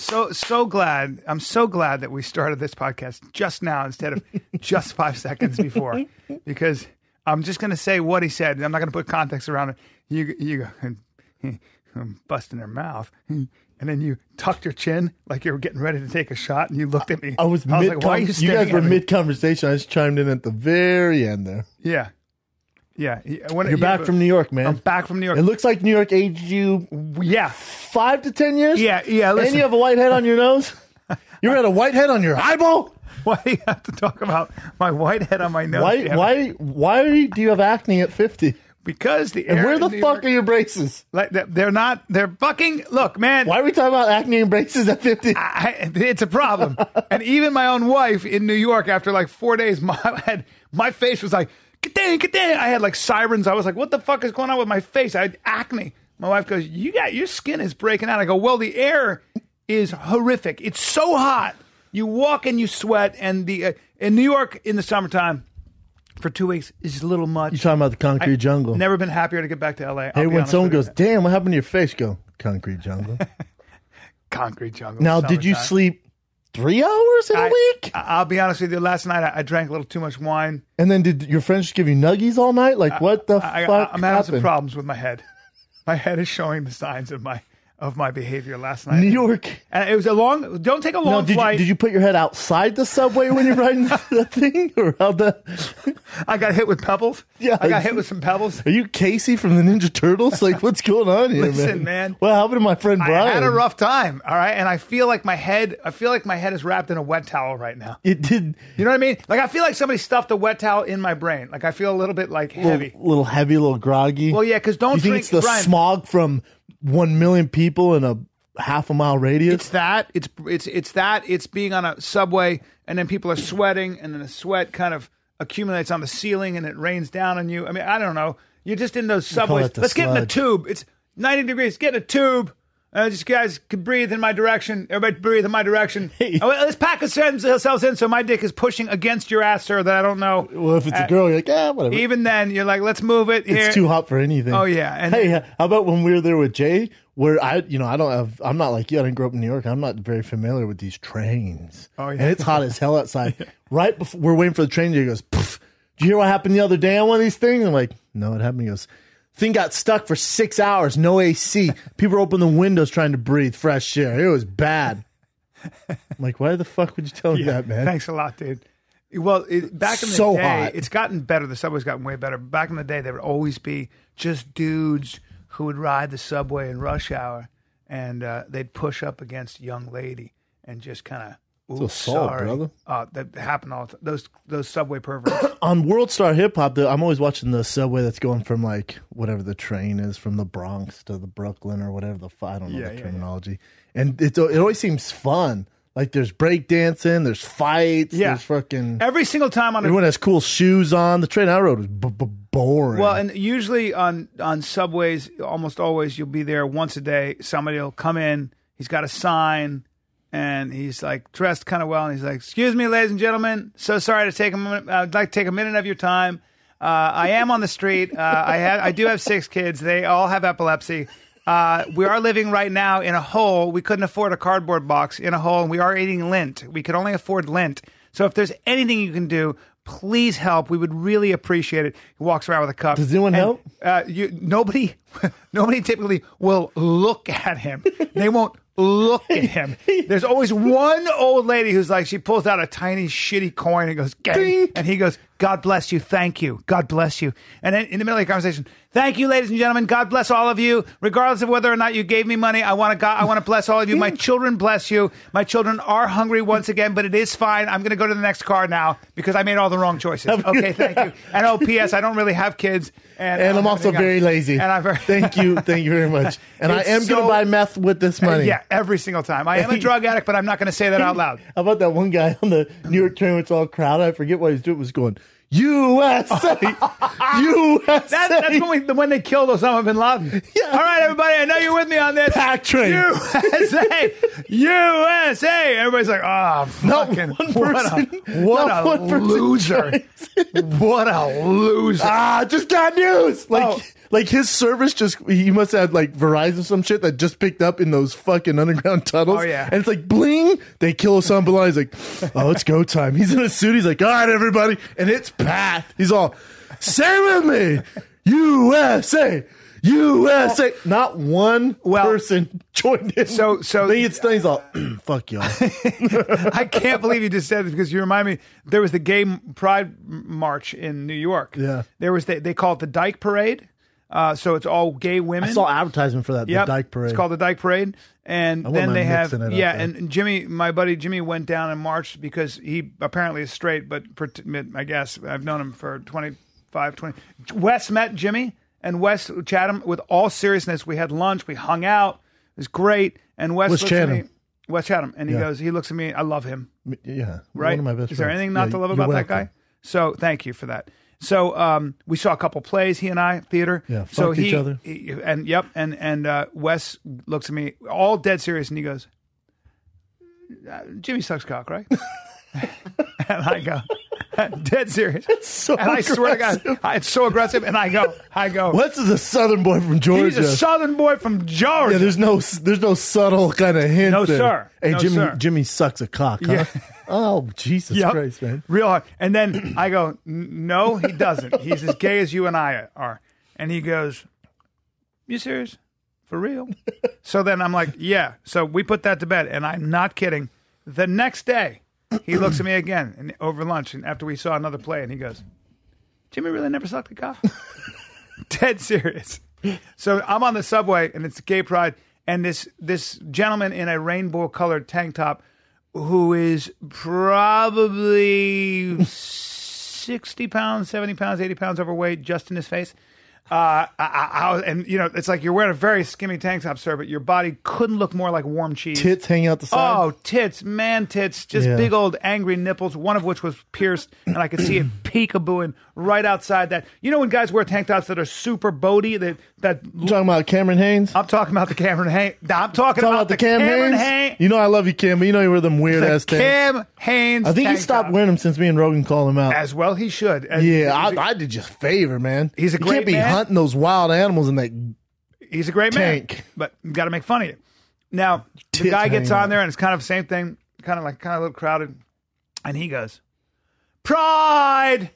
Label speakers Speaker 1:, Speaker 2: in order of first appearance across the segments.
Speaker 1: so glad. I'm so glad that we started this podcast just now instead of just 5 seconds before, because I'm just going to say what he said. I'm not going to put context around it. You go, I'm busting their mouth. And then you tucked your chin like you were getting ready to take a shot, and you looked at me.
Speaker 2: I was like, why are you guys were mid-conversation. I just chimed in at the very end there.
Speaker 1: Yeah. Yeah.
Speaker 2: You're back from New York, man.
Speaker 1: I'm back from New York.
Speaker 2: It looks like New York aged you 5 to 10 years?
Speaker 1: Yeah. Listen.
Speaker 2: And you have a white head on your nose? You had a white head on your eyeball?
Speaker 1: Why do you have to talk about my white head on my nose?
Speaker 2: Why do you have acne at 50?
Speaker 1: Because the
Speaker 2: air. And where the fuck are your braces?
Speaker 1: Like they're fucking. Look, man.
Speaker 2: Why are we talking about acne and braces at 50?
Speaker 1: It's a problem. And even my own wife in New York, after like 4 days, my face was like, get down. I had like sirens. I was like, what the fuck is going on with my face? I had acne. My wife goes, your skin is breaking out. I go, well, the air is horrific. It's so hot. You walk and you sweat. And in New York in the summertime for 2 weeks is a little much.
Speaker 2: You're talking about the concrete jungle.
Speaker 1: Never been happier to get back to LA.
Speaker 2: Hey, when someone goes, damn, what happened to your face? Go, concrete jungle.
Speaker 1: Concrete jungle.
Speaker 2: Now, did you sleep 3 hours in a week?
Speaker 1: I'll be honest with you. Last night I drank a little too much wine.
Speaker 2: And then did your friends just give you nuggies all night? Like what the fuck?
Speaker 1: I'm having some problems with my head. My head is showing the signs of my behavior last night.
Speaker 2: New York.
Speaker 1: And it was don't take a long flight.
Speaker 2: Did you put your head outside the subway when you're riding that thing? Or
Speaker 1: I got hit with pebbles.
Speaker 2: Yeah.
Speaker 1: I got hit with some pebbles.
Speaker 2: Are you Casey from the Ninja Turtles? Like, what's going on here,
Speaker 1: Listen, man.
Speaker 2: What happened to my friend Bryan?
Speaker 1: I had a rough time, all right? And I feel like my head is wrapped in a wet towel right now.
Speaker 2: It did.
Speaker 1: You know what I mean? Like, I feel like somebody stuffed a wet towel in my brain. Like, I feel a little bit, like, heavy.
Speaker 2: Little heavy, a little groggy.
Speaker 1: Well, yeah, because don't
Speaker 2: you think
Speaker 1: drink,
Speaker 2: it's the
Speaker 1: Bryan,
Speaker 2: smog from 1 million people in a half-a-mile radius?
Speaker 1: It's that. It's that. It's being on a subway, and then people are sweating, and then the sweat kind of accumulates on the ceiling, and it rains down on you. I mean, I don't know. You're just in those subways. Let's get in a tube. It's 90 degrees. Get in a tube. Just guys can breathe in my direction. Everybody breathe in my direction. Hey. Let's pack ourselves in so my dick is pushing against your ass, sir, that I don't know.
Speaker 2: Well, if it's a girl, you're like, whatever.
Speaker 1: Even then, you're like, let's move it here.
Speaker 2: It's too hot for anything.
Speaker 1: Oh, yeah. And
Speaker 2: hey, how about when we were there with Jay, where I'm not like you. I didn't grow up in New York. I'm not very familiar with these trains.
Speaker 1: Oh, yeah.
Speaker 2: And it's hot as hell outside. Right before we're waiting for the train, Jay goes, Pff, did you hear what happened the other day on one of these things? I'm like, no, it happened. He goes, thing got stuck for 6 hours, no AC. People were opening the windows trying to breathe fresh air. It was bad. I'm like, why the fuck would you tell me that, man?
Speaker 1: Thanks a lot, dude. Well, back in the day, hot. It's gotten better. The subway's gotten way better. Back in the day, there would always be just dudes who would ride the subway in rush hour, and they'd push up against a young lady and just kind of, sorry, brother. That happened all the time. Those subway perverts.
Speaker 2: On World Star Hip Hop, I'm always watching the subway that's going from like whatever the train is, from the Bronx to the Brooklyn or whatever I don't know the terminology. Yeah. And it always seems fun. Like there's breakdancing, there's fights, there's fucking
Speaker 1: every single time on
Speaker 2: everyone has cool shoes on. The train I rode was boring.
Speaker 1: Well, and usually on subways, almost always you'll be there once a day. Somebody will come in. He's got a sign. And he's like dressed kind of well, and he's like, "Excuse me, ladies and gentlemen, so sorry to take a minute. I'd like to take a minute of your time. I am on the street. I do have 6 kids. They all have epilepsy. We are living right now in a hole. We couldn't afford a cardboard box in a hole, and we are eating lint. We could only afford lint. So if there's anything you can do, please help. We would really appreciate it." He walks around with a cup.
Speaker 2: Does anyone help?
Speaker 1: Nobody typically will look at him. They won't look at him. There's always one old lady who's like, she pulls out a tiny shitty coin and goes, "Gang," and he goes, "God bless you, thank you, God bless you." And then in the middle of the conversation, "Thank you, ladies and gentlemen, God bless all of you, regardless of whether or not you gave me money. I want to bless all of you. My children bless you. My children are hungry once again, but it is fine. I'm going to go to the next car now because I made all the wrong choices." Okay, thank you. And P.S. I don't really have kids, and I'm
Speaker 2: also very lazy.
Speaker 1: And
Speaker 2: thank you very much. And I am going to buy meth with this money.
Speaker 1: Yeah, every single time. I am a drug addict, but I'm not going to say that out loud.
Speaker 2: How about that one guy on the New York train? It's all crowded. I forget what he was doing. Was going, USA, USA.
Speaker 1: That's when they killed Osama bin Laden. Yeah. All right, everybody, I know you're with me on this.
Speaker 2: Pack train.
Speaker 1: USA, USA. Everybody's like, oh, fucking, what a loser. What a loser.
Speaker 2: Just got news. Like his service he must have had like Verizon or some shit that just picked up in those fucking underground tunnels.
Speaker 1: Oh, yeah.
Speaker 2: And it's like bling, they kill Osama bin Laden. He's like, oh, it's go time. He's in a suit. He's like, all right, everybody. And it's packed. He's all, say with me, USA. USA. Not one person joined in.
Speaker 1: So
Speaker 2: then he gets done. He's all, fuck y'all.
Speaker 1: I can't believe you just said it because you remind me. There was the Gay Pride March in New York.
Speaker 2: Yeah.
Speaker 1: There was they call it the Dyke Parade. So it's all gay women.
Speaker 2: I saw advertisement for that.
Speaker 1: Yep.
Speaker 2: The Dyke Parade.
Speaker 1: It's called the Dyke Parade, and then they have and Jimmy, my buddy Jimmy, went down and marched because he apparently is straight, but I guess I've known him for 20. Wes met Jimmy. And Wes Chatham, with all seriousness, we had lunch, we hung out, it was great. And Wes looks at me, Wes Chatham, and he looks at me, I love him.
Speaker 2: Yeah,
Speaker 1: right?
Speaker 2: One of my best
Speaker 1: Is there
Speaker 2: friends.
Speaker 1: anything not to love about that guy? So thank you for that. So we saw a couple plays, he and I, theater.
Speaker 2: Yeah,
Speaker 1: so
Speaker 2: fucked each other.
Speaker 1: And Wes looks at me, all dead serious, and he goes, Jimmy sucks cock, right? And I go, dead serious.
Speaker 2: So
Speaker 1: and I swear to God, it's so aggressive. And I go.
Speaker 2: Wes is a Southern boy from Georgia.
Speaker 1: He's a Southern boy from Georgia.
Speaker 2: Yeah, there's no subtle kind of hint.
Speaker 1: No,
Speaker 2: there.
Speaker 1: sir.
Speaker 2: Hey,
Speaker 1: No,
Speaker 2: Jimmy,
Speaker 1: sir.
Speaker 2: Jimmy sucks a cock. Huh?
Speaker 1: Yeah.
Speaker 2: Oh, Jesus Christ, man.
Speaker 1: Real hard. And then I go, no, he doesn't. He's as gay as you and I are. And he goes, you serious? For real? So then I'm like, yeah. So we put that to bed. And I'm not kidding. The next day, he looks at me again and over lunch, and after we saw another play, and he goes, Jimmy really never sucked a cock? Dead serious. So I'm on the subway, and it's gay pride, and this gentleman in a rainbow-colored tank top who is probably 60 pounds, 70 pounds, 80 pounds overweight, just in his face. And you know, it's like you're wearing a very skinny tank top, sir, but your body couldn't look more like warm cheese.
Speaker 2: Tits hanging out the side.
Speaker 1: Oh, tits, man, tits, just big old angry nipples, one of which was pierced, and I could see it peekabooing right outside that. You know when guys wear tank tops that are super boaty,
Speaker 2: You talking about Cameron Haynes?
Speaker 1: I'm talking about the Cameron Haynes. I'm talking about the Cameron Haynes.
Speaker 2: You know I love you, Cam, but you know you wear them weird ass tanks.
Speaker 1: Cam Haynes.
Speaker 2: I think he stopped wearing them since me and Rogan called him out.
Speaker 1: As well, he should.
Speaker 2: I did you a favor, man.
Speaker 1: He's a
Speaker 2: you
Speaker 1: great
Speaker 2: can't be
Speaker 1: man.
Speaker 2: hunting those wild animals in that.
Speaker 1: He's a great
Speaker 2: tank.
Speaker 1: man, but you got to make fun of you. Now the
Speaker 2: Tits
Speaker 1: guy gets
Speaker 2: hanging
Speaker 1: on there, and it's kind of the same thing, kind of a little crowded, and he goes, "Pride,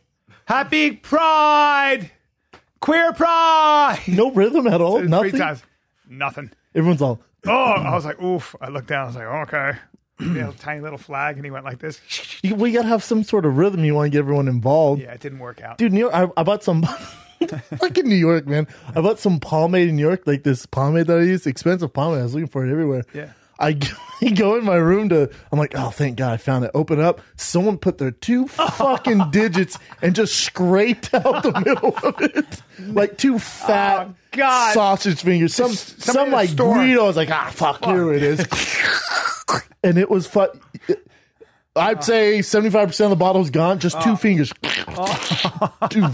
Speaker 1: happy Pride, queer Pride."
Speaker 2: No rhythm at all. Nothing.
Speaker 1: 3 times, nothing.
Speaker 2: Everyone's all.
Speaker 1: Oh, I was like, oof. I looked down. I was like, okay. Tiny little flag, and he went like this.
Speaker 2: We gotta have some sort of rhythm. You want to get everyone involved.
Speaker 1: Yeah, it didn't work out,
Speaker 2: Dude, New York, I bought some. Fucking New York, man. I bought some pomade in New York, like this pomade that I use, expensive pomade. I was looking for it everywhere.
Speaker 1: Yeah.
Speaker 2: I go in my room I'm like, oh, thank God I found it. Open up. Someone put their 2 fucking digits and just scraped out the middle of it. Like 2 fat
Speaker 1: God.
Speaker 2: sausage fingers. Some
Speaker 1: Somebody
Speaker 2: like
Speaker 1: in the store.
Speaker 2: Guido. I was like, fuck, here it is. And it was I'd say 75% of the bottle was gone. Just 2 fingers. Dude,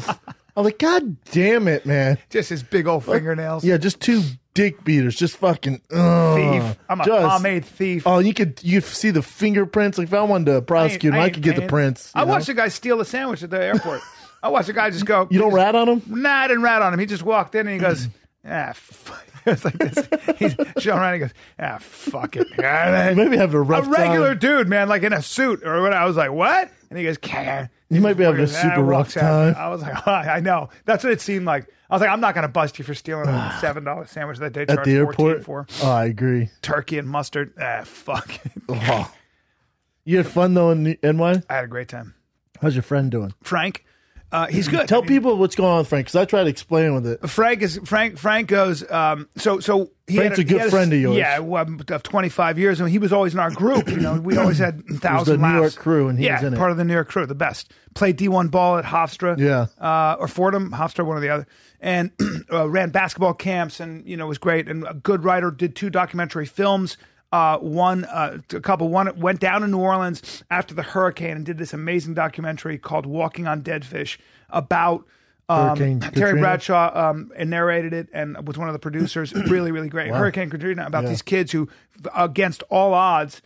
Speaker 2: I'm like, God damn it, man.
Speaker 1: just his big old fingernails.
Speaker 2: Yeah, just 2 dick beaters. Just fucking
Speaker 1: Thief. I'm a pomade thief.
Speaker 2: Oh, you could see the fingerprints. Like if I wanted to prosecute him, I could get the prints.
Speaker 1: I watched a guy steal a sandwich at the airport. I watched a guy just go.
Speaker 2: You don't rat on him?
Speaker 1: Nah, I didn't rat on him. He just walked in and he goes, fuck. It's like this. He's showing around. He goes, fuck it.
Speaker 2: Maybe have a rough
Speaker 1: regular
Speaker 2: time.
Speaker 1: dude, man, like in a suit or what. I was like, what? And he goes,
Speaker 2: You might be having a super rough time.
Speaker 1: I was like, I know. That's what it seemed like. I was like, I'm not going to bust you for stealing a $7 sandwich that they charged
Speaker 2: At the airport?
Speaker 1: $14 for.
Speaker 2: Oh, I agree.
Speaker 1: Turkey and mustard. Fuck.
Speaker 2: Oh. You had fun though in NY?
Speaker 1: I had a great time.
Speaker 2: How's your friend doing?
Speaker 1: Frank, he's good.
Speaker 2: Tell people what's going on with Frank, because I tried to explain with it.
Speaker 1: Frank goes. So
Speaker 2: Frank's a good friend of yours.
Speaker 1: Yeah, of 25 years, and he was always in our group. You know, we always had 1,000 laughs.
Speaker 2: the New York crew, and he was in it.
Speaker 1: part of the New York crew, the best. Played D1 ball at Hofstra, or Fordham, Hofstra, one or the other, and ran basketball camps, and was great. And a good writer. Did 2 documentary films. One went down to New Orleans after the hurricane and did this amazing documentary called Walking on Dead Fish about Terry
Speaker 2: Katrina?
Speaker 1: Bradshaw and narrated it and was one of the producers. Really, really great.
Speaker 2: Wow.
Speaker 1: Hurricane Katrina, about these kids who, against all odds,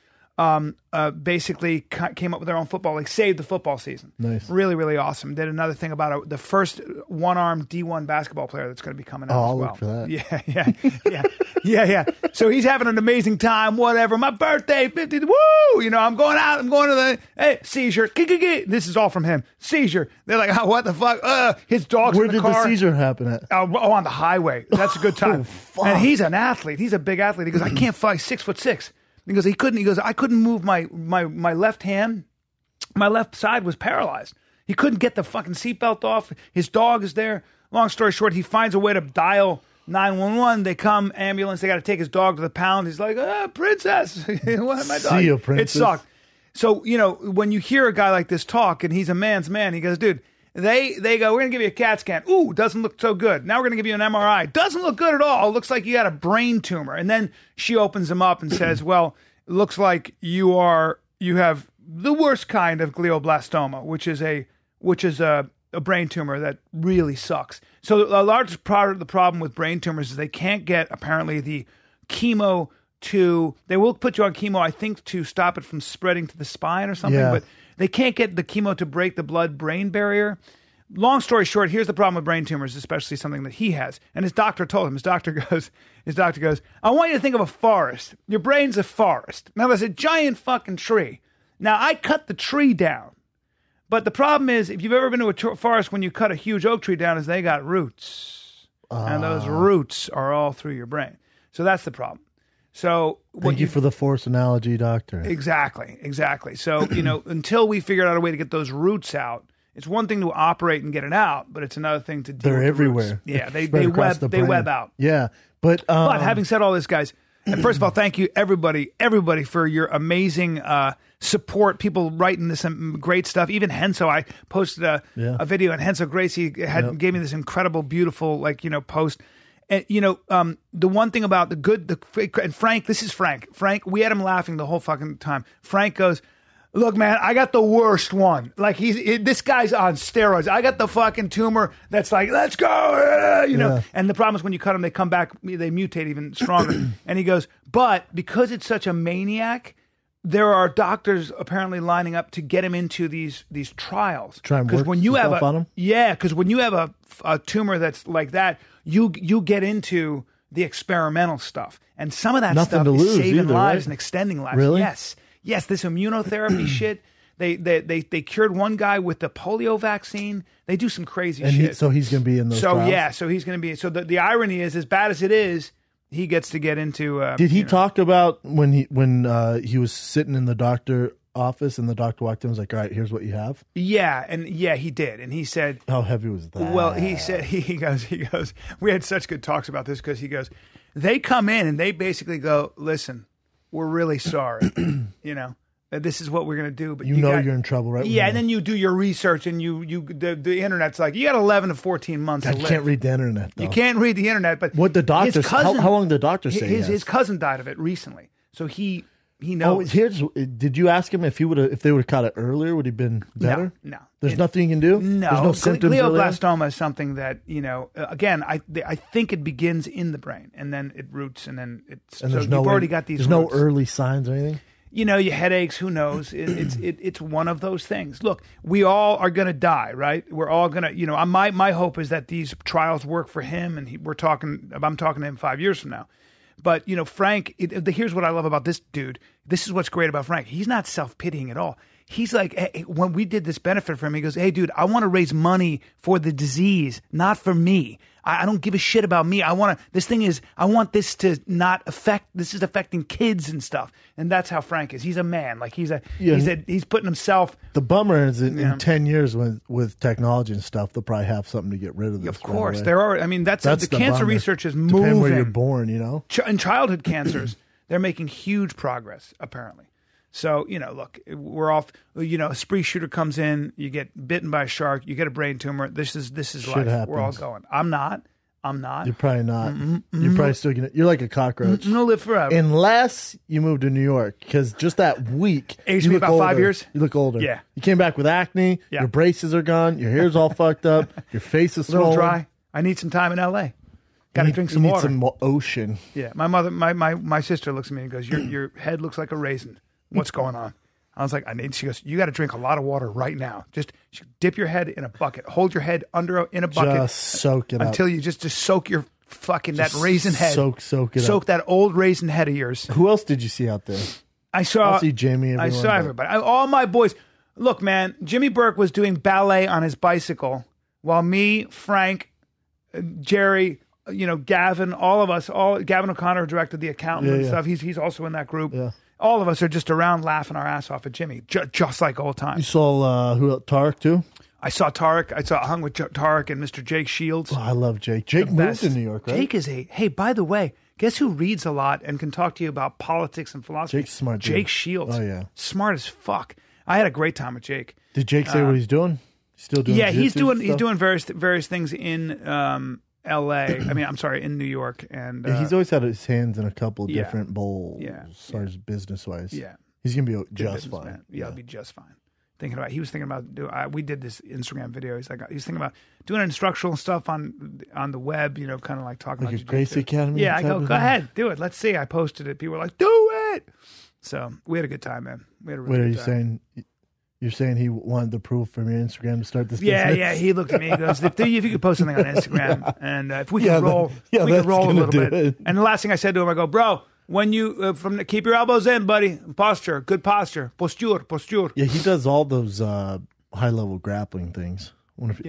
Speaker 1: basically came up with their own football league, saved the football season.
Speaker 2: Nice.
Speaker 1: Really, really awesome. Did another thing about the first one-arm D1 basketball player that's going to be coming out as
Speaker 2: I'll
Speaker 1: well.
Speaker 2: look for that.
Speaker 1: Yeah. So he's having an amazing time, whatever. My birthday, 50, woo! I'm going out. I'm going to the, seizure. This is all from him. Seizure. They're like, oh, what the fuck? His dog's
Speaker 2: Where
Speaker 1: in the
Speaker 2: did
Speaker 1: car.
Speaker 2: the seizure happen at?
Speaker 1: On the highway. That's a good time.
Speaker 2: Fuck.
Speaker 1: And he's an athlete. He's a big athlete. He goes, I can't fight 6'6". Because he couldn't. He goes, I couldn't move my left hand. My left side was paralyzed. He couldn't get the fucking seatbelt off. His dog is there. Long story short, he finds a way to dial 911. They come, ambulance. They got to take his dog to the pound. He's like, princess. What, my dog?
Speaker 2: See you, princess.
Speaker 1: It sucked. So, when you hear a guy like this talk and he's a man's man, he goes, dude, they go, we're going to give you a CAT scan. Ooh, doesn't look so good. Now we're going to give you an MRI. Doesn't look good at all. Looks like you got a brain tumor. And then she opens him up and says, well, it looks like you have the worst kind of glioblastoma, which is a brain tumor that really sucks. So a large part of the problem with brain tumors is they can't get, apparently, the chemo they will put you on chemo, I think, to stop it from spreading to the spine or something, but they can't get the chemo to break the blood-brain barrier. Long story short, here's the problem with brain tumors, especially something that he has. And his doctor told him, his doctor goes, I want you to think of a forest. Your brain's a forest. Now there's a giant fucking tree. Now I cut the tree down. But the problem is, if you've ever been to a forest, when you cut a huge oak tree down, is they got roots. And those roots are all through your brain. So that's the problem. So
Speaker 2: thank you for the force analogy, doctor.
Speaker 1: Exactly. So, until we figured out a way to get those roots out, it's one thing to operate and get it out, but it's another thing to deal with the
Speaker 2: everywhere.
Speaker 1: Roots. Yeah, they web out.
Speaker 2: Yeah, but
Speaker 1: having said all this, guys, first of all, thank you everybody for your amazing support. People writing this great stuff. Even Henso, I posted a video, and Henso Gracie gave me this incredible, beautiful, post. And, the one thing about and Frank, this is Frank. Frank, we had him laughing the whole fucking time. Frank goes, look, man, I got the worst one. Like, this guy's on steroids. I got the fucking tumor that's like, let's go, And the problem is when you cut them, they come back, they mutate even stronger. And he goes, but because it's such a maniac, there are doctors apparently lining up to get him into these trials.
Speaker 2: Try and work
Speaker 1: when you have
Speaker 2: on him?
Speaker 1: Yeah, because when you have a tumor that's like that, you get into the experimental stuff. And some of that stuff is saving lives and extending lives.
Speaker 2: Really?
Speaker 1: Yes, this immunotherapy shit. They cured one guy with the polio vaccine. They do some crazy shit.
Speaker 2: So he's going to be in those trials?
Speaker 1: Yeah, so he's going to be. So the irony is, as bad as it is, he gets to get into.
Speaker 2: Did he talk about when he was sitting in the doctor office and the doctor walked in and was like, all right, here's what you have?
Speaker 1: Yeah, he did. And he said,
Speaker 2: how heavy was that?
Speaker 1: Well, he said, he goes, we had such good talks about this because he goes, they come in and they basically go, listen, we're really sorry, this is what we're going to do. But
Speaker 2: you're in trouble, right?
Speaker 1: Yeah, and then you do your research and the internet's like, you got 11 to 14 months to live.
Speaker 2: You can't read the internet, though.
Speaker 1: You can't read the internet, but
Speaker 2: what the doctor, how long did the doctor say
Speaker 1: his cousin died of it recently. So he knows.
Speaker 2: Did you ask him if they would have caught it earlier, would he have been better?
Speaker 1: No.
Speaker 2: There's nothing you can do?
Speaker 1: No.
Speaker 2: There's no symptoms
Speaker 1: glioblastoma is something that, again, I think it begins in the brain and then it roots and then it's, and so you've already got these
Speaker 2: There's
Speaker 1: roots.
Speaker 2: No early signs or anything?
Speaker 1: Your headaches, who knows? It's one of those things. Look, we all are going to die, right? We're all going to, my hope is that these trials work for him and I'm talking to him 5 years from now. But, Frank, here's what I love about this dude. This is what's great about Frank. He's not self-pitying at all. He's like, hey, when we did this benefit for him, he goes, hey, dude, I want to raise money for the disease, not for me. I don't give a shit about me. I want this to not affect, this is affecting kids and stuff. And that's how Frank is. He's a man. Like he's putting himself.
Speaker 2: The bummer is in 10 years with technology and stuff, they'll probably have something to get rid of this.
Speaker 1: Of course. There are, that's the cancer
Speaker 2: bummer.
Speaker 1: Research is moving.
Speaker 2: Depending where you're born,
Speaker 1: In childhood cancers, they're making huge progress, apparently. So, look, we're off, a spree shooter comes in, you get bitten by a shark, you get a brain tumor. This is life.
Speaker 2: Happens.
Speaker 1: We're all going. I'm not.
Speaker 2: You're probably not. You're probably still you're like a cockroach.
Speaker 1: I'm going to live forever.
Speaker 2: Unless you move to New York, because just that week.
Speaker 1: Aged me about older. 5 years?
Speaker 2: You look older.
Speaker 1: Yeah.
Speaker 2: You came back with acne, your braces are gone, your hair's all fucked up, your face is
Speaker 1: a little
Speaker 2: swollen.
Speaker 1: dry. I need some time in L.A. Got to drink some
Speaker 2: water.
Speaker 1: water.
Speaker 2: Some ocean.
Speaker 1: Yeah. My mother, my sister looks at me and goes, your head looks like a raisin. What's going on? I was like, she goes, you got to drink a lot of water right now. Just dip your head in a bucket. Hold your head in a bucket.
Speaker 2: Just soak it
Speaker 1: until
Speaker 2: up.
Speaker 1: you just soak your fucking that raisin head.
Speaker 2: Soak it up.
Speaker 1: Soak that old raisin head of yours.
Speaker 2: Who else did you see out there?
Speaker 1: I see
Speaker 2: Jamie.
Speaker 1: I saw everybody. All my boys. Look, man, Jimmy Burke was doing ballet on his bicycle while me, Frank, Jerry, Gavin, all of us, Gavin O'Connor directed The Accountant and stuff. He's also in that group.
Speaker 2: Yeah.
Speaker 1: All of us are just around laughing our ass off at Jimmy, just like old times.
Speaker 2: You saw Tarek too?
Speaker 1: I saw Tarek. I hung with Tarek and Mr. Jake Shields.
Speaker 2: Oh, I love Jake. Jake moved to New York, right?
Speaker 1: Jake is hey, by the way, guess who reads a lot and can talk to you about politics and philosophy?
Speaker 2: Jake's smart.
Speaker 1: Jake Shields.
Speaker 2: Oh, yeah.
Speaker 1: Smart as fuck. I had a great time with Jake.
Speaker 2: Did Jake say what he's doing? Still doing
Speaker 1: he's doing various things in L.A. I mean, I'm sorry, in New York. And
Speaker 2: he's always had his hands in a couple different bowls as far as business-wise.
Speaker 1: Yeah.
Speaker 2: He's going to be just fine.
Speaker 1: Man. Yeah, he'll be just fine. He was thinking about we did this Instagram video. He's thinking about doing instructional stuff on the web, kind of like talking
Speaker 2: like
Speaker 1: about
Speaker 2: a Gracie Academy.
Speaker 1: Yeah, I go ahead, do it. Let's see. I posted it. People were like, do it. So we had a good time, man. We had a really good time.
Speaker 2: You're saying he wanted the proof from your Instagram to start this business?
Speaker 1: Yeah. He looked at me. He goes, if you could post something on Instagram, and if we could roll a little bit. And the last thing I said to him, I go, bro, when you keep your elbows in, buddy. Posture, good posture, posture.
Speaker 2: Yeah, he does all those high level grappling things.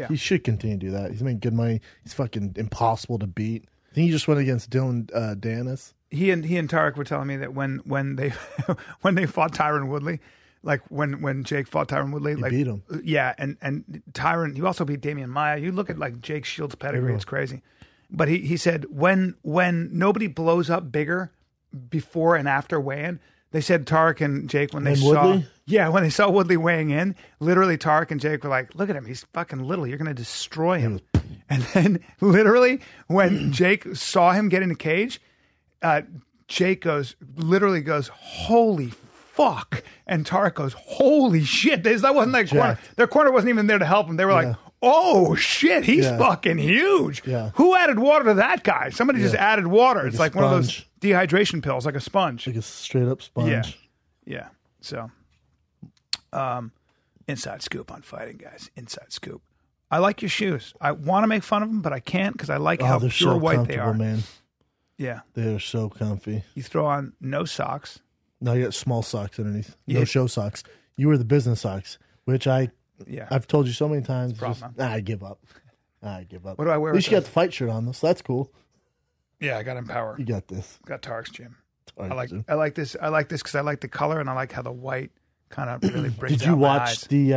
Speaker 2: He should continue to do that. He's making good money. He's fucking impossible to beat. I think he just went against Dylan Danis.
Speaker 1: He and Tarek were telling me that when they when they fought Tyron Woodley, like when Jake fought Tyron Woodley,
Speaker 2: he beat him.
Speaker 1: Yeah, and Tyron, he also beat Damian Maia. You look at like Jake Shields' pedigree, it's crazy. But he said when nobody blows up bigger before and after weigh-in, they said Tarek and Jake when they saw Woodley weighing in, literally Tarek and Jake were like, look at him, he's fucking little, you're going to destroy him. And then literally when Jake saw him get in the cage, Jake literally goes, holy fuck. And Tarek goes, holy shit. That wasn't like corner. Their corner wasn't even there to help him. They were like, oh shit, he's fucking huge.
Speaker 2: Yeah.
Speaker 1: Who added water to that guy? Somebody just added water. It's like one of those dehydration pills, like a sponge.
Speaker 2: Like a straight up sponge.
Speaker 1: Yeah. So, inside scoop on fighting, guys. Inside scoop. I like your shoes. I want to make fun of them, but I can't because I like how
Speaker 2: they're
Speaker 1: pure
Speaker 2: so
Speaker 1: white they are.
Speaker 2: Man.
Speaker 1: Yeah.
Speaker 2: They're so comfy.
Speaker 1: You throw on no socks.
Speaker 2: No, you got small socks underneath. No show socks. You wear the business socks, which I've told you so many times. I give up.
Speaker 1: What do I wear?
Speaker 2: At least you got the fight shirt on, though, so that's cool.
Speaker 1: Yeah, I got Empower.
Speaker 2: You got this.
Speaker 1: Got Tarek's gym. I like this because I like the color and I like how the white kind of really brings out
Speaker 2: Did you
Speaker 1: my
Speaker 2: watch
Speaker 1: eyes.
Speaker 2: the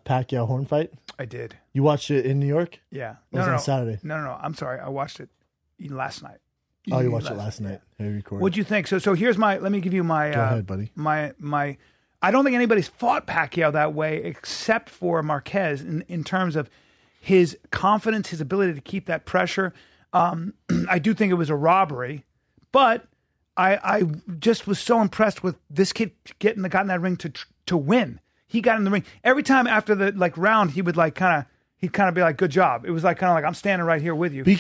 Speaker 2: Pacquiao Horn fight?
Speaker 1: I did.
Speaker 2: You watched it in New York?
Speaker 1: Yeah.
Speaker 2: On Saturday?
Speaker 1: No. I'm sorry. I watched it last night.
Speaker 2: Oh, you watched it last night.
Speaker 1: What'd you think? So here's let me give you my.
Speaker 2: Go ahead, buddy.
Speaker 1: My. I don't think anybody's fought Pacquiao that way except for Marquez in terms of his confidence, his ability to keep that pressure. I do think it was a robbery, but I just was so impressed with this kid got in that ring to win. He got in the ring every time after the round. He would he'd kind of be like, good job. It was kind of like, I'm standing right here with you.
Speaker 2: But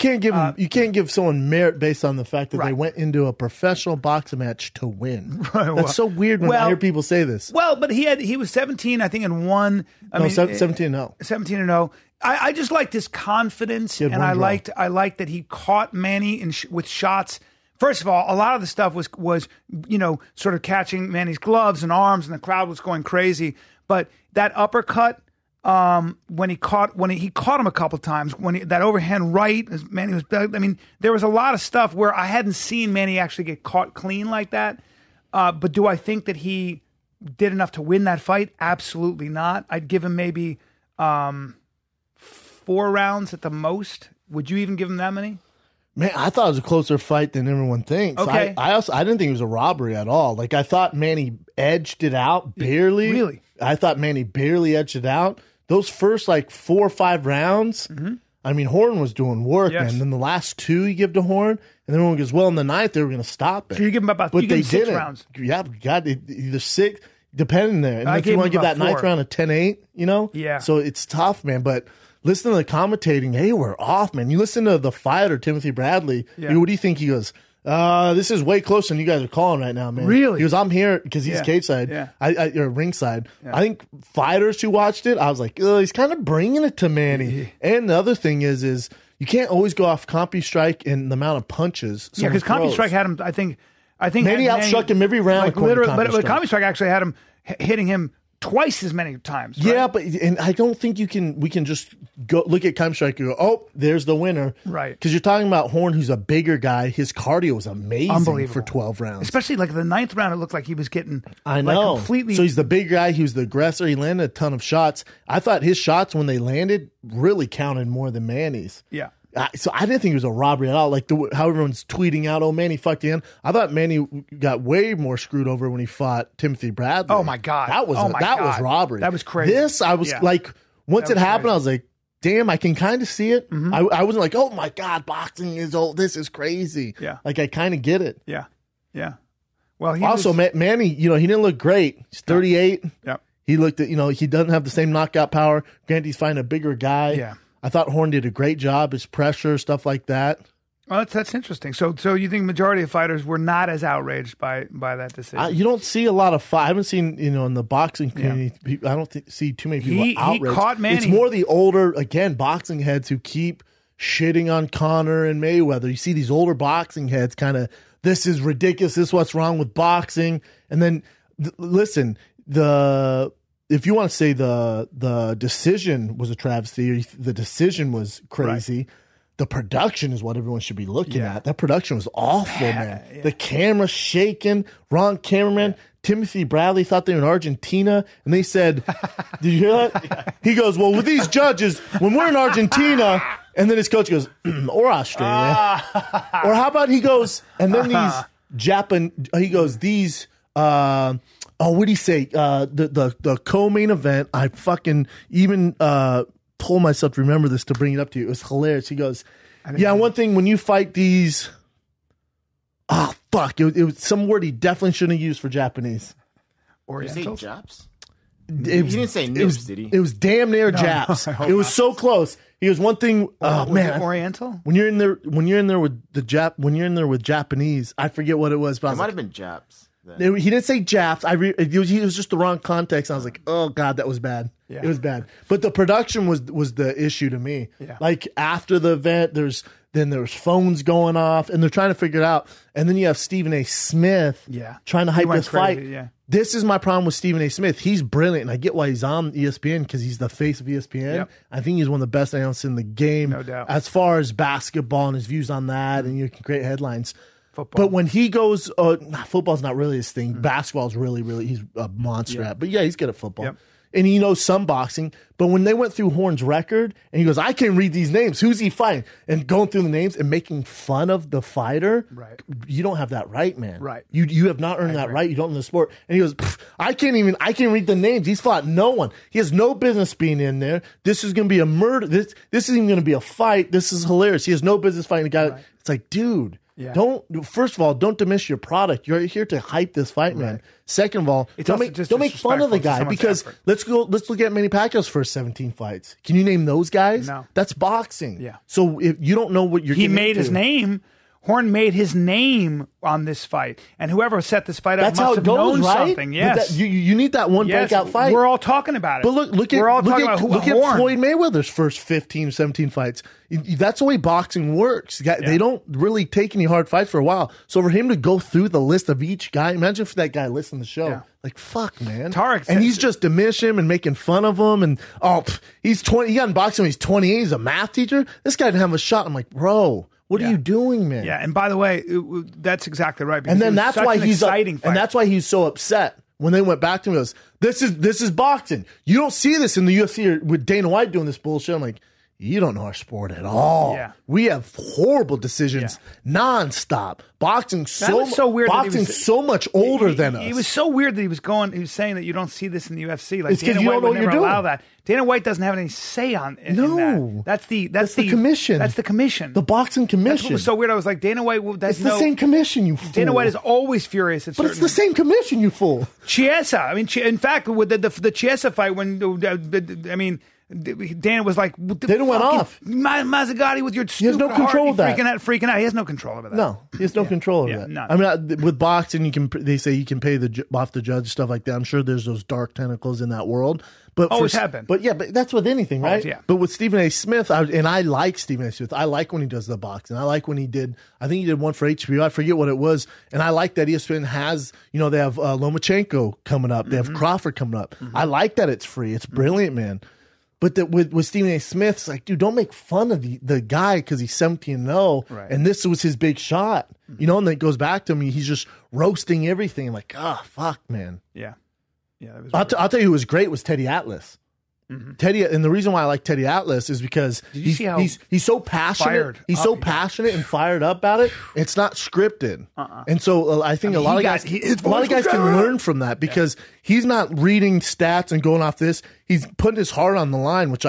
Speaker 2: you can't give someone merit based on the fact that they went into a professional boxing match to win. That's so weird when I hear people say this.
Speaker 1: Well, but he was 17, I think, and won.
Speaker 2: 17-0.
Speaker 1: 17-0. I just liked his confidence, and I liked that he caught Manny with shots. First of all, a lot of the stuff was sort of catching Manny's gloves and arms, and the crowd was going crazy. But that uppercut, when he caught him a couple times, that overhand right, Manny was. I mean, there was a lot of stuff where I hadn't seen Manny actually get caught clean like that. But do I think that he did enough to win that fight? Absolutely not. I'd give him maybe 4 rounds at the most. Would you even give him that many?
Speaker 2: Man, I thought it was a closer fight than everyone thinks.
Speaker 1: Okay.
Speaker 2: I didn't think it was a robbery at all. Like, I thought Manny edged it out barely.
Speaker 1: Really? I
Speaker 2: thought Manny barely edged it out. Those first 4 or 5 rounds, I mean, Horn was doing work, man. And then the last 2 you give to Horn, and then everyone goes, well, in the 9th, they were going to stop it.
Speaker 1: So you give him about
Speaker 2: but they
Speaker 1: 6
Speaker 2: didn't.
Speaker 1: rounds.
Speaker 2: Yeah, God, either 6, depending there. And if you want to give that 9th round a 10-8,
Speaker 1: Yeah.
Speaker 2: So it's tough, man. But listen to the commentating. Hey, we're off, man. You listen to the fighter, Timothy Bradley.
Speaker 1: Yeah.
Speaker 2: What do you think? He goes, This is way closer than you guys are calling right now, man.
Speaker 1: Really?
Speaker 2: He goes, I'm here because he's cage side.
Speaker 1: Yeah.
Speaker 2: Or ringside. Yeah. I think fighters who watched it, I was like, he's kind of bringing it to Manny. And the other thing is you can't always go off CompuStrike and the amount of punches.
Speaker 1: Yeah, because CompuStrike had him, I think
Speaker 2: Manny outstruck him every round.
Speaker 1: Like literally, but CompuStrike actually had him hitting him twice as many times. Right?
Speaker 2: Yeah, and I don't think we can just go look at CompuStrike and go, oh, there's the winner.
Speaker 1: Right.
Speaker 2: Because you're talking about Horn, who's a bigger guy. His cardio was amazing for 12 rounds.
Speaker 1: Especially like the 9th round, it looked like he was getting completely.
Speaker 2: So he's the big guy. He was the aggressor. He landed a ton of shots. I thought his shots, when they landed, really counted more than Manny's.
Speaker 1: Yeah.
Speaker 2: So I didn't think it was a robbery at all. Like how everyone's tweeting out, "Oh, Manny fucked in." I thought Manny got way more screwed over when he fought Timothy Bradley.
Speaker 1: Oh my god,
Speaker 2: that was robbery.
Speaker 1: That was crazy.
Speaker 2: This I was like, once it happened, I was like, "Damn, I can kind of see it." Mm-hmm. I wasn't like, "Oh my god, boxing is old. This is crazy."
Speaker 1: Yeah,
Speaker 2: like I kind of get it.
Speaker 1: Yeah. Well,
Speaker 2: Manny, he didn't look great. He's 38.
Speaker 1: Yeah.
Speaker 2: He looked at, he doesn't have the same knockout power. Granted, he's fighting a bigger guy.
Speaker 1: Yeah.
Speaker 2: I thought Horn did a great job, his pressure, stuff like that.
Speaker 1: Well, that's interesting. So you think majority of fighters were not as outraged by that decision?
Speaker 2: You don't see a lot of I haven't seen, in the boxing community, I don't see too many people outraged.
Speaker 1: He caught Manny.
Speaker 2: It's more the older, again, boxing heads who keep shitting on Conor and Mayweather. You see these older boxing heads kind of, this is ridiculous, this is what's wrong with boxing. And then, listen, if you want to say the decision was a travesty, or the decision was crazy, right, the production is what everyone should be looking at. That production was awful, man. Yeah. The camera shaking, wrong cameraman. Yeah. Timothy Bradley thought they were in Argentina, and they said, did you hear that? He goes, well, with these judges, when we're in Argentina, and then his coach goes, or Australia. Or how about he goes, and then these what did he say? The co-main event, I fucking even told myself to remember this to bring it up to you. It was hilarious. He goes, one thing when you fight these, it was some word he definitely shouldn't have used for Japanese.
Speaker 3: Orientals? Japs?
Speaker 2: He didn't say nips, did he? It was damn near Japs. It was so close. He was one thing. Oh man,
Speaker 1: Oriental.
Speaker 2: When you're in there with Japanese, I forget what it was. But
Speaker 3: it might have been Japs.
Speaker 2: He didn't say Japs. He was just the wrong context. I was like, oh god, that was bad. Yeah. It was bad. But the production was the issue to me. Yeah. Like after the event, there's phones going off, and they're trying to figure it out. And then you have Stephen A. Smith, trying to hype this fight. Yeah. This is my problem with Stephen A. Smith. He's brilliant, and I get why he's on ESPN because he's the face of ESPN. Yep. I think he's one of the best analysts in the game,
Speaker 1: no doubt,
Speaker 2: as far as basketball and his views on that, and you can create headlines.
Speaker 1: Football.
Speaker 2: But when he goes, football's not really his thing. Basketball's really, he's a monster at. But he's good at football. Yep. And he knows some boxing. But when they went through Horn's record, and he goes, I can't read these names. Who's he fighting? And going through the names and making fun of the fighter,
Speaker 1: right?
Speaker 2: You don't have that right, man.
Speaker 1: Right.
Speaker 2: You have not earned that right. You don't know the sport. And he goes, I can't read the names. He's fought no one. He has no business being in there. This is going to be a murder. This isn't going to be a fight. This is hilarious. He has no business fighting a guy. Right. It's like, dude. Yeah. First of all, don't diminish your product. You're here to hype this fight, man. Right. Second of all, don't make fun of the guy because let's look at Manny Pacquiao's first 17 fights. Can you name those guys?
Speaker 1: No.
Speaker 2: That's boxing.
Speaker 1: Yeah.
Speaker 2: So if you don't know what you're getting into.
Speaker 1: His name. Horn made his name on this fight, and whoever set this fight up must have known something. Yes,
Speaker 2: you need that one breakout fight.
Speaker 1: We're all talking about it.
Speaker 2: But look at Floyd Mayweather's first 15, 17 fights. That's the way boxing works. They don't really take any hard fights for a while. So for him to go through the list of each guy, imagine if that guy listened to the show. Yeah. Like, fuck, man.
Speaker 1: Tarek,
Speaker 2: and he's just diminishing him and making fun of him. And he's 20. He got in boxing when he's 28. He's a math teacher. This guy didn't have a shot. I'm like, bro. What are you doing, man?
Speaker 1: Yeah, and by the way, that's exactly right.
Speaker 2: And then that's why he's so upset when they went back to him. He goes, "This is boxing. You don't see this in the UFC or with Dana White doing this bullshit." I'm like, you don't know our sport at all.
Speaker 1: Yeah.
Speaker 2: We have horrible decisions nonstop. Boxing's so
Speaker 1: weird.
Speaker 2: Boxing's so much older than us.
Speaker 1: It was so weird that he was saying that you don't see this in the UFC. Like
Speaker 2: it's because you don't know what you're doing.
Speaker 1: Allow that. Dana White doesn't have any say in that. That's the
Speaker 2: commission.
Speaker 1: That's the commission.
Speaker 2: The boxing commission. That's
Speaker 1: what was so weird. I was like, Dana White.
Speaker 2: It's the same commission, you fool.
Speaker 1: Dana White is always furious.
Speaker 2: But it's the same commission, you fool.
Speaker 1: Chiesa. I mean, in fact, with the Chiesa fight, Dana was like,
Speaker 2: Dana went off.
Speaker 1: Mazzagatti with your stupid
Speaker 2: no control of that.
Speaker 1: Freaking out. He has no control over that.
Speaker 2: No, he has no control over that.
Speaker 1: None.
Speaker 2: I mean, with boxing, they say you can pay off the judge, stuff like that. I'm sure there's those dark tentacles in that world. But
Speaker 1: always happen.
Speaker 2: But that's with anything, right?
Speaker 1: Always, yeah.
Speaker 2: But with Stephen A. Smith, I like Stephen A. Smith. I like when he does the boxing. I like when I think he did one for HBO. I forget what it was. And I like that ESPN has, they have Lomachenko coming up. They have Crawford coming up. I like that it's free. It's brilliant, man. But with Stephen A. Smith, it's like, dude, don't make fun of the guy because he's 17-0,
Speaker 1: right.
Speaker 2: and this was his big shot. And then it goes back to me. He's just roasting everything. I'm like, fuck, man.
Speaker 1: Yeah. Yeah.
Speaker 2: I'll tell you who was great was Teddy Atlas. Teddy, and the reason why I like Teddy Atlas is because he's so passionate. He's so passionate and fired up about it. It's not scripted, and so I think a lot of guys can learn from that because he's not reading stats and going off this. He's putting his heart on the line, which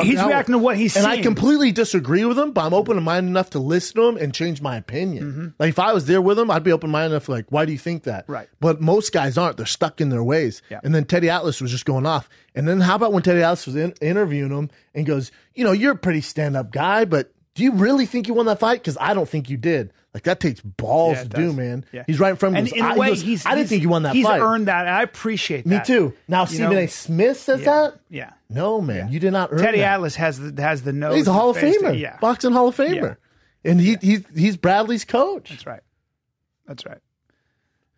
Speaker 1: he's reacting to what he's seeing.
Speaker 2: And I completely disagree with him, but I'm open-minded enough to listen to him and change my opinion. Like, if I was there with him, I'd be open-minded enough, like, why do you think that?
Speaker 1: Right.
Speaker 2: But most guys aren't. They're stuck in their ways.
Speaker 1: Yeah.
Speaker 2: And then Teddy Atlas was just going off. And then how about when Teddy Atlas was interviewing him and goes, you're a pretty stand-up guy, but do you really think you won that fight? Because I don't think you did. Like, that takes balls to do, man. Yeah. He's right in front of me.
Speaker 1: And in a way,
Speaker 2: I didn't think you won that fight.
Speaker 1: He's earned that, and I appreciate that.
Speaker 2: Me too. Now, Stephen A. Smith says that?
Speaker 1: Yeah.
Speaker 2: No, man. You did not earn
Speaker 1: Teddy
Speaker 2: that.
Speaker 1: Atlas has the nose.
Speaker 2: He's a Hall of Famer. Boxing Hall of Famer.
Speaker 1: Yeah.
Speaker 2: And he's Bradley's coach.
Speaker 1: That's right.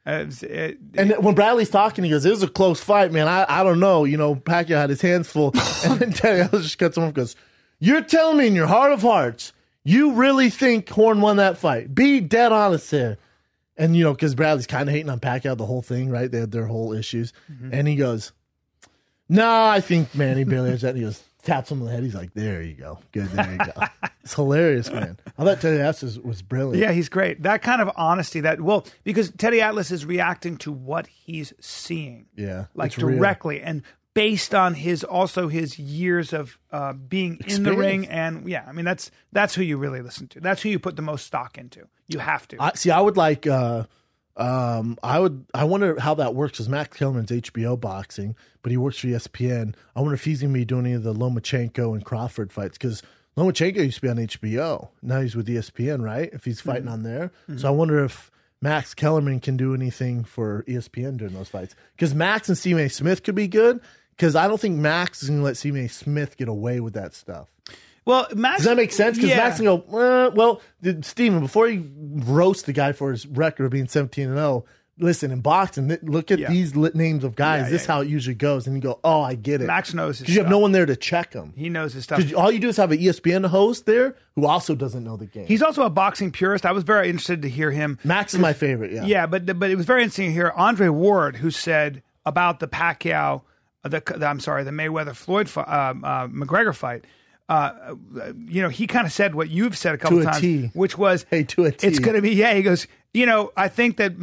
Speaker 2: And when Bradley's talking, he goes, "It was a close fight, man. I don't know. Pacquiao had his hands full." And then Teddy Atlas just cuts him off and goes, "You're telling me in your heart of hearts, you really think Horn won that fight? Be dead honest here." And, because Bradley's kind of hating on Pacquiao the whole thing, right? They had their whole issues. And he goes, "No, I think Manny barely has that." And he goes, taps him on the head. He's like, "There you go. Good, there you go." It's hilarious, man. I thought Teddy Atlas was brilliant.
Speaker 1: Yeah, he's great. That kind of honesty, because Teddy Atlas is reacting to what he's seeing.
Speaker 2: Yeah.
Speaker 1: Like directly. Real. And based on his years of being in the ring. And I mean, that's who you really listen to. That's who you put the most stock into. You have to.
Speaker 2: I would like, I wonder how that works because Max Kellerman's HBO boxing, but he works for ESPN. I wonder if he's going to be doing any of the Lomachenko and Crawford fights because Lomachenko used to be on HBO. Now he's with ESPN, right? If he's fighting on there. So I wonder if Max Kellerman can do anything for ESPN during those fights. Because Max and Stephen A. Smith could be good because I don't think Max is going to let Stephen A. Smith get away with that stuff.
Speaker 1: Well, Max,
Speaker 2: does that make sense? Because Max can go, Stephen, before you roast the guy for his record of being 17-0, listen, in boxing, look at these names of guys. This is how it usually goes. And you go, oh, I get it.
Speaker 1: Max knows his stuff.
Speaker 2: Because you have no one there to check him.
Speaker 1: He knows his stuff.
Speaker 2: Because all you do is have an ESPN host there who also doesn't know the game.
Speaker 1: He's also a boxing purist. I was very interested to hear him.
Speaker 2: Max is my favorite, yeah.
Speaker 1: Yeah, but it was very interesting to hear Andre Ward, who said about the Pacquiao, the Mayweather Floyd McGregor fight. He kind of said what you've said a couple times, which was,
Speaker 2: "Hey, to a T."
Speaker 1: It's going to be, He goes, I think that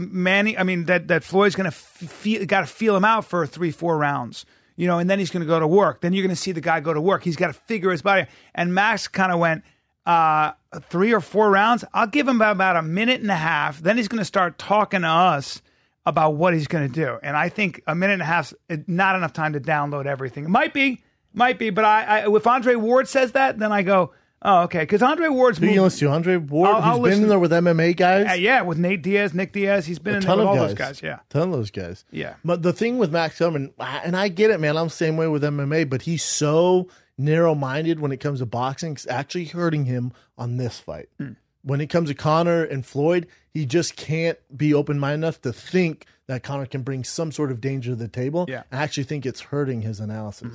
Speaker 1: that Floyd's going to got to feel him out for 3-4 rounds, and then he's going to go to work. Then you're going to see the guy go to work. He's got to figure his body. And Max kind of went 3 or 4 rounds. I'll give him about a minute and a half. Then he's going to start talking to us about what he's going to do. And I think a minute and a half is not enough time to download everything. It might be, but I if Andre Ward says that, then I go, oh, okay. Because Andre Ward's
Speaker 2: moved. You listen to Andre Ward, who's been in there with MMA guys?
Speaker 1: With Nick Diaz. He's been in there with all those guys. Yeah.
Speaker 2: A ton of those guys.
Speaker 1: Yeah.
Speaker 2: But the thing with Max Kellerman, and I get it, man. I'm the same way with MMA, but he's so narrow-minded when it comes to boxing. It's actually hurting him on this fight. When it comes to Conor and Floyd, he just can't be open-minded enough to think that Conor can bring some sort of danger to the table.
Speaker 1: Yeah.
Speaker 2: I actually think it's hurting his analysis.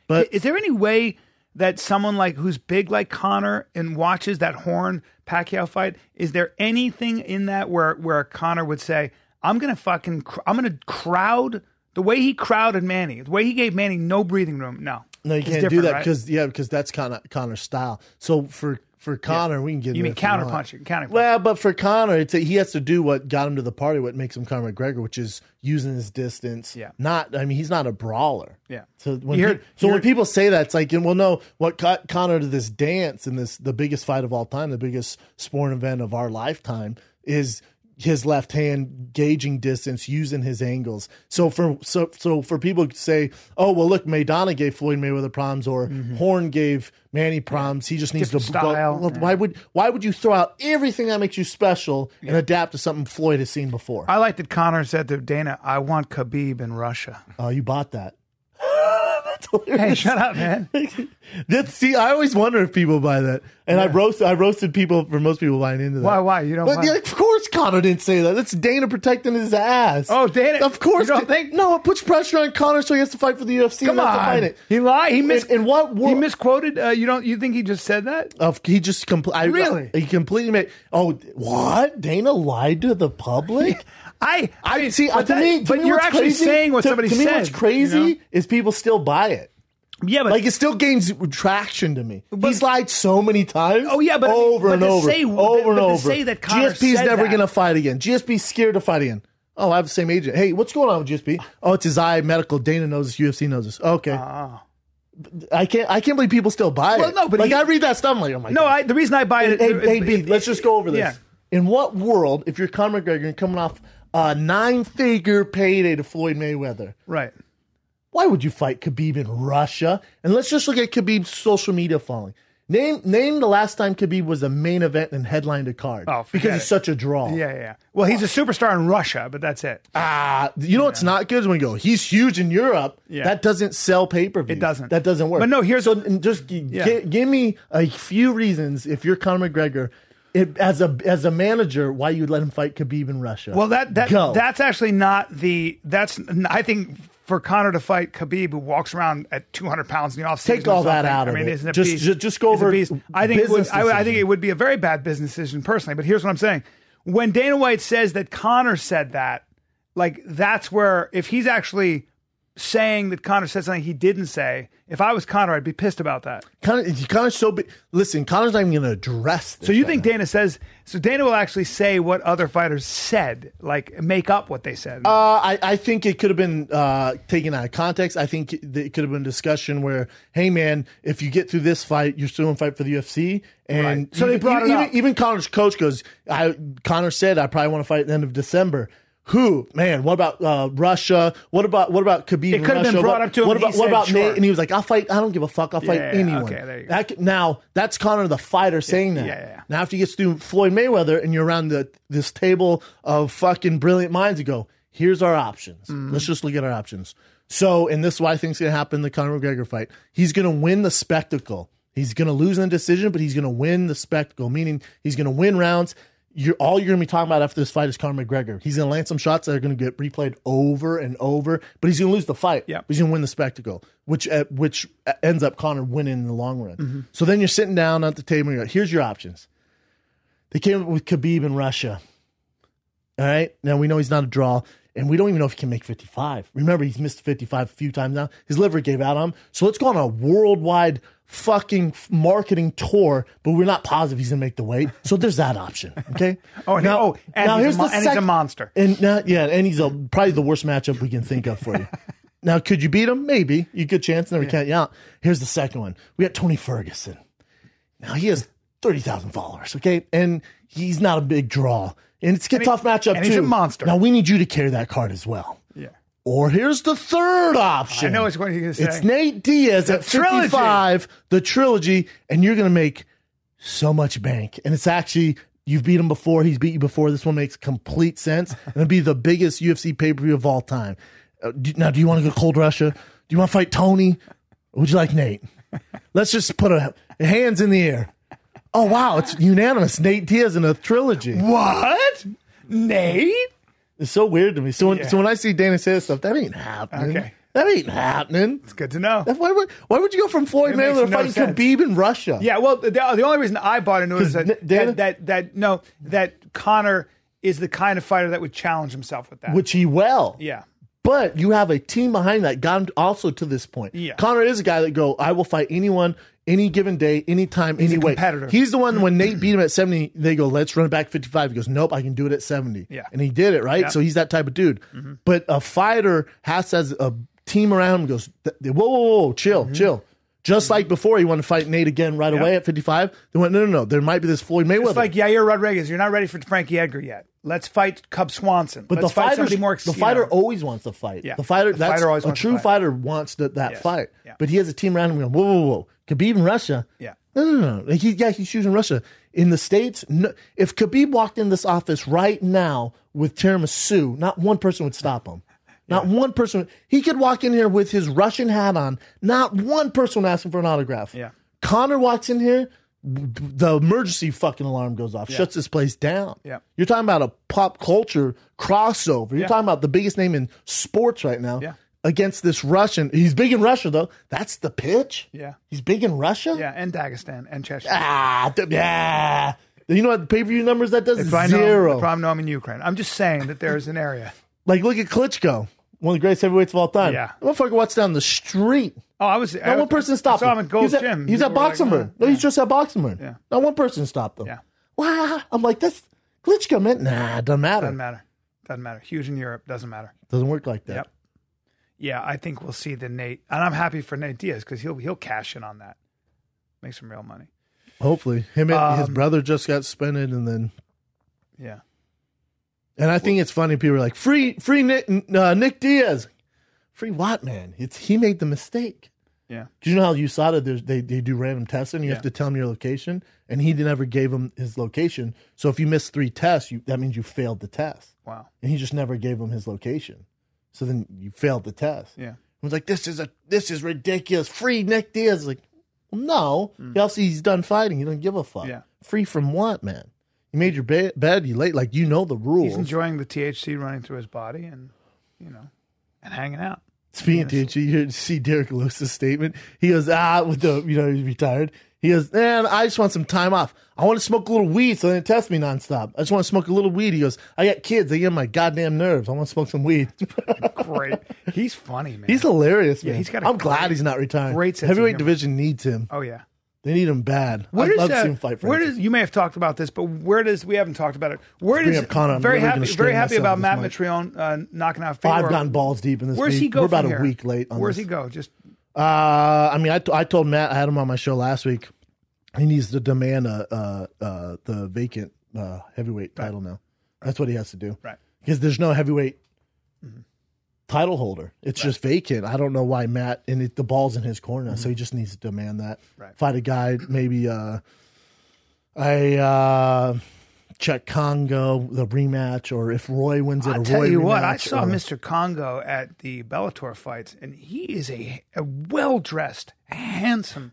Speaker 2: But
Speaker 1: is there any way that someone who's big like Conor and watches that Horn Pacquiao fight, is there anything in that where Conor would say, I'm going to crowd the way he crowded Manny, the way he gave Manny no breathing room? No,
Speaker 2: you can't do that because that's Conor's style. So for Conor, we can get.
Speaker 1: You mean counterpunching?
Speaker 2: Well, but for Conor, he has to do what got him to the party, what makes him Conor McGregor, which is using his distance.
Speaker 1: Yeah.
Speaker 2: He's not a brawler.
Speaker 1: Yeah.
Speaker 2: So when people say that, it's like, well, no, what got Conor to this dance and the biggest fight of all time, the biggest sporting event of our lifetime, is his left hand, gauging distance, using his angles. So for people to say, oh well, look, Maidana gave Floyd Mayweather problems, or Horn gave Manny problems. He just needs
Speaker 1: Different
Speaker 2: to
Speaker 1: style.
Speaker 2: go. Well, why would you throw out everything that makes you special and adapt to something Floyd has seen before?
Speaker 1: I like that Conor said to Dana, "I want Khabib in Russia."
Speaker 2: Oh, you bought that.
Speaker 1: Hey, shut up, man.
Speaker 2: See, I always wonder if people buy that, and I roasted people for most people buying into that.
Speaker 1: Why? You don't?
Speaker 2: But, yeah, of course, Conor didn't say that. That's Dana protecting his ass.
Speaker 1: Oh, Dana!
Speaker 2: Of course,
Speaker 1: you don't think?
Speaker 2: No, it puts pressure on Conor, so he has to fight for the UFC.
Speaker 1: Come
Speaker 2: and has
Speaker 1: on,
Speaker 2: to fight it.
Speaker 1: He lied.
Speaker 2: In what world?
Speaker 1: He misquoted. You think he just said that?
Speaker 2: He just
Speaker 1: Really?
Speaker 2: He completely made. Oh, what? Dana lied to the public.
Speaker 1: I
Speaker 2: see.
Speaker 1: But,
Speaker 2: to me,
Speaker 1: you're
Speaker 2: what's
Speaker 1: actually
Speaker 2: crazy,
Speaker 1: saying what somebody
Speaker 2: to
Speaker 1: said.
Speaker 2: me, what's crazy is people still buy it.
Speaker 1: Yeah, but
Speaker 2: Like, it still gains traction to me. He's lied so many times.
Speaker 1: Oh, yeah, but
Speaker 2: over and
Speaker 1: to
Speaker 2: over,
Speaker 1: say-
Speaker 2: over and
Speaker 1: but to
Speaker 2: over.
Speaker 1: say that Conor
Speaker 2: GSP's
Speaker 1: said
Speaker 2: never
Speaker 1: that-
Speaker 2: going to fight again. GSP's scared to fight again. Oh, I have the same agent. Hey, what's going on with GSP? Oh, it's his eye medical. Dana knows this. UFC knows this. Okay. I can't believe people still buy
Speaker 1: Well,
Speaker 2: it.
Speaker 1: no, but
Speaker 2: I read that stuff. I'm like, oh my God.
Speaker 1: the reason I buy it.
Speaker 2: Hey, B, let's just go over this.
Speaker 1: Yeah.
Speaker 2: In what world, if you're Conor McGregor and coming off a 9-figure payday to Floyd Mayweather,
Speaker 1: Right.
Speaker 2: why would you fight Khabib in Russia? And let's just look at Khabib's social media following. Name the last time Khabib was a main event and headlined a card.
Speaker 1: Oh,
Speaker 2: because he's such a draw.
Speaker 1: Yeah. Well, he's a superstar in Russia, but that's it.
Speaker 2: You know what's not good is when you go, he's huge in Europe.
Speaker 1: Yeah.
Speaker 2: That doesn't sell pay-per-view.
Speaker 1: It doesn't.
Speaker 2: That doesn't work.
Speaker 1: But no, here's
Speaker 2: just give me a few reasons if you're Conor McGregor. As a manager, why you'd let him fight Khabib in Russia?
Speaker 1: Well, that's actually not I think for Conor to fight Khabib, who walks around at 200 pounds in the offseason.
Speaker 2: Take all that out of it.
Speaker 1: Isn't it
Speaker 2: just go over.
Speaker 1: I think it would be a very bad business decision personally. But here's what I'm saying: when Dana White says that Conor said that, like that's where if he's actually saying that Conor said something he didn't say. If I was Conor, I'd be pissed about that.
Speaker 2: Conor's so big. Listen, Conor's not even going to address this.
Speaker 1: So you think Dana says? So Dana will actually say what other fighters said, like make up what they said.
Speaker 2: I think it could have been taken out of context. I think it could have been a discussion where, hey man, if you get through this fight, you're still in fight for the UFC. And
Speaker 1: right. So they brought it up.
Speaker 2: Even Conor's coach goes, Conor said, I probably want to fight at the end of December. Who, man? What about Russia? What about Khabib?
Speaker 1: It could have been brought up to him.
Speaker 2: What about Nate? And he was like, "I'll fight. I don't give a fuck. I'll fight anyone."
Speaker 1: Okay, there you go.
Speaker 2: Now that's Conor the fighter saying that.
Speaker 1: Yeah.
Speaker 2: Now after he gets through Floyd Mayweather, and you're around this table of fucking brilliant minds, and go, "Here's our options. Let's just look at our options." So, and this is what I think is going to happen in the Conor McGregor fight. He's going to win the spectacle. He's going to lose in a decision, but he's going to win the spectacle. Meaning he's going to win rounds. All you're going to be talking about after this fight is Conor McGregor. He's going to land some shots that are going to get replayed over and over, but he's going to lose the fight.
Speaker 1: Yeah.
Speaker 2: He's going to win the spectacle, which ends up Conor winning in the long run. So then you're sitting down at the table and you go, here's your options. They came up with Khabib in Russia. All right? Now we know he's not a draw, and we don't even know if he can make 55. Remember, he's missed 55 a few times now. His liver gave out on him. So let's go on a worldwide fucking marketing tour, but we're not positive he's gonna make the weight. So there's that option. Okay.
Speaker 1: Here's he's a monster.
Speaker 2: And he's probably the worst matchup we can think of for you. Now, could you beat him? Maybe. You good chance. Never count you out. Here's the second one. We got Tony Ferguson. Now he has 30,000 followers. Okay, and he's not a big draw, and it's a tough matchup
Speaker 1: and
Speaker 2: too.
Speaker 1: He's a monster.
Speaker 2: Now we need you to carry that card as well.
Speaker 1: Yeah.
Speaker 2: Or here's the third option.
Speaker 1: I know which one you're going to say.
Speaker 2: It's Nate Diaz at 55, the trilogy, and you're going to make so much bank. And it's actually, you've beat him before, he's beat you before. This one makes complete sense. And it'll be the biggest UFC pay-per-view of all time. Now, do you want to go cold Russia? Do you want to fight Tony? Or would you like Nate? Let's just put hands in the air. Oh, wow, it's unanimous. Nate Diaz in a trilogy.
Speaker 1: What? Nate?
Speaker 2: It's so weird to me. So when I see Dana say this stuff, that ain't happening.
Speaker 1: Okay.
Speaker 2: That ain't happening.
Speaker 1: It's good to know.
Speaker 2: Why would you go from Floyd Mayweather to fighting Khabib in Russia?
Speaker 1: Yeah, well, the only reason I bought into it is that Conor is the kind of fighter that would challenge himself with that.
Speaker 2: Which he will.
Speaker 1: Yeah.
Speaker 2: But you have a team behind that got him also to this point.
Speaker 1: Yeah.
Speaker 2: Conor is a guy that I will fight anyone, any given day, anytime, any way.
Speaker 1: Competitor.
Speaker 2: He's the one when Nate beat him at 70, they go, let's run it back 55. He goes, nope, I can do it at 70.
Speaker 1: Yeah.
Speaker 2: And he did it, right?
Speaker 1: Yeah.
Speaker 2: So he's that type of dude. Mm-hmm. But a fighter has a team around him, goes, whoa, chill. Just like before, he wanted to fight Nate again right away at 55. They went, no. There might be this Floyd Mayweather.
Speaker 1: It's like Yair Rodriguez. You're not ready for Frankie Edgar yet. Let's fight Cub Swanson.
Speaker 2: But
Speaker 1: Let's fight somebody more.
Speaker 2: The fighter always wants to fight.
Speaker 1: Yeah.
Speaker 2: The fighter,
Speaker 1: always
Speaker 2: a
Speaker 1: wants to
Speaker 2: true
Speaker 1: fight.
Speaker 2: fighter wants that fight.
Speaker 1: Yeah.
Speaker 2: But he has a team around him going, whoa. Khabib in Russia?
Speaker 1: Yeah.
Speaker 2: No. He's choosing Russia. In the States, no, if Khabib walked in this office right now with tiramisu, not one person would stop him. Not one person. He could walk in here with his Russian hat on. Not one person would ask him for an autograph.
Speaker 1: Yeah.
Speaker 2: Connor walks in here, the emergency fucking alarm goes off, shuts this place down.
Speaker 1: Yeah.
Speaker 2: You're talking about a pop culture crossover. You're talking about the biggest name in sports right now against this Russian. He's big in Russia, though. That's the pitch?
Speaker 1: Yeah.
Speaker 2: He's big in Russia?
Speaker 1: Yeah, and Dagestan and Chechnya.
Speaker 2: Yeah. You know what the pay-per-view numbers that does?
Speaker 1: If
Speaker 2: Zero.
Speaker 1: I know I'm in Ukraine. I'm just saying that there's an area.
Speaker 2: Like, look at Klitschko, one of the greatest heavyweights of all time.
Speaker 1: Yeah.
Speaker 2: The motherfucker walks down the street.
Speaker 1: Oh,
Speaker 2: Not one person stopped him.
Speaker 1: I saw him at Gold's Gym.
Speaker 2: He's at Boxing Burn. No, he's just at Boxing Burn.
Speaker 1: Yeah.
Speaker 2: Not one person stopped him.
Speaker 1: Yeah.
Speaker 2: Wow. I'm like, that's Klitschko, man. Nah, doesn't matter.
Speaker 1: Doesn't matter. Huge in Europe. Doesn't matter.
Speaker 2: Doesn't work like that.
Speaker 1: Yep. Yeah, I think we'll see the Nate. And I'm happy for Nate Diaz because he'll cash in on that. Make some real money.
Speaker 2: Hopefully. Him and his brother just got suspended, and then...
Speaker 1: Yeah.
Speaker 2: And I think it's funny. People are like, free Nick Diaz. Free what, man? He made the mistake.
Speaker 1: Yeah.
Speaker 2: Do you know how USADA, they do random testing? You have to tell them your location, and he never gave him his location. So if you miss 3 tests, that means you failed the test.
Speaker 1: Wow.
Speaker 2: And he just never gave him his location. So then you failed the test.
Speaker 1: Yeah.
Speaker 2: It was like, this is ridiculous. Free Nick Diaz. Like, well, no. Obviously, he's done fighting. He doesn't give a fuck.
Speaker 1: Yeah.
Speaker 2: Free from what, man? You made your bed, you late. Like, you know the rules.
Speaker 1: He's enjoying the THC running through his body and hanging out.
Speaker 2: Speaking of THC, you see Derek Lewis's statement. He goes, with the, he's retired. He goes, man, I just want some time off. I want to smoke a little weed so they don't test me nonstop. I just want to smoke a little weed. He goes, I got kids. They get on my goddamn nerves. I want to smoke some weed.
Speaker 1: Great. He's funny, man.
Speaker 2: He's hilarious, man.
Speaker 1: Yeah, he's got
Speaker 2: I'm glad he's not retiring.
Speaker 1: Great sense of
Speaker 2: Heavyweight
Speaker 1: humor.
Speaker 2: division needs him.
Speaker 1: Oh, yeah.
Speaker 2: They need him bad.
Speaker 1: Where
Speaker 2: I'd
Speaker 1: does,
Speaker 2: love to see him fight Francis.
Speaker 1: you may have talked about this, but we haven't talked about it.
Speaker 2: Bring up Conor. I'm
Speaker 1: very
Speaker 2: really
Speaker 1: happy,
Speaker 2: gonna strain
Speaker 1: very happy
Speaker 2: myself
Speaker 1: about
Speaker 2: with this
Speaker 1: Matt
Speaker 2: mic.
Speaker 1: Mitrione knocking out
Speaker 2: I've
Speaker 1: Fedor.
Speaker 2: gotten balls deep in this
Speaker 1: Where's
Speaker 2: week.
Speaker 1: he go
Speaker 2: We're about
Speaker 1: from
Speaker 2: a
Speaker 1: here?
Speaker 2: week late on
Speaker 1: Where's
Speaker 2: this.
Speaker 1: he go? Just
Speaker 2: I told Matt, I had him on my show last week. He needs to demand the vacant heavyweight title now. That's what he has to do.
Speaker 1: Right.
Speaker 2: Because there's no heavyweight title holder. It's just vacant. I don't know why Matt, and the ball's in his corner, so he just needs to demand that.
Speaker 1: Right.
Speaker 2: Fight a guy, maybe Czech Congo, the rematch, or if Roy wins it,
Speaker 1: I'll
Speaker 2: a
Speaker 1: tell
Speaker 2: Roy
Speaker 1: you
Speaker 2: rematch.
Speaker 1: what, I saw
Speaker 2: or-
Speaker 1: Mr. Congo at the Bellator fights, and he is a well-dressed, handsome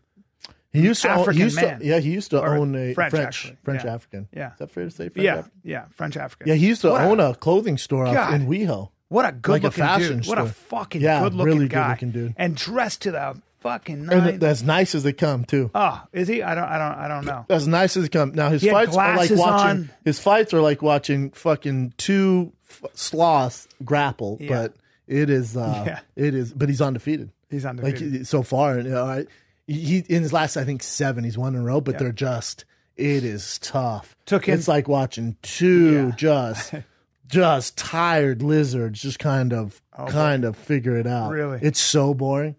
Speaker 2: He used to
Speaker 1: African
Speaker 2: own,
Speaker 1: man.
Speaker 2: he used to
Speaker 1: Or
Speaker 2: own a
Speaker 1: French,
Speaker 2: French
Speaker 1: actually. Yeah.
Speaker 2: African.
Speaker 1: Yeah.
Speaker 2: Is that fair to say? French African?
Speaker 1: Yeah, French African.
Speaker 2: Yeah, he used to
Speaker 1: What
Speaker 2: own a clothing store out
Speaker 1: God.
Speaker 2: in WeHo.
Speaker 1: What a good-looking
Speaker 2: fashion
Speaker 1: dude. What a
Speaker 2: store.
Speaker 1: fucking
Speaker 2: Yeah,
Speaker 1: good-looking
Speaker 2: really
Speaker 1: guy.
Speaker 2: good-looking dude.
Speaker 1: And dressed to the fucking nine.
Speaker 2: And as nice as they come, too.
Speaker 1: Oh, is he? I don't know.
Speaker 2: As nice as they come. Now his
Speaker 1: He had
Speaker 2: fights are like
Speaker 1: glasses
Speaker 2: watching.
Speaker 1: on.
Speaker 2: His fights are like watching fucking two sloths grapple.
Speaker 1: Yeah.
Speaker 2: But it is. It is. But he's undefeated.
Speaker 1: He's undefeated.
Speaker 2: Like so far, he in his last 7 he's won in a row. But they're just. It is tough. It's like watching two just tired lizards just kind of figure it out.
Speaker 1: Really?
Speaker 2: It's so boring.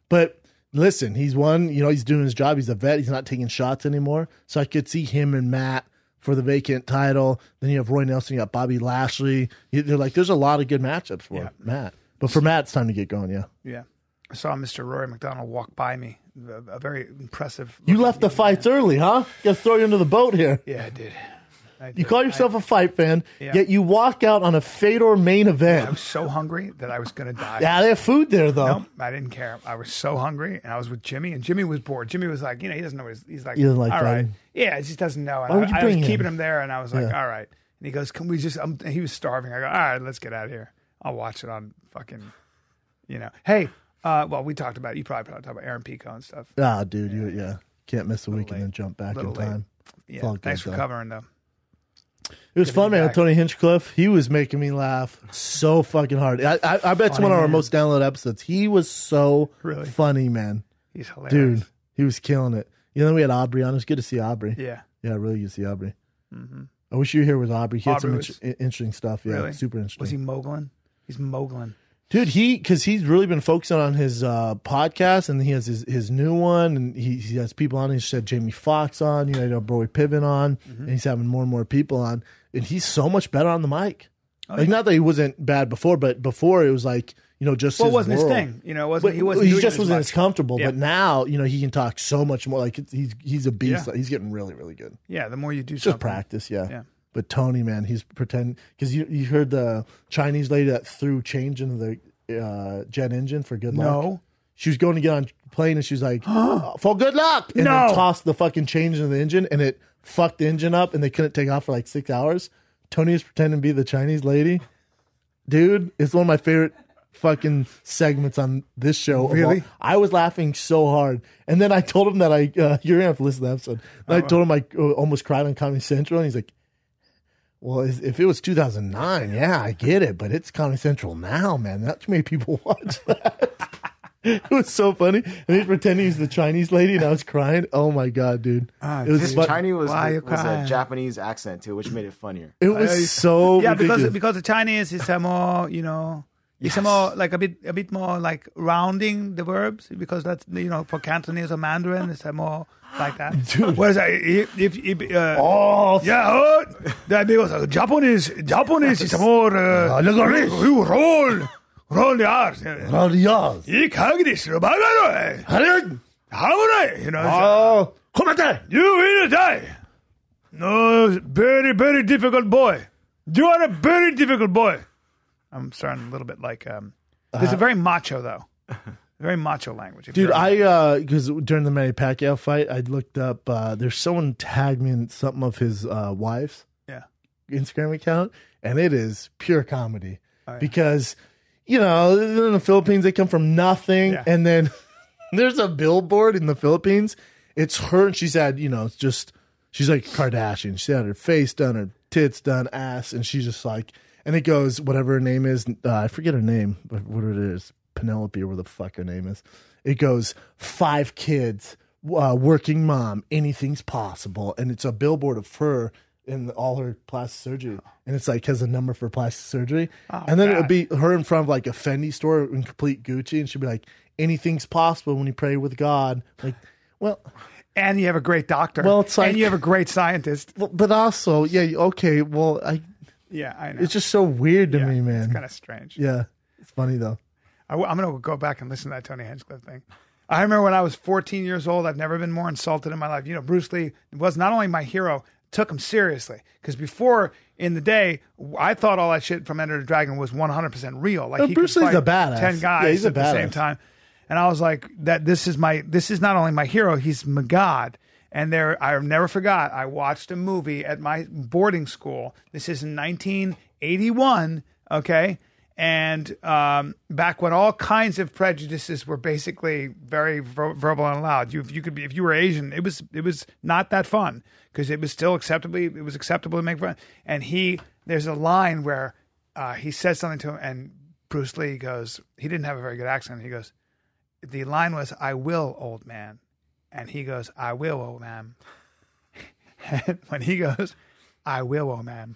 Speaker 2: But listen, he's won. He's doing his job. He's a vet. He's not taking shots anymore. So I could see him and Matt for the vacant title. Then you have Roy Nelson. You got Bobby Lashley. They're like, there's a lot of good matchups for Matt. But for Matt, it's time to get going. Yeah.
Speaker 1: Yeah. I saw Mr. Rory McDonald walk by me. A very impressive.
Speaker 2: You left the fights early, huh? Got to throw you under the boat here.
Speaker 1: Yeah, I did.
Speaker 2: You call yourself a fight fan,
Speaker 1: Yeah.
Speaker 2: yet you walk out on a Fedor main event.
Speaker 1: I was so hungry that I was going to die.
Speaker 2: Yeah, they have food there, though.
Speaker 1: Nope, I didn't care. I was so hungry, and I was with Jimmy, and Jimmy was bored. Jimmy was like, he doesn't know what he's like.
Speaker 2: He doesn't like
Speaker 1: all right.
Speaker 2: fighting?
Speaker 1: Yeah, he just doesn't know. And
Speaker 2: Why would you
Speaker 1: I was
Speaker 2: bring
Speaker 1: keeping
Speaker 2: him?
Speaker 1: him there, and I was like, all right. And he goes, can we just, he was starving. I go, all right, let's get out of here. I'll watch it on fucking, Hey, well, we talked about, you probably talked about Aaron Pico and stuff.
Speaker 2: Ah, dude, you can't miss a week and
Speaker 1: late.
Speaker 2: then jump back in
Speaker 1: Little late.
Speaker 2: time.
Speaker 1: Yeah, thanks for covering, though.
Speaker 2: It was fun,
Speaker 1: me
Speaker 2: man.
Speaker 1: back.
Speaker 2: Tony Hinchcliffe, he was making me laugh so fucking hard. I bet it's one of our most downloaded episodes. He was so
Speaker 1: Really?
Speaker 2: funny, man.
Speaker 1: He's hilarious.
Speaker 2: Dude, he was killing it. Then we had Aubrey on. It was good to see Aubrey.
Speaker 1: Yeah.
Speaker 2: Yeah, really good to see Aubrey. I wish you were here with Aubrey. He had
Speaker 1: Aubrey
Speaker 2: some
Speaker 1: was-
Speaker 2: interesting stuff. Yeah,
Speaker 1: Really?
Speaker 2: super interesting.
Speaker 1: Was he mogling? He's mogling.
Speaker 2: Dude, because he's really been focusing on his podcast, and he has his new one, and he has people on. He said Jamie Foxx on, you know, Broy Piven on, and he's having more and more people on, and he's so much better on the mic.
Speaker 1: Oh,
Speaker 2: like, not that he wasn't bad before, but before it was like, you know, just
Speaker 1: well, it
Speaker 2: his
Speaker 1: wasn't
Speaker 2: world.
Speaker 1: his thing. You know, he
Speaker 2: just wasn't as comfortable.
Speaker 1: Yeah.
Speaker 2: But now, you know, he can talk so much more. Like, he's a beast.
Speaker 1: Yeah.
Speaker 2: He's getting really, really good.
Speaker 1: Yeah, the more you do
Speaker 2: It's
Speaker 1: something.
Speaker 2: just practice, yeah.
Speaker 1: Yeah.
Speaker 2: But Tony, man, he's pretending, because you heard the Chinese lady that threw change into the jet engine for good luck.
Speaker 1: No.
Speaker 2: She was going to get on plane, and she was like, for good luck, and
Speaker 1: No.
Speaker 2: then tossed the fucking change into the engine, and it fucked the engine up, and they couldn't take off for like 6 hours. Tony is pretending to be the Chinese lady. Dude, it's one of my favorite fucking segments on this show.
Speaker 1: Really?
Speaker 2: I was laughing so hard. And then I told him that you're going to have to listen to the episode. And I told him I almost cried on Comedy Central, and he's like, well, if it was 2009, yeah, I get it, but it's Comedy Central now, man. Not too many people watch that. It was so funny. And he's pretending he's the Chinese lady, and I was crying. Oh, my God, dude. It was
Speaker 3: His
Speaker 2: fun.
Speaker 3: Chinese was
Speaker 1: Why you
Speaker 3: a
Speaker 1: crying?
Speaker 3: Japanese accent too, which made it funnier.
Speaker 2: It was so
Speaker 1: Yeah,
Speaker 2: ridiculous.
Speaker 1: because the Chinese is more, you know, it's more like a bit more like rounding the verbs, because that's, you know, for Cantonese or Mandarin it's more like that.
Speaker 2: Dude.
Speaker 1: Whereas that because Japanese is more you roll the R's. You know, you will die. No, very, very difficult boy. You are a very difficult boy. I'm starting a little bit like, there's a very macho, though. Very macho language.
Speaker 2: Dude, because during the Manny Pacquiao fight, I looked up, there's someone tagged me in something of his wife's Instagram account, and it is pure comedy.
Speaker 1: Oh, yeah.
Speaker 2: Because, you know, in the Philippines, they come from nothing, and then there's a billboard in the Philippines. It's her, and she's had, you know, it's just, she's like Kardashian. She had her face done, her tits done, ass, and she's just like, and it goes, whatever her name is, I forget her name, but what it is, Penelope or whatever the fuck her name is. It goes, 5 kids, working mom, anything's possible. And it's a billboard of her in all her plastic surgery. And it's like, has a number for plastic surgery. And then it would be her in front of like a Fendi store in complete Gucci. And she'd be like, anything's possible when you pray with God. Like, well.
Speaker 1: And you have a great doctor.
Speaker 2: Well, it's like,
Speaker 1: and you have a great scientist.
Speaker 2: But also, yeah, okay, well,
Speaker 1: Yeah, I know.
Speaker 2: it's just so weird to me, man.
Speaker 1: It's kind of strange.
Speaker 2: Yeah, it's funny though.
Speaker 1: I'm going to go back and listen to that Tony Hinchcliffe thing. I remember when I was 14 years old, I've never been more insulted in my life. You know, Bruce Lee was not only my hero, took him seriously. Because before, in the day, I thought all that shit from Enter the Dragon was 100% real. Like, he
Speaker 2: Bruce
Speaker 1: could
Speaker 2: Lee's
Speaker 1: fight
Speaker 2: a badass.
Speaker 1: 10 guys
Speaker 2: He's a
Speaker 1: at the same
Speaker 2: badass.
Speaker 1: time. And I was like, this is not only my hero, he's my God. And I never forgot, I watched a movie at my boarding school. This is in 1981, okay? And back when all kinds of prejudices were basically very verbal and loud. You could be, if you were Asian, it was not that fun, because it was still acceptable to make fun. And there's a line where he says something to him, and Bruce Lee goes, he didn't have a very good accent. He goes, the line was, "I will, old man," and he goes, "I will, old man." And when he goes, "I will, old man,"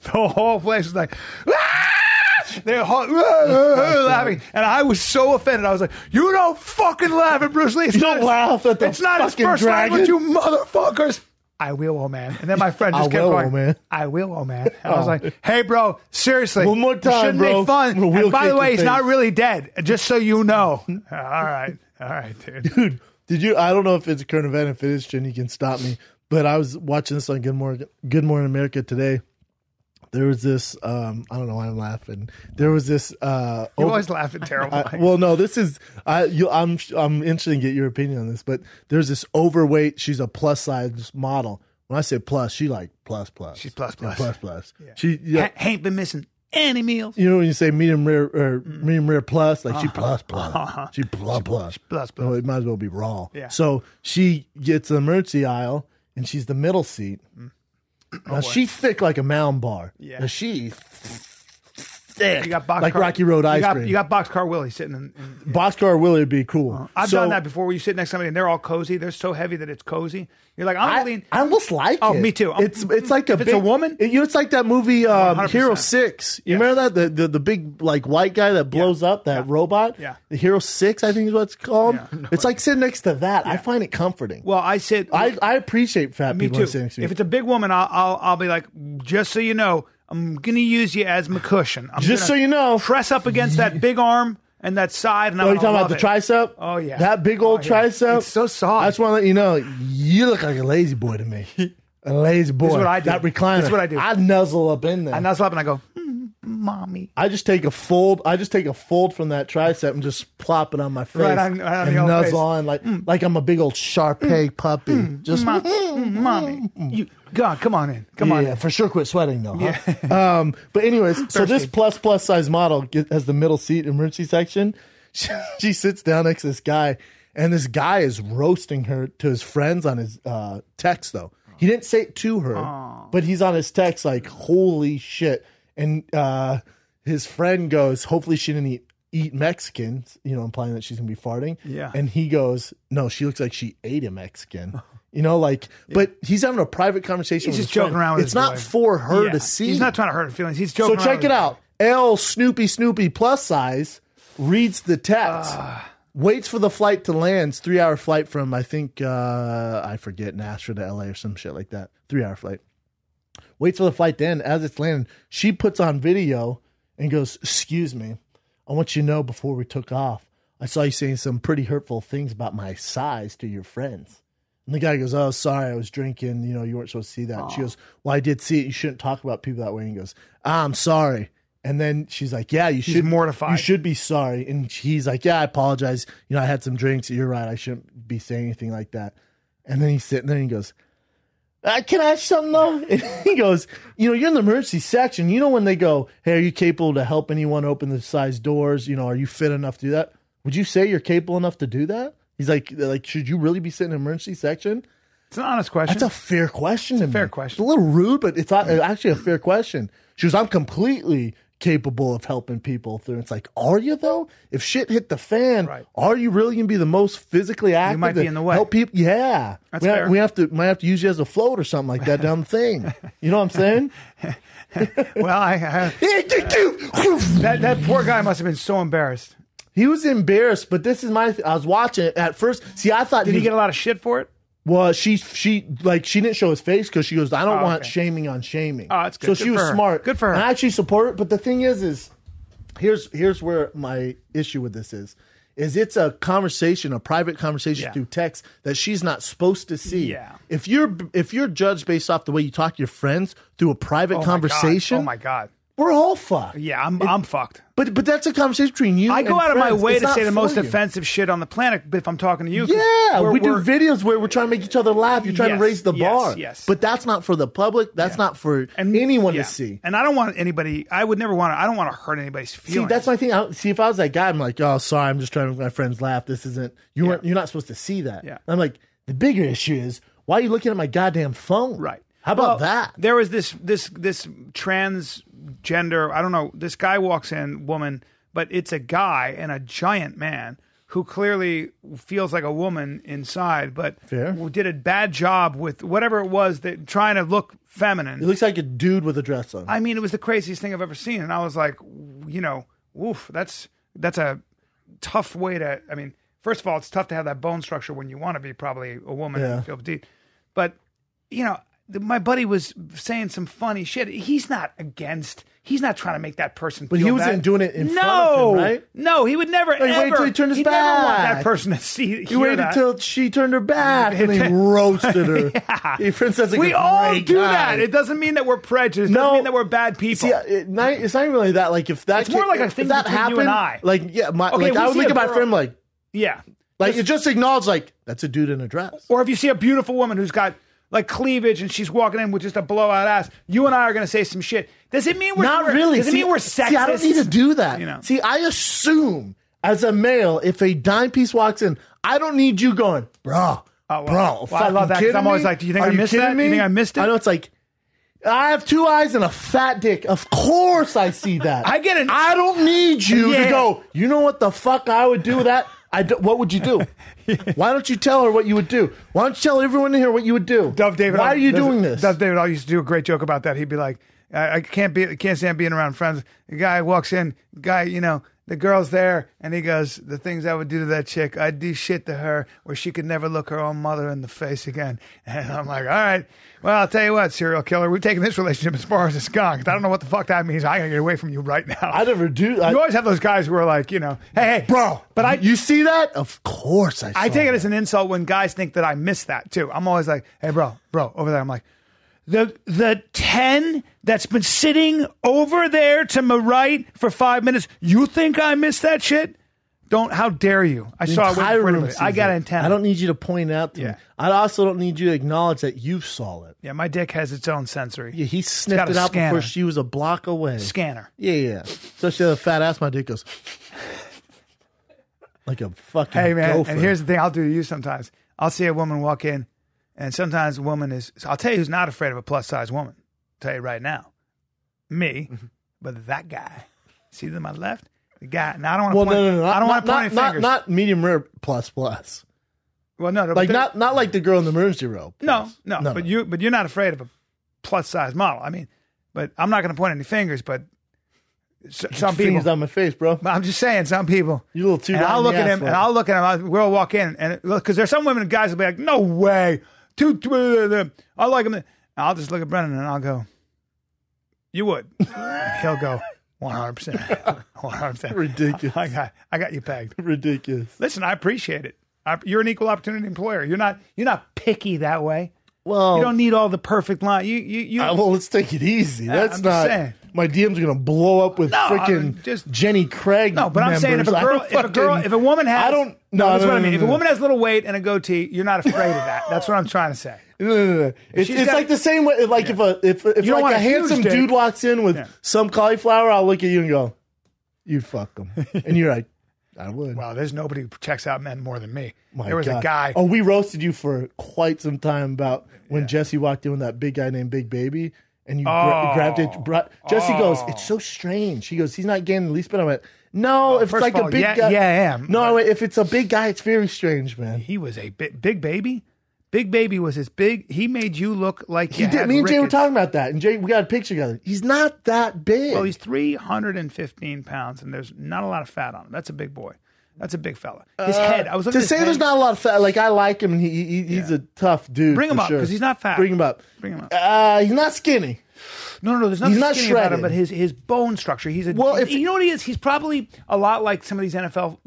Speaker 1: the whole place was like, "Ah!" They're laughing, and I was so offended. I was like, "You don't fucking laugh at Bruce Lee. It's
Speaker 2: don't laugh at the
Speaker 1: It's not his
Speaker 2: fucking
Speaker 1: first
Speaker 2: dragon.
Speaker 1: language, you motherfuckers." I will, oh man. And then my friend just
Speaker 2: I
Speaker 1: kept
Speaker 2: will,
Speaker 1: going,
Speaker 2: oh, man.
Speaker 1: I will, oh man. And I was like, hey, bro, seriously.
Speaker 2: One more time,
Speaker 1: you shouldn't
Speaker 2: bro.
Speaker 1: make fun.
Speaker 2: We'll
Speaker 1: And by
Speaker 2: kick
Speaker 1: the way,
Speaker 2: your
Speaker 1: he's not
Speaker 2: face.
Speaker 1: really dead, just so you know. All right, dude.
Speaker 2: Dude, did you? I don't know if it's a current event. If it is, Jen, you can stop me. But I was watching this on Good Morning America today. There was this. I don't know why I'm laughing. There was this.
Speaker 1: You always laugh at terrible things.
Speaker 2: Well, no, this is. I'm interested in get your opinion on this. But there's this overweight. She's a plus size model. When I say plus, she like plus.
Speaker 1: She's plus.
Speaker 2: Yeah, plus.
Speaker 1: Yeah.
Speaker 2: She
Speaker 1: ain't been missing any meals.
Speaker 2: You know when you say medium rare or medium rare plus, like she plus. She plus.
Speaker 1: Plus.
Speaker 2: No, it might as well be raw.
Speaker 1: Yeah.
Speaker 2: So she gets the emergency aisle, and she's the middle seat. Now she's thick like a mound bar.
Speaker 1: Yeah.
Speaker 2: Now she's thick.
Speaker 1: You got
Speaker 2: like Rocky Road ice cream.
Speaker 1: You got Boxcar Willie sitting in
Speaker 2: Boxcar Willie would be cool.
Speaker 1: I've done that before where you sit next to somebody and they're all cozy. They're so heavy that it's cozy. You're like,
Speaker 2: I almost like it.
Speaker 1: Oh, me too.
Speaker 2: It's like
Speaker 1: it's a woman.
Speaker 2: It's like that movie Hero 6. You remember that? The big like white guy that blows up, that robot?
Speaker 1: Yeah.
Speaker 2: The Hero 6, I think is what it's called. Yeah. It's like sitting next to that. I find it comforting.
Speaker 1: Well, I
Speaker 2: appreciate fat people sitting next to me.
Speaker 1: If it's a big woman, I'll be like, just so you know, I'm going to use you as my cushion.
Speaker 2: Just so you know.
Speaker 1: Press up against that big arm and that side. And
Speaker 2: you talking about the tricep?
Speaker 1: Oh, yeah.
Speaker 2: That big old tricep?
Speaker 1: It's so soft.
Speaker 2: I just want to let you know, you look like a lazy boy to me. A lazy boy.
Speaker 1: This is what I do.
Speaker 2: That recliner.
Speaker 1: This is what I do.
Speaker 2: I nuzzle up in there.
Speaker 1: I nuzzle up and I go, mommy.
Speaker 2: I just take a fold from that tricep and just plop it on my face.
Speaker 1: Right on
Speaker 2: and
Speaker 1: the old
Speaker 2: nuzzle
Speaker 1: face.
Speaker 2: on like I'm a big old Shar-Pei puppy. Just
Speaker 1: mommy. God, come on in. Come on in.
Speaker 2: For sure quit sweating though. Huh? But anyways, so this plus size model has the middle seat emergency section. She sits down next to this guy, and this guy is roasting her to his friends on his text though. He didn't say it to her, but he's on his text like, holy shit. And his friend goes, hopefully she didn't eat Mexican, implying that she's going to be farting.
Speaker 1: Yeah.
Speaker 2: And he goes, no, she looks like she ate a Mexican. But he's having a private conversation with his
Speaker 1: joking
Speaker 2: friend.
Speaker 1: around with
Speaker 2: It's
Speaker 1: his
Speaker 2: not
Speaker 1: boy.
Speaker 2: for her to see.
Speaker 1: He's not trying to hurt her feelings. He's joking
Speaker 2: So
Speaker 1: around
Speaker 2: check it out. L Snoopy plus size reads the text. Waits for the flight to land. 3-hour flight from, I think, I forget, Nashville to LA or some shit like that. 3-hour flight. Waits for the flight to end. As it's landing, she puts on video and goes, excuse me, I want you to know before we took off, I saw you saying some pretty hurtful things about my size to your friends. And the guy goes, oh, sorry, I was drinking. You weren't supposed to see that. She goes, well, I did see it. You shouldn't talk about people that way. And he goes, I'm sorry. And then she's like, yeah, you should.
Speaker 1: He's mortified.
Speaker 2: You should be sorry. And he's like, yeah, I apologize. I had some drinks. You're right. I shouldn't be saying anything like that. And then he's sitting there and he goes, can I ask something though? And he goes, you're in the emergency section. When they go, hey, are you capable to help anyone open the size doors? Are you fit enough to do that? Would you say you're capable enough to do that? He's like, should you really be sitting in the emergency section?
Speaker 1: It's an honest question.
Speaker 2: That's a fair question.
Speaker 1: It's a fair question.
Speaker 2: It's a little rude, but it's actually a fair question. She goes, I'm completely capable of helping people through. It's like, are you though? If shit hit the fan, are you really gonna be the most physically active?
Speaker 1: You might be in the way.
Speaker 2: Help people. Yeah,
Speaker 1: that's fair.
Speaker 2: We might have to use you as a float or something like that down the thing. You know what I'm saying?
Speaker 1: Well, that poor guy must have been so embarrassed.
Speaker 2: He was embarrassed, but this is I was watching it at first. See, I thought
Speaker 1: did he get a lot of shit for it?
Speaker 2: Well, she didn't show his face because she goes, I don't want shaming on shaming.
Speaker 1: Oh, that's good.
Speaker 2: So
Speaker 1: Good
Speaker 2: she was
Speaker 1: for her.
Speaker 2: smart.
Speaker 1: Good for her.
Speaker 2: And I actually support it. But the thing is here's where my issue with this is it's a conversation, a private conversation through text that she's not supposed to see.
Speaker 1: Yeah.
Speaker 2: If you're judged based off the way you talk to your friends through a private conversation,
Speaker 1: oh my God.
Speaker 2: We're all fucked.
Speaker 1: Yeah, I'm fucked.
Speaker 2: But that's a conversation between you.
Speaker 1: I go out of my way to say the most
Speaker 2: you.
Speaker 1: offensive shit on the planet if I'm talking to you.
Speaker 2: Yeah, we do videos where we're trying to make each other laugh. You're trying to raise the bar.
Speaker 1: Yes.
Speaker 2: But that's not for the public. That's not for anyone to see.
Speaker 1: And I don't want anybody. I would never want to. I don't want to hurt anybody's feelings.
Speaker 2: See, that's my thing. If I was that guy, I'm like, oh, sorry, I'm just trying to make my friends laugh. This isn't. You're not supposed to see that.
Speaker 1: Yeah.
Speaker 2: I'm like, the bigger issue is why are you looking at my goddamn phone?
Speaker 1: Right.
Speaker 2: How about that?
Speaker 1: There was this transgender, I don't know, this guy walks in, woman, but it's a guy and a giant man who clearly feels like a woman inside, but did a bad job with whatever it was, that trying to look feminine.
Speaker 2: It looks like a dude with a dress on.
Speaker 1: I mean, it was the craziest thing I've ever seen. And I was like, oof, that's a tough way to, I mean, first of all, it's tough to have that bone structure when you want to be probably a woman and feel petite. But, my buddy was saying some funny shit. He's not trying to make that person feel
Speaker 2: But he wasn't doing it in front of him, right?
Speaker 1: No, he would never,
Speaker 2: He waited till he turned his
Speaker 1: he'd
Speaker 2: back.
Speaker 1: never want that person to see.
Speaker 2: He waited until she turned her back and he roasted her. Your friend says like
Speaker 1: we all do that. It doesn't mean that we're prejudiced. It doesn't mean that we're bad people.
Speaker 2: See, it's not even really that. Like if that,
Speaker 1: it's more like a thing
Speaker 2: that
Speaker 1: between
Speaker 2: happened,
Speaker 1: you and I.
Speaker 2: Like I would look at my friend like, it just acknowledge like that's a dude in a dress.
Speaker 1: Or if you see a beautiful woman who's got like cleavage and she's walking in with just a blowout ass, you and I are going to say some shit. Does it mean we're
Speaker 2: not really?
Speaker 1: Does it mean we're sexist?
Speaker 2: See, I don't need to do that. See, I assume as a male, if a dime piece walks in, I don't need you going, bro.
Speaker 1: Well, I love that because I'm always like, do you think I missed that? Do you think I missed it?
Speaker 2: I know it's like, I have 2 eyes and a fat dick. Of course I see that.
Speaker 1: I get it.
Speaker 2: I don't need you to go, you know what the fuck I would do with that? What would you do? Why don't you tell her what you would do? Why don't you tell everyone in here what you would do?
Speaker 1: Dove David.
Speaker 2: Why are you doing this?
Speaker 1: Dove David always used to do a great joke about that. He'd be like, I can't stand being around friends. The guy walks in, the girl's there, and he goes, the things I would do to that chick, I'd do shit to her where she could never look her own mother in the face again. And I'm like, all right, well, I'll tell you what, serial killer, we're taking this relationship as far as it's gone. 'Cause I don't know what the fuck that means. I gotta get away from you right now.
Speaker 2: I never do.
Speaker 1: You always have those guys who are like, hey,
Speaker 2: bro,
Speaker 1: but
Speaker 2: you see that? Of course I
Speaker 1: take it as an insult when guys think that I miss that too. I'm always like, hey, bro, over there. I'm like, the 10 that's been sitting over there to my right for 5 minutes, you think I missed that shit? How dare you? I saw it. I got antenna.
Speaker 2: I don't need you to point out to me. I also don't need you to acknowledge that you saw it.
Speaker 1: Yeah, my dick has its own sensory.
Speaker 2: Yeah, he sniffed it out before she was a block away.
Speaker 1: Scanner.
Speaker 2: Yeah. Especially the fat ass, my dick goes like a fucking
Speaker 1: Hey, man,
Speaker 2: gopher.
Speaker 1: And here's the thing I'll do to you sometimes. I'll see a woman walk in, and sometimes a woman is... So I'll tell you who's not afraid of a plus-size woman. I'll tell you right now. Me, but that guy. See to my left? The guy. Now, I don't want to point...
Speaker 2: No.
Speaker 1: I don't want to point any fingers.
Speaker 2: Not medium rare plus.
Speaker 1: Well, no.
Speaker 2: Like, not like the girl in the emergency room.
Speaker 1: No. But you're not afraid of a plus-size model. I mean, but I'm not going to point any fingers, but some people...
Speaker 2: Fingers on my face, bro.
Speaker 1: I'm just saying, some people...
Speaker 2: You little too.
Speaker 1: And I'll look at him, and I'll look at him. We'll walk in, and because there's some women and guys will be like, no way. I like him. And I'll just look at Brennan, and I'll go, you would. He'll go, 100%. 100%.
Speaker 2: Ridiculous.
Speaker 1: I got you pegged.
Speaker 2: Ridiculous.
Speaker 1: Listen, I appreciate it. You're an equal opportunity employer. You're not picky that way.
Speaker 2: Well,
Speaker 1: you don't need all the perfect line.
Speaker 2: Well, let's take it easy. That's not.
Speaker 1: Saying.
Speaker 2: My DM's gonna blow up with freaking just Jenny Craig.
Speaker 1: No, but I'm saying if a woman has, that's what I mean. If a woman has little weight and a goatee, you're not afraid of that. That's what I'm trying to say.
Speaker 2: No. It's like the same way. Like if like a handsome dude walks in with some cauliflower, I'll look at you and go, "You'd fuck him," and you're like, "I would."
Speaker 1: Well, there's nobody who checks out men more than me. There was a guy.
Speaker 2: Oh, we roasted you for quite some time about when Jesse walked in with that big guy named Big Baby. And you grabbed it. Jesse goes, it's so strange. He goes, he's not getting the least bit. I went, no, if it's like a big guy.
Speaker 1: Yeah, I am.
Speaker 2: No, I went, if it's a big guy, it's very strange, man.
Speaker 1: He was a big baby. Big Baby was his big. He made you look like you had
Speaker 2: Me and Jay were
Speaker 1: rickets.
Speaker 2: talking about that. And Jay, we got a picture together. He's not that big.
Speaker 1: Well, he's 315 pounds, and there's not a lot of fat on him. That's a big boy. That's a big fella. His head. I was looking
Speaker 2: to say there's not a lot of fat. Like I like him, and he's a tough dude.
Speaker 1: Bring him up
Speaker 2: because
Speaker 1: he's not fat.
Speaker 2: Bring him up. He's not skinny.
Speaker 1: No. There's nothing
Speaker 2: he's not
Speaker 1: skinny
Speaker 2: shredded.
Speaker 1: about him, but his bone structure. You know what he is? He's probably a lot like some of these NFL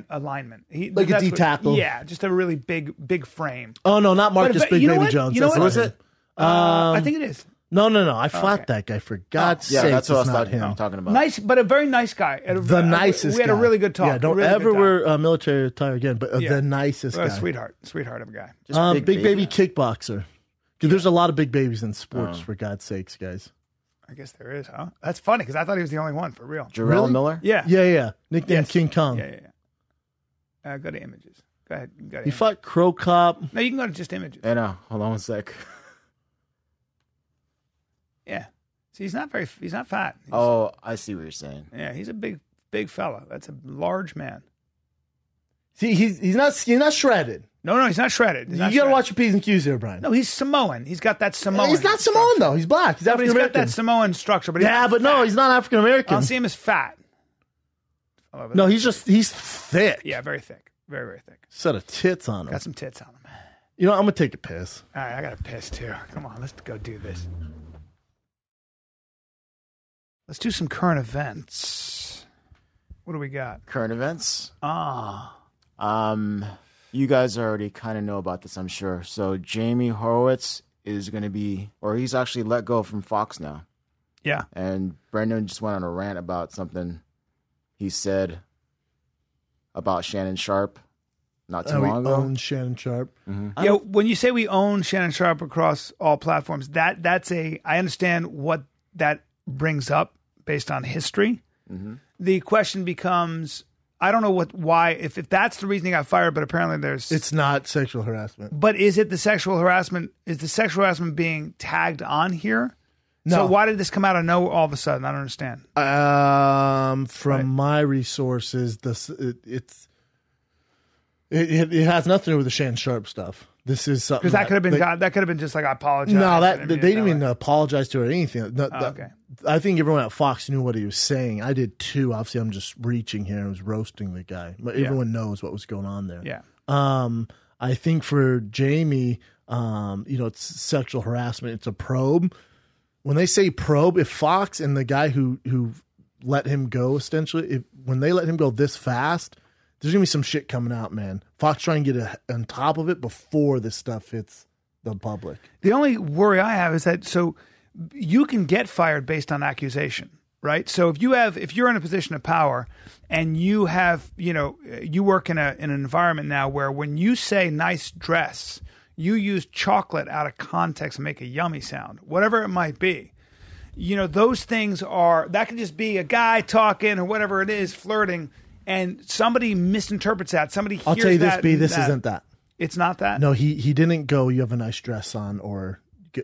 Speaker 1: alignment.
Speaker 2: Like a D tackle.
Speaker 1: Yeah, just a really big frame.
Speaker 2: Oh no, not Marcus Big Baby Jones.
Speaker 1: You know what?
Speaker 2: Was it?
Speaker 1: I think it is.
Speaker 2: No. I flapped that guy for God's sake.
Speaker 3: Yeah, that's what I was
Speaker 2: him.
Speaker 3: talking about.
Speaker 1: Nice, but a very nice guy.
Speaker 2: The nicest.
Speaker 1: We had a really good talk.
Speaker 2: Yeah, don't
Speaker 1: really
Speaker 2: ever wear military attire again. But
Speaker 1: Yeah.
Speaker 2: the nicest guy.
Speaker 1: Sweetheart of a guy.
Speaker 3: Just
Speaker 2: big baby kickboxer. Dude, there's a lot of big babies in sports. For God's sakes, guys.
Speaker 1: I guess there is, huh? That's funny because I thought he was the only one for real.
Speaker 3: Jarrell Miller.
Speaker 1: Yeah.
Speaker 2: Nickname King Kong.
Speaker 1: Yeah. Go to images. Go ahead.
Speaker 2: He fought Crow Cop.
Speaker 1: No, you can go to just images.
Speaker 3: I know. Hold on one sec.
Speaker 1: Yeah. See, he's not fat.
Speaker 3: I see what you're saying.
Speaker 1: Yeah, he's a big fella. That's a large man.
Speaker 2: See, he's not shredded.
Speaker 1: No, he's not shredded.
Speaker 2: You got to watch your P's and Q's here, Brian.
Speaker 1: No, he's Samoan. He's got that Samoan.
Speaker 2: He's not Samoan though. He's black. He's African American.
Speaker 1: He's got that Samoan structure, but
Speaker 2: no, he's not African American.
Speaker 1: I don't see him as fat.
Speaker 2: No, he's thick.
Speaker 1: Yeah, very thick. Very, very thick.
Speaker 2: Set of tits on him.
Speaker 1: Got some tits on him.
Speaker 2: You know, I'm gonna take a piss.
Speaker 1: All right, I got to piss too. Come on, let's go do this. Let's do some current events. What do we got?
Speaker 3: Current events? You guys already kind of know about this, I'm sure. So Jamie Horowitz is going to be, or he's actually let go from Fox now.
Speaker 1: Yeah.
Speaker 3: And Brendan just went on a rant about something he said about Shannon Sharp not too long ago.
Speaker 2: Own Shannon Sharp.
Speaker 3: Mm-hmm.
Speaker 1: Yeah, when you say we own Shannon Sharp across all platforms, that's I understand what that brings up based on history. Mm-hmm. The question becomes, I don't know why, if that's the reason he got fired, but apparently
Speaker 2: it's not sexual harassment.
Speaker 1: But is it the sexual harassment? Is the sexual harassment being tagged on here? So why did this come out of nowhere all of a sudden? I don't understand.
Speaker 2: From my resources, it has nothing to do with the Shannon Sharp stuff. This is something
Speaker 1: because that could have been just like I apologize.
Speaker 2: No, they didn't even apologize to her or anything.
Speaker 1: Okay.
Speaker 2: I think everyone at Fox knew what he was saying. I did too. Obviously, I'm just reaching here and was roasting the guy. But everyone knows what was going on there.
Speaker 1: Yeah.
Speaker 2: I think for Jamie, it's sexual harassment. It's a probe. When they say probe, if Fox and the guy who let him go, essentially, when they let him go this fast, there's going to be some shit coming out, man. Fox trying to get on top of it before this stuff hits the public.
Speaker 1: The only worry I have is that so you can get fired based on accusation, right? So if you're in a position of power and you have, you work in an environment now where when you say nice dress, you use chocolate out of context and make a yummy sound, whatever it might be. Those things that could just be a guy talking or whatever it is, flirting. And somebody misinterprets that. Somebody hears that.
Speaker 2: I'll tell you this, B, this isn't that.
Speaker 1: It's not that?
Speaker 2: No, he didn't go, you have a nice dress on, or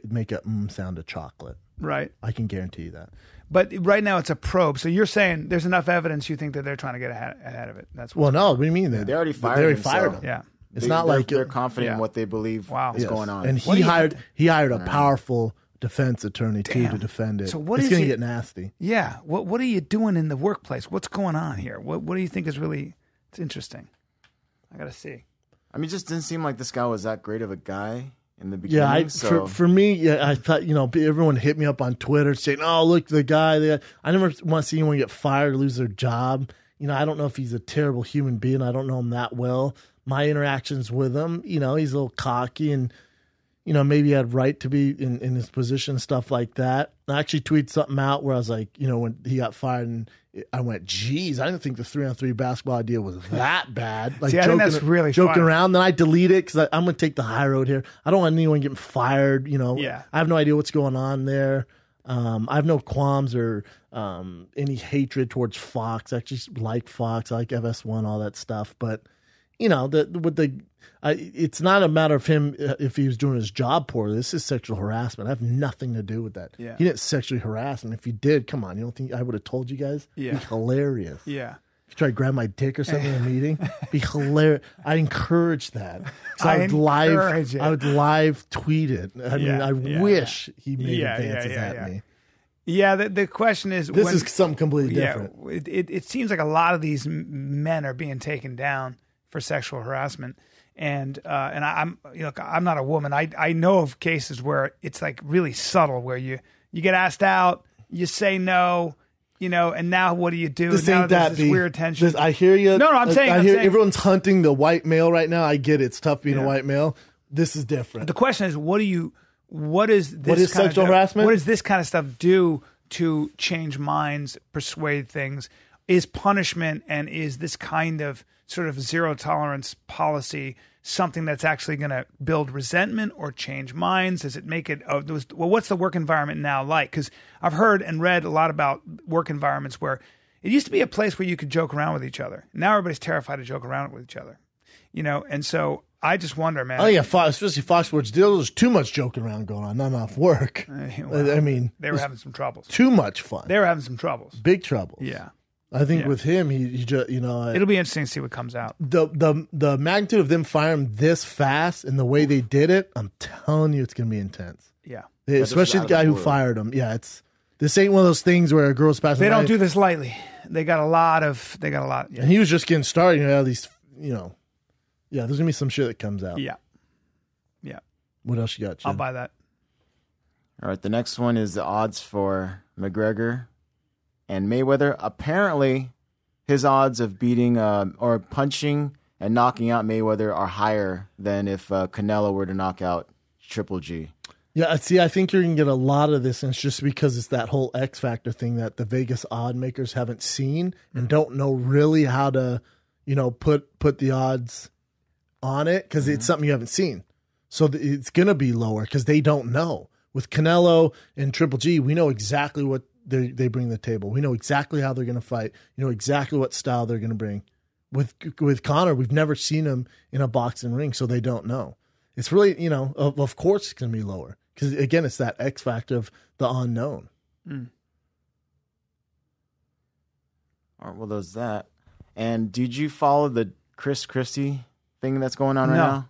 Speaker 2: make a sound of chocolate.
Speaker 1: Right.
Speaker 2: I can guarantee you that.
Speaker 1: But right now it's a probe. So you're saying there's enough evidence you think that they're trying to get ahead of it. That's what
Speaker 2: no, what do you mean?
Speaker 3: They already fired him.
Speaker 2: Fired him.
Speaker 1: Yeah.
Speaker 2: It's not like
Speaker 3: they're confident in what they believe is going on.
Speaker 2: And he hired a powerful defense attorney too to defend it.
Speaker 1: So what
Speaker 2: it's
Speaker 1: is
Speaker 2: going to get nasty.
Speaker 1: Yeah. What are you doing in the workplace? What's going on here? What do you think is really? It's interesting. I got to see.
Speaker 3: I mean, it just didn't seem like this guy was that great of a guy in the beginning.
Speaker 2: For me, I thought everyone hit me up on Twitter saying, "Oh, look, the guy." I never want to see anyone get fired or lose their job. I don't know if he's a terrible human being. I don't know him that well. My interactions with him, he's a little cocky and, maybe he had right to be in his position, stuff like that. I actually tweeted something out where I was like, when he got fired, and I went, geez, I didn't think the 3-on-3 basketball idea was that bad. Like,
Speaker 1: see, I think that's really
Speaker 2: joking
Speaker 1: funny.
Speaker 2: around. Then I delete it because I'm going to take the high road here. I don't want anyone getting fired.
Speaker 1: Yeah.
Speaker 2: I have no idea what's going on there. I have no qualms or any hatred towards Fox. I actually like Fox. I like FS1, all that stuff. But it's not a matter of him if he was doing his job poorly. This is sexual harassment. I have nothing to do with that.
Speaker 1: Yeah.
Speaker 2: He didn't sexually harass him. If he did, come on, you don't think I would have told you guys?
Speaker 1: Yeah.
Speaker 2: It'd be hilarious.
Speaker 1: Yeah.
Speaker 2: If you try to grab my dick or something in a meeting, it'd be hilarious. I encourage that.
Speaker 1: I
Speaker 2: would live tweet it. I wish he made advances at me.
Speaker 1: Yeah, the question is...
Speaker 2: This is something completely different.
Speaker 1: It seems like a lot of these men are being taken down for sexual harassment. And I'm not a woman. I know of cases where it's like really subtle, where you get asked out, you say no, and now what do you do?
Speaker 2: This
Speaker 1: now
Speaker 2: ain't
Speaker 1: there's
Speaker 2: that
Speaker 1: this weird tension.
Speaker 2: I hear you.
Speaker 1: No, I'm saying.
Speaker 2: Everyone's hunting the white male right now. I get it. It's tough being a white male. This is different.
Speaker 1: The question is, what is
Speaker 2: sexual harassment?
Speaker 1: What does this kind of stuff do to change minds, persuade things? Is punishment and is this kind of sort of zero tolerance policy something that's actually going to build resentment or change minds? Does it make it, what's the work environment now like? Because I've heard and read a lot about work environments where it used to be a place where you could joke around with each other. Now everybody's terrified to joke around with each other, and so I just wonder, man.
Speaker 2: Oh yeah, especially Fox Sports deal. There's too much joking around going on, not enough work.
Speaker 1: Well, they were having some troubles.
Speaker 2: Too much fun.
Speaker 1: They were having some troubles.
Speaker 2: Big troubles.
Speaker 1: Yeah.
Speaker 2: I think with him, he just,
Speaker 1: it'll be interesting to see what comes out.
Speaker 2: The magnitude of them firing him this fast and the way they did it, I'm telling you, it's going to be intense.
Speaker 1: Yeah.
Speaker 2: Especially the guy who fired him. Yeah, this ain't one of those things where a girl's passing.
Speaker 1: They don't do this lightly. They got a lot. Yeah.
Speaker 2: And he was just getting started. At least, there's going to be some shit that comes out.
Speaker 1: Yeah. Yeah.
Speaker 2: What else you got, Jim?
Speaker 1: I'll buy that.
Speaker 3: All right, the next one is the odds for McGregor and Mayweather. Apparently, his odds of beating or punching and knocking out Mayweather are higher than if Canelo were to knock out Triple G.
Speaker 2: Yeah, see, I think you're going to get a lot of this, and it's just because it's that whole X Factor thing that the Vegas odd makers haven't seen and don't know really how to, put the odds on it because it's something you haven't seen. So it's going to be lower because they don't know. With Canelo and Triple G, we know exactly what they bring to the table. We know exactly how they're going to fight. You know exactly what style they're going to bring. With Conor, we've never seen him in a boxing ring, so they don't know. It's really, of course it's going to be lower Because, again, it's that X factor of the unknown.
Speaker 3: All right, well, there's that. And did you follow the Chris Christie thing that's going on right now?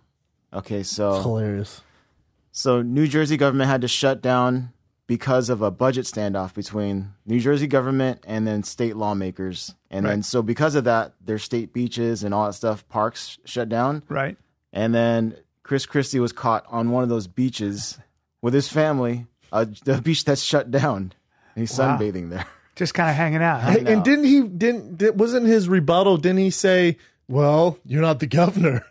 Speaker 3: Okay,
Speaker 2: It's
Speaker 3: so
Speaker 2: hilarious.
Speaker 3: New Jersey government had to shut down because of a budget standoff between New Jersey government and then state lawmakers. And then so because of that, their state beaches and all that stuff, parks shut down.
Speaker 1: Right.
Speaker 3: And then Chris Christie was caught on one of those beaches with his family, the beach that's shut down. And he's sunbathing there.
Speaker 1: Just kind of hanging out. Huh?
Speaker 2: And wasn't his rebuttal, didn't he say, well, you're not the governor?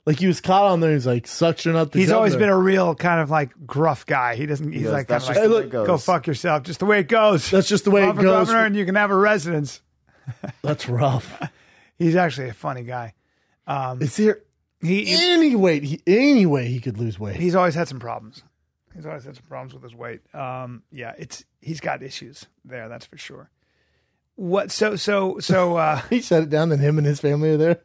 Speaker 2: Like he was caught on there. He's like, sucks, you're not the governor.
Speaker 1: He's always been a real kind of like gruff guy. He's like,
Speaker 3: that's
Speaker 1: kind
Speaker 3: just
Speaker 1: of
Speaker 3: the way
Speaker 1: like
Speaker 3: it goes.
Speaker 1: go fuck yourself. Just the way it goes.
Speaker 2: That's just the way it
Speaker 1: Run for
Speaker 2: goes.
Speaker 1: governor and you can have a residence.
Speaker 2: That's rough.
Speaker 1: He's actually a funny guy.
Speaker 2: Is there any way he could lose weight?
Speaker 1: He's always had some problems. He's always had some problems with his weight. He's got issues there. That's for sure. What? So
Speaker 2: He shut it down, and him and his family are there.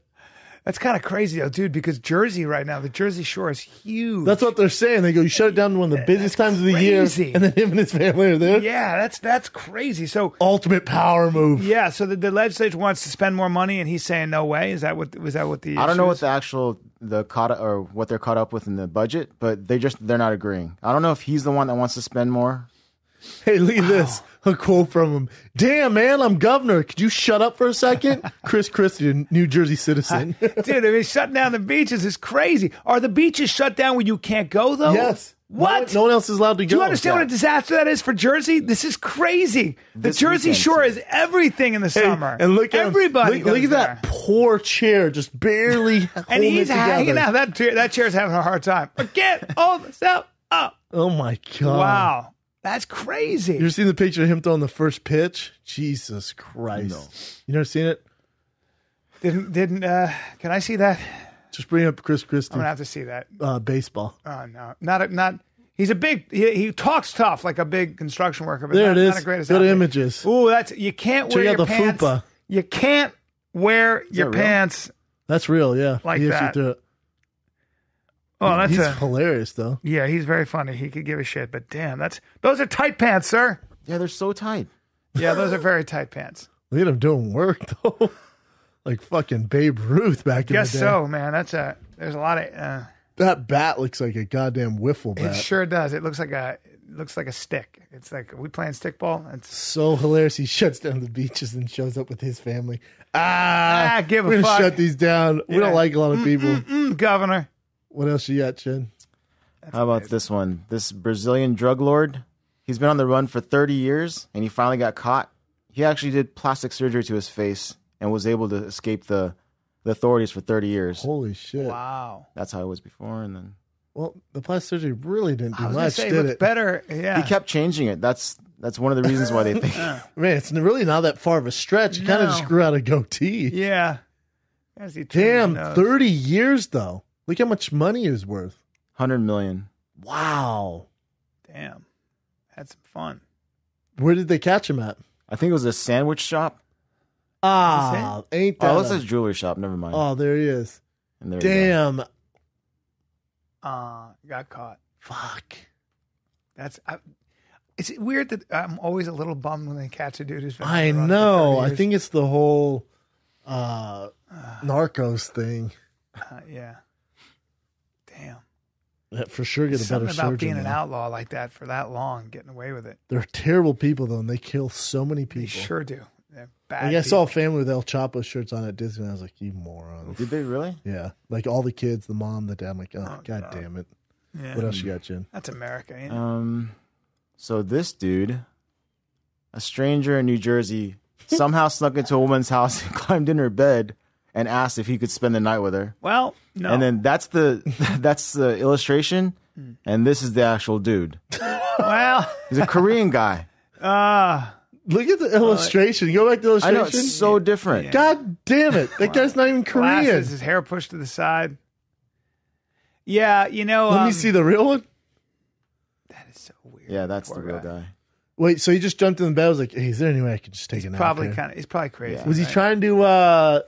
Speaker 1: that's kind of crazy though, dude, because Jersey right now, the Jersey Shore is huge.
Speaker 2: That's what they're saying. They go, you shut it down one of the busiest times of the year,
Speaker 1: crazy.
Speaker 2: and then him and his family are there.
Speaker 1: Yeah, that's crazy. So
Speaker 2: Ultimate power move.
Speaker 1: yeah, so the legislature wants to spend more money, and he's saying no way. Is that what the?
Speaker 3: I don't know what
Speaker 1: issue
Speaker 3: the actual what they're caught up with in the budget, but they're not agreeing. I don't know if he's the one that wants to spend more.
Speaker 2: Hey, look at this. A quote from him. Damn, man, I'm governor. Could you shut up for a second? Chris Christie, New Jersey citizen.
Speaker 1: Dude, I mean, shutting down the beaches is crazy. Are the beaches shut down when you can't go, though?
Speaker 2: Yes.
Speaker 1: What?
Speaker 2: No one else is allowed to go.
Speaker 1: Do you understand what a disaster that is for Jersey? This is crazy. The Jersey Shore is everything in the summer.
Speaker 2: And look at
Speaker 1: everybody.
Speaker 2: Look at
Speaker 1: there.
Speaker 2: that poor chair just barely
Speaker 1: And
Speaker 2: holding
Speaker 1: he's
Speaker 2: it together.
Speaker 1: hanging out. That chair's having a hard time. But get all the stuff up.
Speaker 2: Oh, my God.
Speaker 1: Wow. That's crazy.
Speaker 2: You ever seen the picture of him throwing the first pitch? Jesus Christ.
Speaker 3: No.
Speaker 2: You never seen it?
Speaker 1: Didn't can I see that?
Speaker 2: Just bring up Chris Christie.
Speaker 1: I'm gonna have to see that.
Speaker 2: Baseball.
Speaker 1: Oh no. Not he's a big he talks tough like a big construction worker, but
Speaker 2: There
Speaker 1: not,
Speaker 2: it is.
Speaker 1: not a great
Speaker 2: Go to images.
Speaker 1: Ooh, that's you can't wear
Speaker 2: Check out
Speaker 1: your
Speaker 2: the
Speaker 1: pants.
Speaker 2: fupa.
Speaker 1: You can't wear your
Speaker 3: that real?
Speaker 1: pants.
Speaker 2: That's real, yeah.
Speaker 1: Like
Speaker 2: He actually
Speaker 1: that.
Speaker 2: threw it.
Speaker 1: Oh, that's
Speaker 2: He's hilarious, though.
Speaker 1: yeah, he's very funny. He could give a shit, but damn, those are tight pants, sir.
Speaker 3: Yeah, they're so tight.
Speaker 1: Yeah, those are very tight pants.
Speaker 2: Look at him doing work, though. Like fucking Babe Ruth back in
Speaker 1: Guess
Speaker 2: the day.
Speaker 1: so, man. There's a lot of
Speaker 2: That bat looks like a goddamn wiffle bat.
Speaker 1: it sure does. It looks like a stick. It's like, are we playing stickball? It's
Speaker 2: So hilarious. He shuts down the beaches and shows up with his family.
Speaker 1: give a
Speaker 2: we're gonna
Speaker 1: fuck.
Speaker 2: shut these down. We
Speaker 1: Yeah.
Speaker 2: don't like a lot of people.
Speaker 1: Governor.
Speaker 2: What else you got, Chen?
Speaker 3: How about this one? This Brazilian drug lord, he's been on the run for 30 years, and he finally got caught. He actually did plastic surgery to his face and was able to escape the authorities for 30 years.
Speaker 2: Holy shit.
Speaker 1: Wow.
Speaker 3: That's how it was before, and then
Speaker 2: Well, the plastic surgery really didn't do
Speaker 1: I was gonna
Speaker 2: much,
Speaker 1: say,
Speaker 2: did
Speaker 1: it's
Speaker 2: it?
Speaker 1: better. Yeah.
Speaker 3: he kept changing it. That's one of the reasons why they think.
Speaker 2: Man, it's really not that far of a stretch. He kind of
Speaker 1: No.
Speaker 2: just grew out a goatee.
Speaker 1: Yeah. As he trimmed
Speaker 2: Damn,
Speaker 1: his nose.
Speaker 2: 30 years, though. Look how much money he was worth.
Speaker 3: 100 million.
Speaker 2: Wow.
Speaker 1: Damn. Had some fun.
Speaker 2: Where did they catch him at?
Speaker 3: I think it was a sandwich shop.
Speaker 2: Ah, ain't that
Speaker 3: Oh, it's
Speaker 2: a-
Speaker 3: a jewelry shop. Never mind.
Speaker 2: Oh, there he is.
Speaker 3: And there you go.
Speaker 2: Damn.
Speaker 1: Got caught.
Speaker 2: Fuck.
Speaker 1: It's weird that I'm always a little bummed when they catch a dude who's been on
Speaker 2: I
Speaker 1: the run for
Speaker 2: know.
Speaker 1: 30
Speaker 2: I
Speaker 1: years.
Speaker 2: think it's the whole Narcos thing.
Speaker 1: Yeah. Damn.
Speaker 2: That for sure get a
Speaker 1: Something
Speaker 2: better
Speaker 1: about
Speaker 2: surgeon.
Speaker 1: being an
Speaker 2: though.
Speaker 1: outlaw like that for that long, getting away with it.
Speaker 2: They're terrible people, though, and they kill so many people.
Speaker 1: They sure do. They're bad.
Speaker 2: Like, I saw a
Speaker 1: people.
Speaker 2: family with El Chapo shirts on at Disney, and I was like, you morons.
Speaker 3: Did they really?
Speaker 2: Yeah. Like all the kids, the mom, the dad. I'm like, oh, God damn it.
Speaker 1: Yeah.
Speaker 2: What else you got, Jen?
Speaker 1: That's America. Ain't it?
Speaker 3: So this dude, a stranger in New Jersey, somehow snuck into a woman's house and climbed in her bed and asked if he could spend the night with her.
Speaker 1: Well, no.
Speaker 3: And then that's the illustration, and this is the actual dude.
Speaker 1: well,
Speaker 3: He's a Korean guy.
Speaker 2: Look at the illustration. Go back to the
Speaker 3: I know
Speaker 2: illustration.
Speaker 3: it's so different.
Speaker 2: God damn it. That guy's not even Korean.
Speaker 1: glasses, his hair pushed to the side. Yeah, you know.
Speaker 2: Let me see the real one.
Speaker 1: That is so weird.
Speaker 3: Yeah, that's
Speaker 1: Poor
Speaker 3: the real guy.
Speaker 2: Wait, so he just jumped in the bed. I was like, hey, is there any way I could just take a nap?
Speaker 1: Probably
Speaker 2: here?
Speaker 1: kind of. He's probably crazy.
Speaker 3: Yeah.
Speaker 2: Was he
Speaker 1: right?
Speaker 2: trying to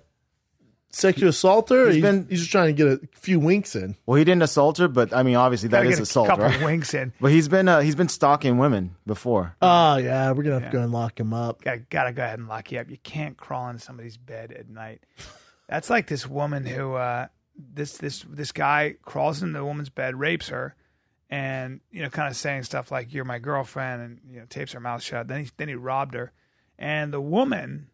Speaker 2: sexual assaulter?
Speaker 3: He's
Speaker 2: He's just trying to get a few winks in.
Speaker 3: Well, he didn't assault her, but I mean, obviously that
Speaker 1: Gotta
Speaker 3: is
Speaker 1: get
Speaker 3: assault,
Speaker 1: a couple
Speaker 3: right?
Speaker 1: winks in.
Speaker 3: But he's been stalking women before.
Speaker 2: Oh, yeah. We're going to have to go and lock him up.
Speaker 1: Gotta go ahead and lock you up. You can't crawl into somebody's bed at night. That's like this woman who this guy crawls into the woman's bed, rapes her, and kind of saying stuff like "You're my girlfriend," and tapes her mouth shut. Then he robbed her, and the woman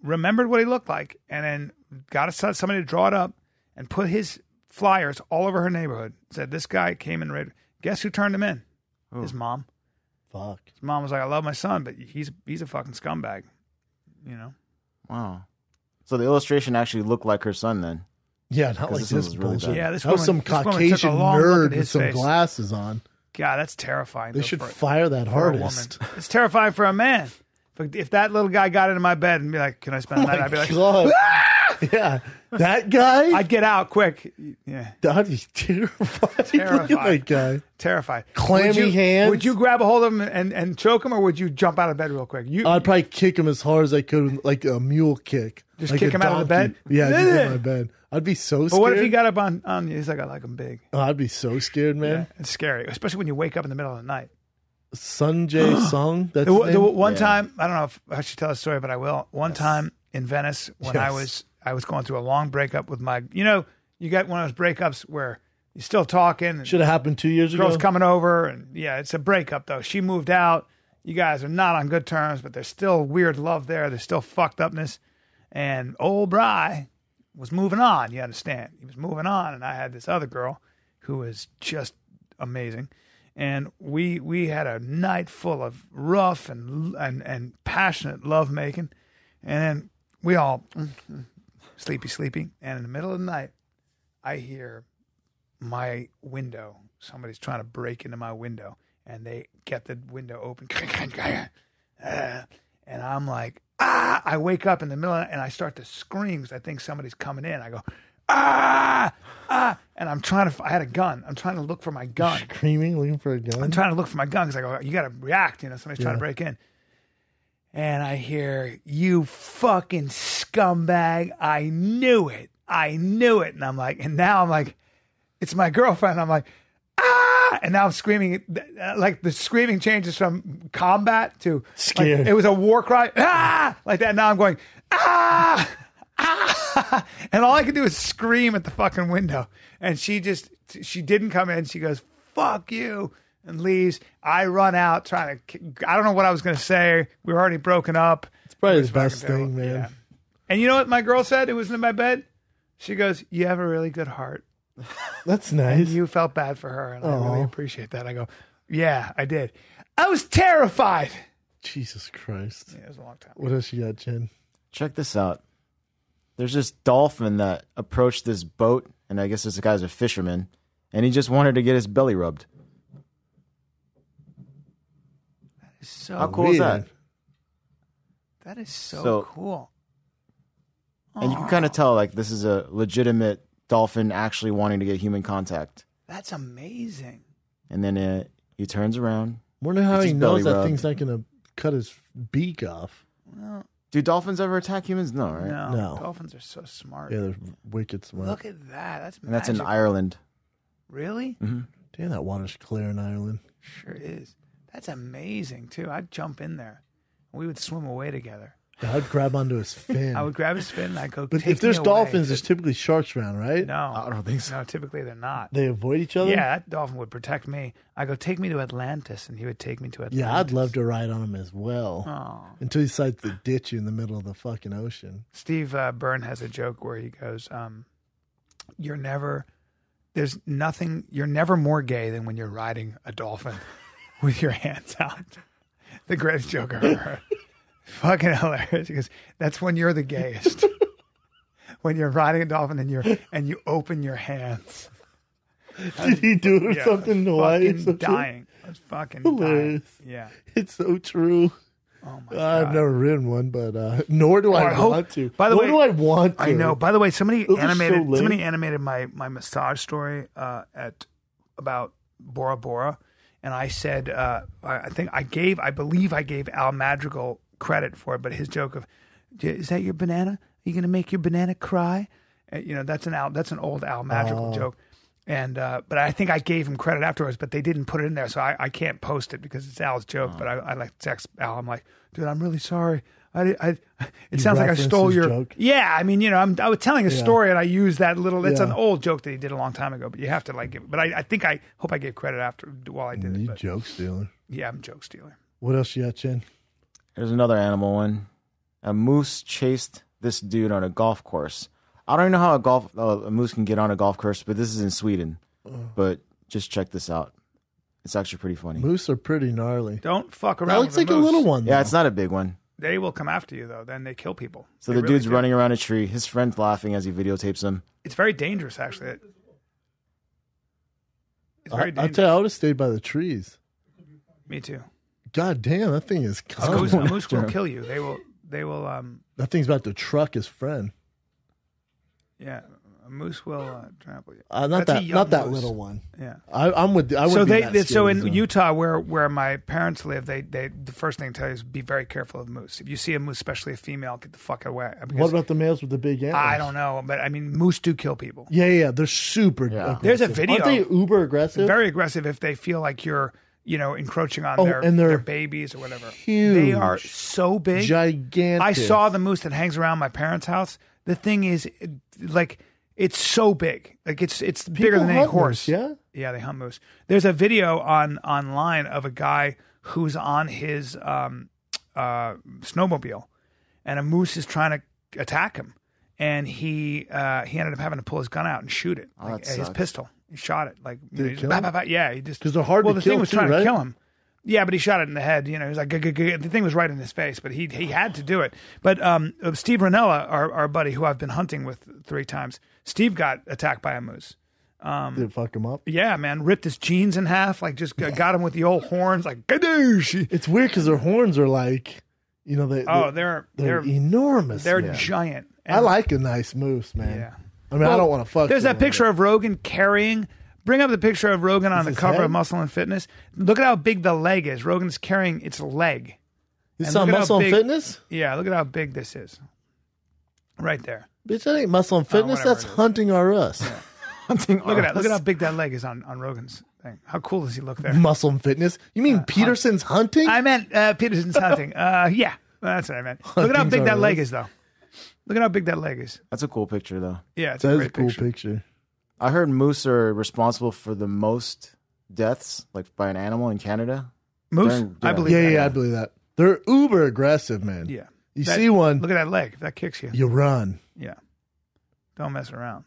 Speaker 1: remembered what he looked like, and then got somebody to draw it up and put his flyers all over her neighborhood. Said this guy came and raped. Guess who turned him in?
Speaker 3: Ooh.
Speaker 1: His mom.
Speaker 2: Fuck.
Speaker 1: His mom was like, "I love my son, but he's a fucking scumbag."
Speaker 3: Wow. So the illustration actually looked like her son then.
Speaker 2: Yeah, not like
Speaker 3: this
Speaker 2: this
Speaker 3: was really
Speaker 2: bullshit.
Speaker 3: bad.
Speaker 1: Yeah, this
Speaker 2: that was some
Speaker 1: woman took a
Speaker 2: Caucasian
Speaker 1: long look
Speaker 2: nerd
Speaker 1: at his
Speaker 2: with some
Speaker 1: face.
Speaker 2: glasses on.
Speaker 1: God, that's terrifying.
Speaker 2: They
Speaker 1: though,
Speaker 2: should
Speaker 1: for-
Speaker 2: fire that
Speaker 1: for a woman.
Speaker 2: artist.
Speaker 1: It's terrifying for a man. If that little guy got into my bed and be like, "Can I spend the night?" I'd be like,
Speaker 2: God. Yeah, that guy?
Speaker 1: I'd get out quick. Yeah,
Speaker 2: That'd be terrifying. Look at
Speaker 1: Terrifying.
Speaker 2: that guy.
Speaker 1: terrified.
Speaker 2: Clammy
Speaker 1: would you,
Speaker 2: hands.
Speaker 1: Would you grab a hold of him and choke him, or would you jump out of bed real quick?
Speaker 2: I'd probably kick him as hard as I could, like a mule kick.
Speaker 1: Just
Speaker 2: like
Speaker 1: kick
Speaker 2: a
Speaker 1: him out of the
Speaker 2: donkey.
Speaker 1: bed?
Speaker 2: Yeah, just in my bed. I'd be so scared.
Speaker 1: But what if he got up on you? He's like, "I like him big."
Speaker 2: Oh, I'd be so scared, man.
Speaker 1: Yeah, it's scary, especially when you wake up in the middle of the night.
Speaker 2: Sanjay Song. That's
Speaker 1: The
Speaker 2: his name?
Speaker 1: one
Speaker 3: Yeah.
Speaker 1: time, I don't know if I should tell a story, but I will. One time in Venice, when
Speaker 2: Yes.
Speaker 1: I was going through a long breakup with my, you got one of those breakups where you're still talking. And
Speaker 2: Should have happened 2 years
Speaker 1: girl's
Speaker 2: ago.
Speaker 1: coming over, and yeah, it's a breakup though. She moved out. You guys are not on good terms, but there's still weird love there. There's still fucked upness. And old Bry was moving on. You understand? He was moving on, and I had this other girl who was just amazing. And we had a night full of rough and passionate love making, and then we all sleepy. And in the middle of the night, I hear my window. Somebody's trying to break into my window, and they get the window open. And I'm like, ah! I wake up in the middle and I start to scream because I think somebody's coming in. I go, ah! And I had a gun. I'm trying to look for my gun.
Speaker 2: Screaming, looking for a gun.
Speaker 1: I'm trying to look for my gun because I go, you got to react. Somebody's trying to break in. And I hear, "You fucking scumbag. I knew it. And I'm like, it's my girlfriend. I'm like, ah! And now I'm screaming. Like the screaming changes from combat to
Speaker 2: Scared.
Speaker 1: Like, it was a war cry. Ah! Like that. Now I'm going, ah! Ah! And all I could do is scream at the fucking window. And she didn't come in. She goes, "Fuck you," and leaves. I run out trying to, I don't know what I was going to say. We were already broken up.
Speaker 2: It's probably
Speaker 1: It was
Speaker 2: the best
Speaker 1: fucking
Speaker 2: thing,
Speaker 1: terrible.
Speaker 2: man.
Speaker 1: Yeah. And you know what my girl said? It was in my bed. She goes, "You have a really good heart."
Speaker 2: That's
Speaker 1: And
Speaker 2: nice.
Speaker 1: you felt bad for her. And I really
Speaker 2: Aw.
Speaker 1: appreciate that. I go, "Yeah, I did." I was terrified.
Speaker 2: Jesus Christ.
Speaker 1: Yeah, it was a long time.
Speaker 2: What else you got, Jen?
Speaker 3: Check this out. There's this dolphin that approached this boat, and I guess this guy's a fisherman, and he just wanted to get his belly rubbed.
Speaker 1: So
Speaker 3: How cool is that?
Speaker 2: Weird.
Speaker 1: That is so,
Speaker 3: So-
Speaker 1: cool.
Speaker 3: And you can kind of tell, like, this is a legitimate dolphin actually wanting to get human contact.
Speaker 1: That's amazing.
Speaker 3: And then he turns around.
Speaker 2: Wonder how
Speaker 3: It's
Speaker 2: he
Speaker 3: his
Speaker 2: knows
Speaker 3: belly
Speaker 2: that
Speaker 3: rub.
Speaker 2: thing's not going to cut his beak off.
Speaker 3: Do dolphins ever attack humans? No, right?
Speaker 1: No,
Speaker 2: No.
Speaker 1: dolphins are so smart.
Speaker 2: Yeah, they're wicked smart.
Speaker 1: Look at that. That's
Speaker 3: And that's in
Speaker 1: magical.
Speaker 3: Ireland.
Speaker 1: Really?
Speaker 2: Damn, that water's clear in Ireland.
Speaker 1: Sure is. That's amazing too. I'd jump in there. We would swim away together.
Speaker 2: Yeah, I'd grab onto his fin.
Speaker 1: I would grab his fin and I'd go.
Speaker 2: But
Speaker 1: "Take
Speaker 2: if there's
Speaker 1: me away."
Speaker 2: dolphins, there's typically sharks around, right?
Speaker 1: no,
Speaker 3: I don't think so.
Speaker 1: No, typically they're not.
Speaker 2: They avoid each other?
Speaker 1: Yeah, that dolphin would protect me. I go, "Take me to Atlantis," and he would take me to Atlantis.
Speaker 2: Yeah, I'd love to ride on him as well.
Speaker 1: Oh.
Speaker 2: Until he decides to ditch you in the middle of the fucking ocean.
Speaker 1: Steve Byrne has a joke where he goes, "You're never more gay than when you're riding a dolphin with your hands out." The greatest joke I've ever heard. Fucking hilarious. He goes, "That's when you're the gayest. When you're riding a dolphin and you open your hands."
Speaker 2: Did he do it or
Speaker 1: Yeah,
Speaker 2: something?
Speaker 1: I was
Speaker 2: Why?
Speaker 1: fucking
Speaker 2: It's so true.
Speaker 1: dying. I was fucking
Speaker 2: Hilarious.
Speaker 1: dying. Yeah.
Speaker 2: It's so true.
Speaker 1: Oh my
Speaker 2: I've
Speaker 1: god.
Speaker 2: never ridden one, but nor do
Speaker 1: I
Speaker 2: I
Speaker 1: hope-
Speaker 2: want to.
Speaker 1: by the
Speaker 2: nor
Speaker 1: way,
Speaker 2: do I want to.
Speaker 1: I know. By the way, somebody
Speaker 2: Those are so lame.
Speaker 1: animated my massage story at about Bora Bora, and I said I believe I gave Al Madrigal credit for it, but his joke of, "Is that your banana? Are you going to make your banana cry?" That's an old Al Madrigal joke. And but I think I gave him credit afterwards, but they didn't put it in there, so I can't post it because it's Al's joke. But I like text Al. I'm like, dude, I'm really sorry. It sounds like I stole your
Speaker 2: joke.
Speaker 1: Yeah, I mean, I was telling a story and I used that little. It's an old joke that he did a long time ago, but you have to like it. But I hope I gave credit after while I did it.
Speaker 2: You joke stealer.
Speaker 1: Yeah, I'm a joke stealer.
Speaker 2: What else you got, Chen?
Speaker 3: There's another animal one. A moose chased this dude on a golf course. I don't even know how a moose can get on a golf course, but this is in Sweden. But just check this out. It's actually pretty funny.
Speaker 2: Moose are pretty gnarly.
Speaker 1: Don't fuck around.
Speaker 2: That looks
Speaker 1: with
Speaker 2: like a little one.
Speaker 3: Yeah, it's not a big one.
Speaker 1: They will come after you though. Then they kill people.
Speaker 3: So
Speaker 1: They
Speaker 3: the dude's
Speaker 1: really do.
Speaker 3: running around a tree. His friend's laughing as he videotapes him.
Speaker 1: It's very dangerous, actually. It's very
Speaker 2: I'll
Speaker 1: dangerous.
Speaker 2: tell you, I would have stayed by the trees.
Speaker 1: Me too.
Speaker 2: God damn, that thing is
Speaker 1: A moose
Speaker 2: coming.
Speaker 1: will kill you. They will.
Speaker 2: That thing's about to truck his friend.
Speaker 1: Yeah, a moose will trample you.
Speaker 2: Not
Speaker 1: That's a young
Speaker 2: that
Speaker 1: moose.
Speaker 2: little one.
Speaker 1: Yeah.
Speaker 2: I'm with. I
Speaker 1: So
Speaker 2: wouldn't be that
Speaker 1: so in
Speaker 2: scared,
Speaker 1: Utah, where my parents live, they the first thing they tell you is be very careful of moose. If you see a moose, especially a female, get the fuck away. Because
Speaker 2: What about the males with the big antlers?
Speaker 1: I don't know, but I mean, moose do kill people.
Speaker 2: Yeah, they're super. Aggressive.
Speaker 1: There's a video.
Speaker 2: Aren't they uber aggressive?
Speaker 1: Very aggressive if they feel like you're encroaching on
Speaker 2: and they're
Speaker 1: their babies or whatever.
Speaker 2: huge.
Speaker 1: They are so big,
Speaker 2: gigantic.
Speaker 1: I saw the moose that hangs around my parents' house. The thing is, like, it's so big. Like it's bigger than any
Speaker 2: hunt
Speaker 1: horse.
Speaker 2: moose,
Speaker 1: Yeah, they hunt moose. There's a video online of a guy who's on his snowmobile, and a moose is trying to attack him, and he ended up having to pull his gun out and shoot it,
Speaker 3: Oh, that
Speaker 1: his
Speaker 3: sucks.
Speaker 1: pistol. He shot it like
Speaker 2: Did it
Speaker 1: just
Speaker 2: kill
Speaker 1: bah,
Speaker 2: him?
Speaker 1: bah, bah. Yeah, he just
Speaker 2: 'Cause they're hard to
Speaker 1: the
Speaker 2: kill
Speaker 1: thing was
Speaker 2: too,
Speaker 1: trying
Speaker 2: right?
Speaker 1: to kill him. Yeah, but he shot it in the head. He was like, the thing was right in his face, but he had to do it. But Steve Ranella, our buddy, who I've been hunting with 3 times, Steve got attacked by a moose.
Speaker 2: Did it fuck him up?
Speaker 1: Yeah, man, ripped his jeans in half, like just got him with the old horns, like gadoosh.
Speaker 2: It's weird because their horns are like,
Speaker 1: They're
Speaker 2: enormous.
Speaker 1: they're
Speaker 2: man.
Speaker 1: giant.
Speaker 2: I like a nice moose, man.
Speaker 1: Yeah.
Speaker 2: I mean, I don't want to fuck.
Speaker 1: There's that
Speaker 2: someone,
Speaker 1: picture of Rogan carrying. Bring up the picture of Rogan on the
Speaker 2: his
Speaker 1: cover
Speaker 2: head?
Speaker 1: of Muscle and Fitness. Look at how big the leg is. Rogan's carrying its leg.
Speaker 2: This
Speaker 1: and
Speaker 2: on
Speaker 1: look at how
Speaker 2: Muscle and
Speaker 1: big-
Speaker 2: Fitness?
Speaker 1: Yeah, look at how big this is. Right there.
Speaker 2: Bitch, that ain't Muscle and Fitness.
Speaker 1: whatever
Speaker 2: That's
Speaker 1: it is.
Speaker 2: Hunting R Us.
Speaker 1: Look at that. Look at how big that leg is on Rogan's thing. How cool does he look there?
Speaker 2: Muscle and Fitness? You mean Peterson's Hunting?
Speaker 1: I meant Peterson's hunting. Yeah, that's what I meant. Look at how big that leg is, though. Look at how big that leg is.
Speaker 3: That's a cool picture, though.
Speaker 1: Yeah, it's
Speaker 2: That
Speaker 1: a
Speaker 2: is
Speaker 1: great
Speaker 2: a cool
Speaker 1: picture.
Speaker 2: picture.
Speaker 3: I heard moose are responsible for the most deaths, like by an animal in Canada.
Speaker 1: Moose?
Speaker 3: During-
Speaker 1: I
Speaker 3: yeah.
Speaker 1: believe
Speaker 2: Yeah,
Speaker 1: that.
Speaker 2: I believe that. They're uber aggressive, man.
Speaker 1: Yeah.
Speaker 2: You
Speaker 1: That-
Speaker 2: see one,
Speaker 1: Look at that leg. If that kicks you.
Speaker 2: you run.
Speaker 1: Yeah. Don't mess around.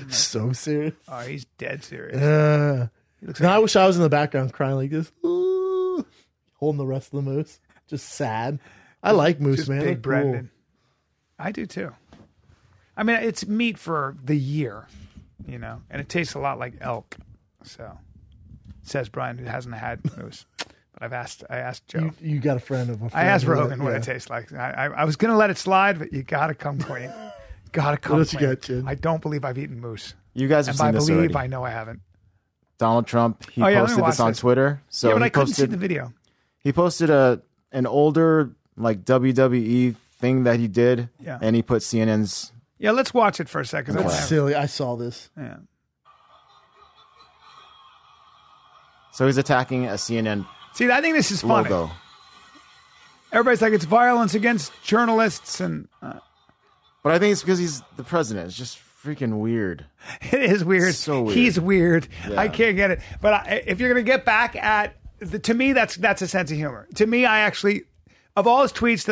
Speaker 2: So serious.
Speaker 1: Oh, he's dead serious. He looks
Speaker 2: Now, I
Speaker 1: like,
Speaker 2: wish I was in the background crying like this, ooh, holding the rest of the moose. Just sad. I like moose,
Speaker 1: just
Speaker 2: man.
Speaker 1: big
Speaker 2: They're cool.
Speaker 1: Brendan. I do too. I mean, it's meat for the year, and it tastes a lot like elk. So, says Bryan, who hasn't had moose. But I asked Joe.
Speaker 2: You got a friend of a friend.
Speaker 1: I asked
Speaker 2: who-
Speaker 1: Rogan what it tastes like. I was going to let it slide, but you got to come clean. Got to come
Speaker 2: else you
Speaker 1: clean.
Speaker 2: got, Chin?
Speaker 1: I don't believe I've eaten moose.
Speaker 3: You guys have
Speaker 1: And by
Speaker 3: seen this
Speaker 1: believe,
Speaker 3: already.
Speaker 1: I know I haven't.
Speaker 3: Donald Trump, he
Speaker 1: Oh, yeah, let me
Speaker 3: posted
Speaker 1: watch
Speaker 3: this on
Speaker 1: this.
Speaker 3: Twitter. So
Speaker 1: Yeah, but
Speaker 3: he
Speaker 1: I couldn't see
Speaker 3: posted
Speaker 1: the video.
Speaker 3: he posted an older like WWE thing that he did,
Speaker 1: Yeah.
Speaker 3: and he put CNN's.
Speaker 1: Yeah, let's watch it for a second.
Speaker 2: That's silly. I saw this.
Speaker 1: Yeah.
Speaker 3: So he's attacking a CNN
Speaker 1: See, I think this is funny.
Speaker 3: logo.
Speaker 1: Everybody's like, it's violence against journalists, and
Speaker 3: But I think it's because he's the president. It's just freaking weird.
Speaker 1: it is weird.
Speaker 3: So weird.
Speaker 1: He's weird.
Speaker 3: Yeah.
Speaker 1: I can't get it. But if you're going to get back at, to me, that's a sense of humor. To me, I actually, of all his tweets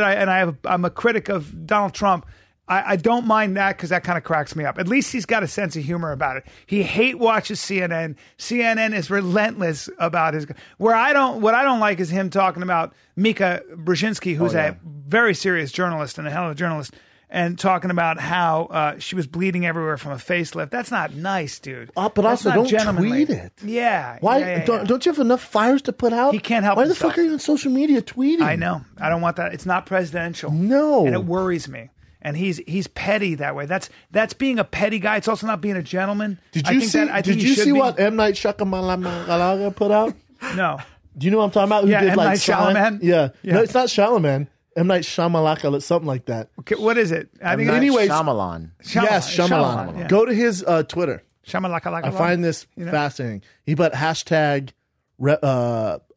Speaker 1: I'm a critic of Donald Trump. I don't mind that because that kind of cracks me up. At least he's got a sense of humor about it. He hate watches CNN. CNN is relentless about his. What I don't like is him talking about Mika Brzezinski, who's a very serious journalist and a hell of a journalist, and talking about how she was bleeding everywhere from a facelift. That's not nice, dude.
Speaker 2: But
Speaker 1: That's
Speaker 2: also
Speaker 1: not
Speaker 2: don't
Speaker 1: gentlemanly.
Speaker 2: tweet it.
Speaker 1: Yeah.
Speaker 2: Why
Speaker 1: yeah.
Speaker 2: don't you have enough fires to put out?
Speaker 1: He can't help
Speaker 2: Why the
Speaker 1: himself.
Speaker 2: fuck are you on social media tweeting?
Speaker 1: I know. I don't want that. It's not presidential.
Speaker 2: No.
Speaker 1: And it worries me. And he's petty that way. That's being a petty guy. It's also not being a gentleman.
Speaker 2: Did
Speaker 1: I
Speaker 2: you
Speaker 1: think
Speaker 2: see?
Speaker 1: that- I think
Speaker 2: Did
Speaker 1: he
Speaker 2: you
Speaker 1: should
Speaker 2: see
Speaker 1: be.
Speaker 2: what M Night Shyamalan put out?
Speaker 1: No.
Speaker 2: Do you know what I'm talking about? Who
Speaker 1: Yeah,
Speaker 2: did
Speaker 1: M.
Speaker 2: like
Speaker 1: Night Shyamalan?
Speaker 2: Yeah.
Speaker 1: Yeah.
Speaker 2: No, it's not Shyamalan. M. Night Shyamalan, something like that.
Speaker 1: Okay, what is it? I think
Speaker 2: Anyways-
Speaker 3: Shyamalan.
Speaker 2: Yes, Shyamalan.
Speaker 1: yeah.
Speaker 2: Go to his Twitter.
Speaker 1: Shyamalan.
Speaker 2: I find this fascinating. He put hashtag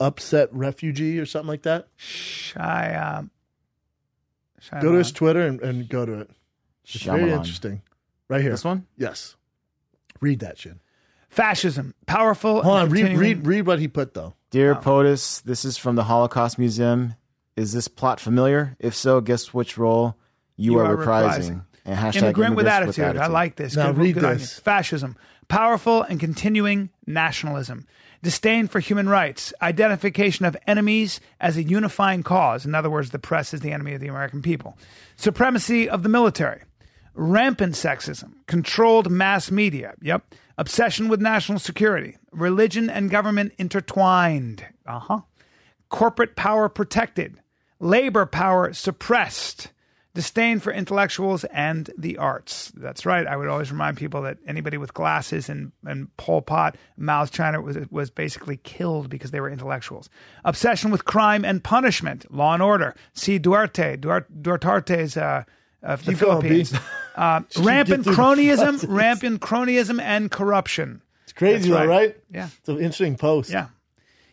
Speaker 2: upset refugee or something like that. Go to his Twitter and go to it. It's very
Speaker 3: Shyamalan.
Speaker 2: interesting. Right here.
Speaker 3: This one?
Speaker 2: Yes. Read that shit.
Speaker 1: Fascism, powerful.
Speaker 2: Hold on.
Speaker 1: and continuing-
Speaker 2: Read what he put though.
Speaker 3: Dear POTUS, this is from the Holocaust Museum. Is this plot familiar? If so, guess which role you are reprising. And hashtag
Speaker 1: Immigrant with
Speaker 3: immigrants
Speaker 1: attitude. I like this.
Speaker 2: Now read
Speaker 1: good on you.
Speaker 2: this.
Speaker 1: Fascism, powerful and continuing nationalism, disdain for human rights, identification of enemies as a unifying cause. In other words, the press is the enemy of the American people. Supremacy of the military, rampant sexism, controlled mass media. Yep. Obsession with national security, religion and government intertwined. Corporate power protected, labor power suppressed, disdain for intellectuals and the arts. That's right. I would always remind people that anybody with glasses and Pol Pot, Mao's China was basically killed because they were intellectuals. Obsession with crime and punishment, law and order. See Duarte's of the
Speaker 2: Keep going,
Speaker 1: Philippines.
Speaker 2: B.
Speaker 1: Rampant
Speaker 2: Get through the
Speaker 1: cronyism and corruption.
Speaker 2: It's crazy
Speaker 1: That's
Speaker 2: though, right?
Speaker 1: Yeah.
Speaker 2: It's an interesting post.
Speaker 1: Yeah.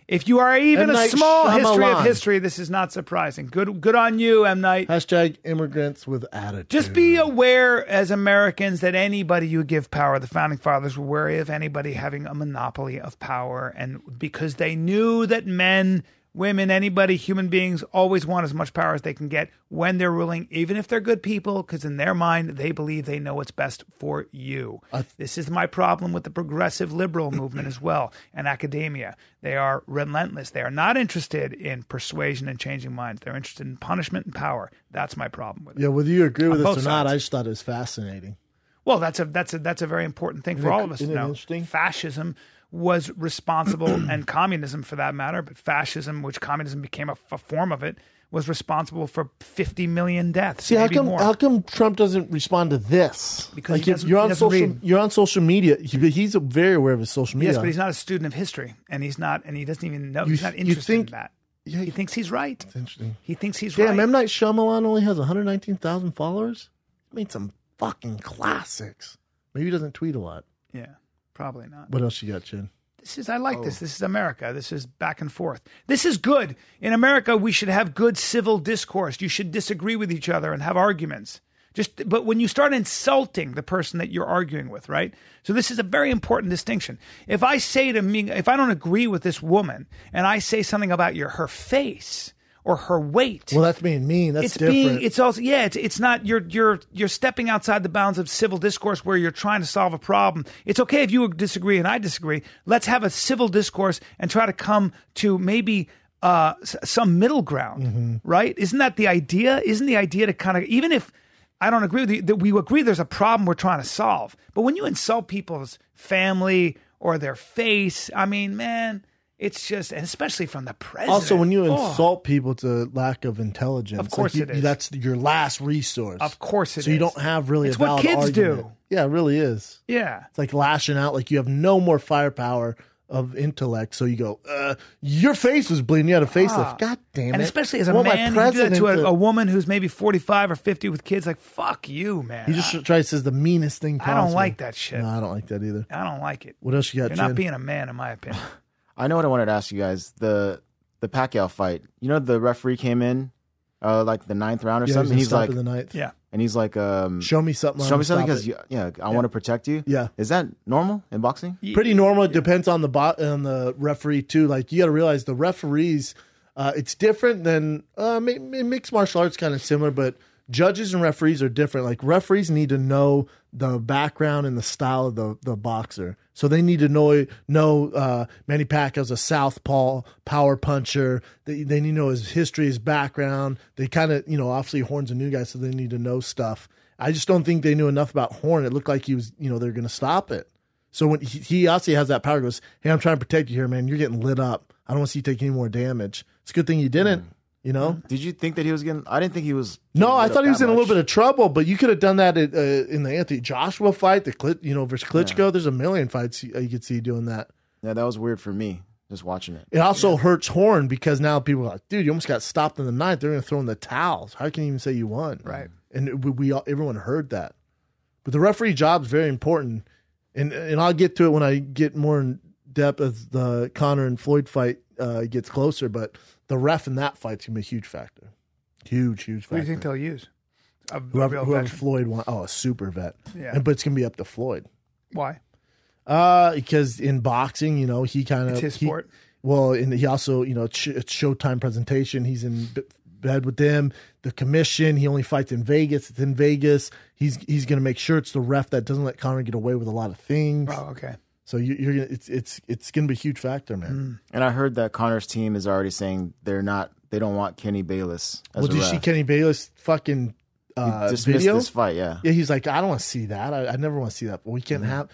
Speaker 1: If you are even
Speaker 2: M.
Speaker 1: a
Speaker 2: Night
Speaker 1: small history of
Speaker 2: Shyamalan.
Speaker 1: history, this is not surprising. Good on you, M. Night.
Speaker 2: Hashtag immigrants with attitude.
Speaker 1: Just be aware as Americans that anybody you give power, the founding fathers were wary of anybody having a monopoly of power. And because they knew that men, women, anybody, human beings always want as much power as they can get when they're ruling, even if they're good people, because in their mind, they believe they know what's best for you. This is my problem with the progressive liberal movement as well, and academia. They are relentless. They are not interested in persuasion and changing minds. They're interested in punishment and power. That's my problem with it.
Speaker 2: Yeah, whether you agree with
Speaker 1: On
Speaker 2: this or
Speaker 1: both
Speaker 2: not,
Speaker 1: sides.
Speaker 2: I just thought it was fascinating.
Speaker 1: Well, that's a very important thing for all of us to
Speaker 2: isn't it
Speaker 1: know.
Speaker 2: interesting?
Speaker 1: Fascism was responsible, and communism for that matter, but fascism, which communism became a form of it, was responsible for 50 million deaths.
Speaker 2: See,
Speaker 1: maybe more.
Speaker 2: how come Trump doesn't respond to this?
Speaker 1: Because
Speaker 2: like
Speaker 1: he
Speaker 2: if
Speaker 1: doesn't-
Speaker 2: you're
Speaker 1: he
Speaker 2: on
Speaker 1: doesn't
Speaker 2: social,
Speaker 1: read.
Speaker 2: you're on social media. He's very aware of his social media.
Speaker 1: Yes, but he's not a student of history, and he doesn't even know. He's not
Speaker 2: you
Speaker 1: interested
Speaker 2: think-
Speaker 1: in that.
Speaker 2: Yeah,
Speaker 1: He thinks he's right.
Speaker 2: it's interesting.
Speaker 1: He thinks he's
Speaker 2: Damn,
Speaker 1: right.
Speaker 2: M. Night Shyamalan only has 119,000 followers. He made some fucking classics. Maybe he doesn't tweet a lot.
Speaker 1: Yeah, probably not.
Speaker 2: What else you got, Chin?
Speaker 1: I like this. This is America. This is back and forth. This is good. In America, we should have good civil discourse. You should disagree with each other and have arguments. But when you start insulting the person that you're arguing with, right? So this is a very important distinction. If I say to me, if I don't agree with this woman and I say something about her face or her weight,
Speaker 2: Well, that's being mean. That's
Speaker 1: it's
Speaker 2: different.
Speaker 1: it's also it's not you're stepping outside the bounds of civil discourse where you're trying to solve a problem. It's okay if you disagree and I disagree. Let's have a civil discourse and try to come to maybe some middle ground, right? Isn't that the idea? Isn't the idea to kind of, even if I don't agree with you, that we agree there's a problem we're trying to solve. But when you insult people's family or their face, I mean, man, it's just, and especially from the president.
Speaker 2: Also, when you insult people, it's a lack of intelligence.
Speaker 1: Of course it is.
Speaker 2: That's your last resource.
Speaker 1: Of course it is.
Speaker 2: So you don't have really
Speaker 1: It's
Speaker 2: a
Speaker 1: what
Speaker 2: valid
Speaker 1: kids
Speaker 2: argument.
Speaker 1: do.
Speaker 2: Yeah, it really is.
Speaker 1: Yeah.
Speaker 2: It's like lashing out like you have no more firepower of intellect. So you go, your face was bleeding. You had a facelift. God damn it.
Speaker 1: And especially as a
Speaker 2: I want my
Speaker 1: man, you do that to
Speaker 2: president
Speaker 1: a woman who's maybe 45 or 50 with kids, like, fuck you, man.
Speaker 2: He just tries to say the meanest thing
Speaker 1: I
Speaker 2: possible.
Speaker 1: don't like that shit.
Speaker 2: No, I don't like that either.
Speaker 1: I don't like it.
Speaker 2: What else you got,
Speaker 1: You're
Speaker 2: Jen?
Speaker 1: not being a man, in my opinion.
Speaker 3: I know what I wanted to ask you guys. The Pacquiao fight. You know, the referee came in like the 9th round or
Speaker 2: Yeah,
Speaker 3: something.
Speaker 2: he's
Speaker 3: He's like,
Speaker 2: in the ninth.
Speaker 1: Yeah.
Speaker 3: and he's like,
Speaker 2: Show me something.
Speaker 3: show me something
Speaker 2: because
Speaker 3: because I want to protect you.
Speaker 2: Yeah.
Speaker 3: Is that normal in boxing?
Speaker 2: pretty normal. It depends on the referee too. Like you got to realize the referees, it's different than mixed martial arts, kind of similar, but judges and referees are different. Like referees need to know the background and the style of the boxer. So they need to know Manny Pacquiao's a southpaw power puncher. They need to know his history, his background. They kind of, obviously Horn's a new guy, so they need to know stuff. I just don't think they knew enough about Horn. It looked like he was, they're going to stop it. So when he obviously has that power, goes, hey, I'm trying to protect you here, man. You're getting lit up. I don't want to see you take any more damage. It's a good thing you didn't,
Speaker 3: Did you think that he was getting? I didn't think he was.
Speaker 2: No, I
Speaker 3: lit
Speaker 2: thought
Speaker 3: up
Speaker 2: he was
Speaker 3: that
Speaker 2: in a little
Speaker 3: much.
Speaker 2: bit of trouble, but you could have done that in the Anthony Joshua fight, versus Klitschko. There's a million fights you could see doing that.
Speaker 3: Yeah, that was weird for me. just watching it.
Speaker 2: It also hurts Horn because now people are like, dude, you almost got stopped in the ninth. They're going to throw in the towels. How can you even say you won?
Speaker 1: Right.
Speaker 2: And everyone heard that. But the referee job is very important. And I'll get to it when I get more in depth as the Conor and Floyd fight gets closer. But the ref in that fight's going to be a huge factor. Huge factor.
Speaker 1: Who do you think they'll use?
Speaker 2: Whoever Floyd wants. Oh, a super vet.
Speaker 1: Yeah.
Speaker 2: But it's going to be up to Floyd.
Speaker 1: Why?
Speaker 2: Because in boxing, he kind of...
Speaker 1: It's his sport.
Speaker 2: And he also, it's Showtime presentation. He's in bed with them. The commission, he only fights in Vegas. It's in Vegas. He's going to make sure it's the ref that doesn't let Conor get away with a lot of things.
Speaker 1: Oh, okay.
Speaker 2: So it's going to be a huge factor, man.
Speaker 3: And I heard that Conor's team is already saying they don't want Kenny Bayless as a
Speaker 2: did you
Speaker 3: ref.
Speaker 2: see Kenny Bayless fucking
Speaker 3: dismissed
Speaker 2: video?
Speaker 3: this fight, yeah.
Speaker 2: Yeah, he's like, I don't want to see that. I never want to see that. But we can't have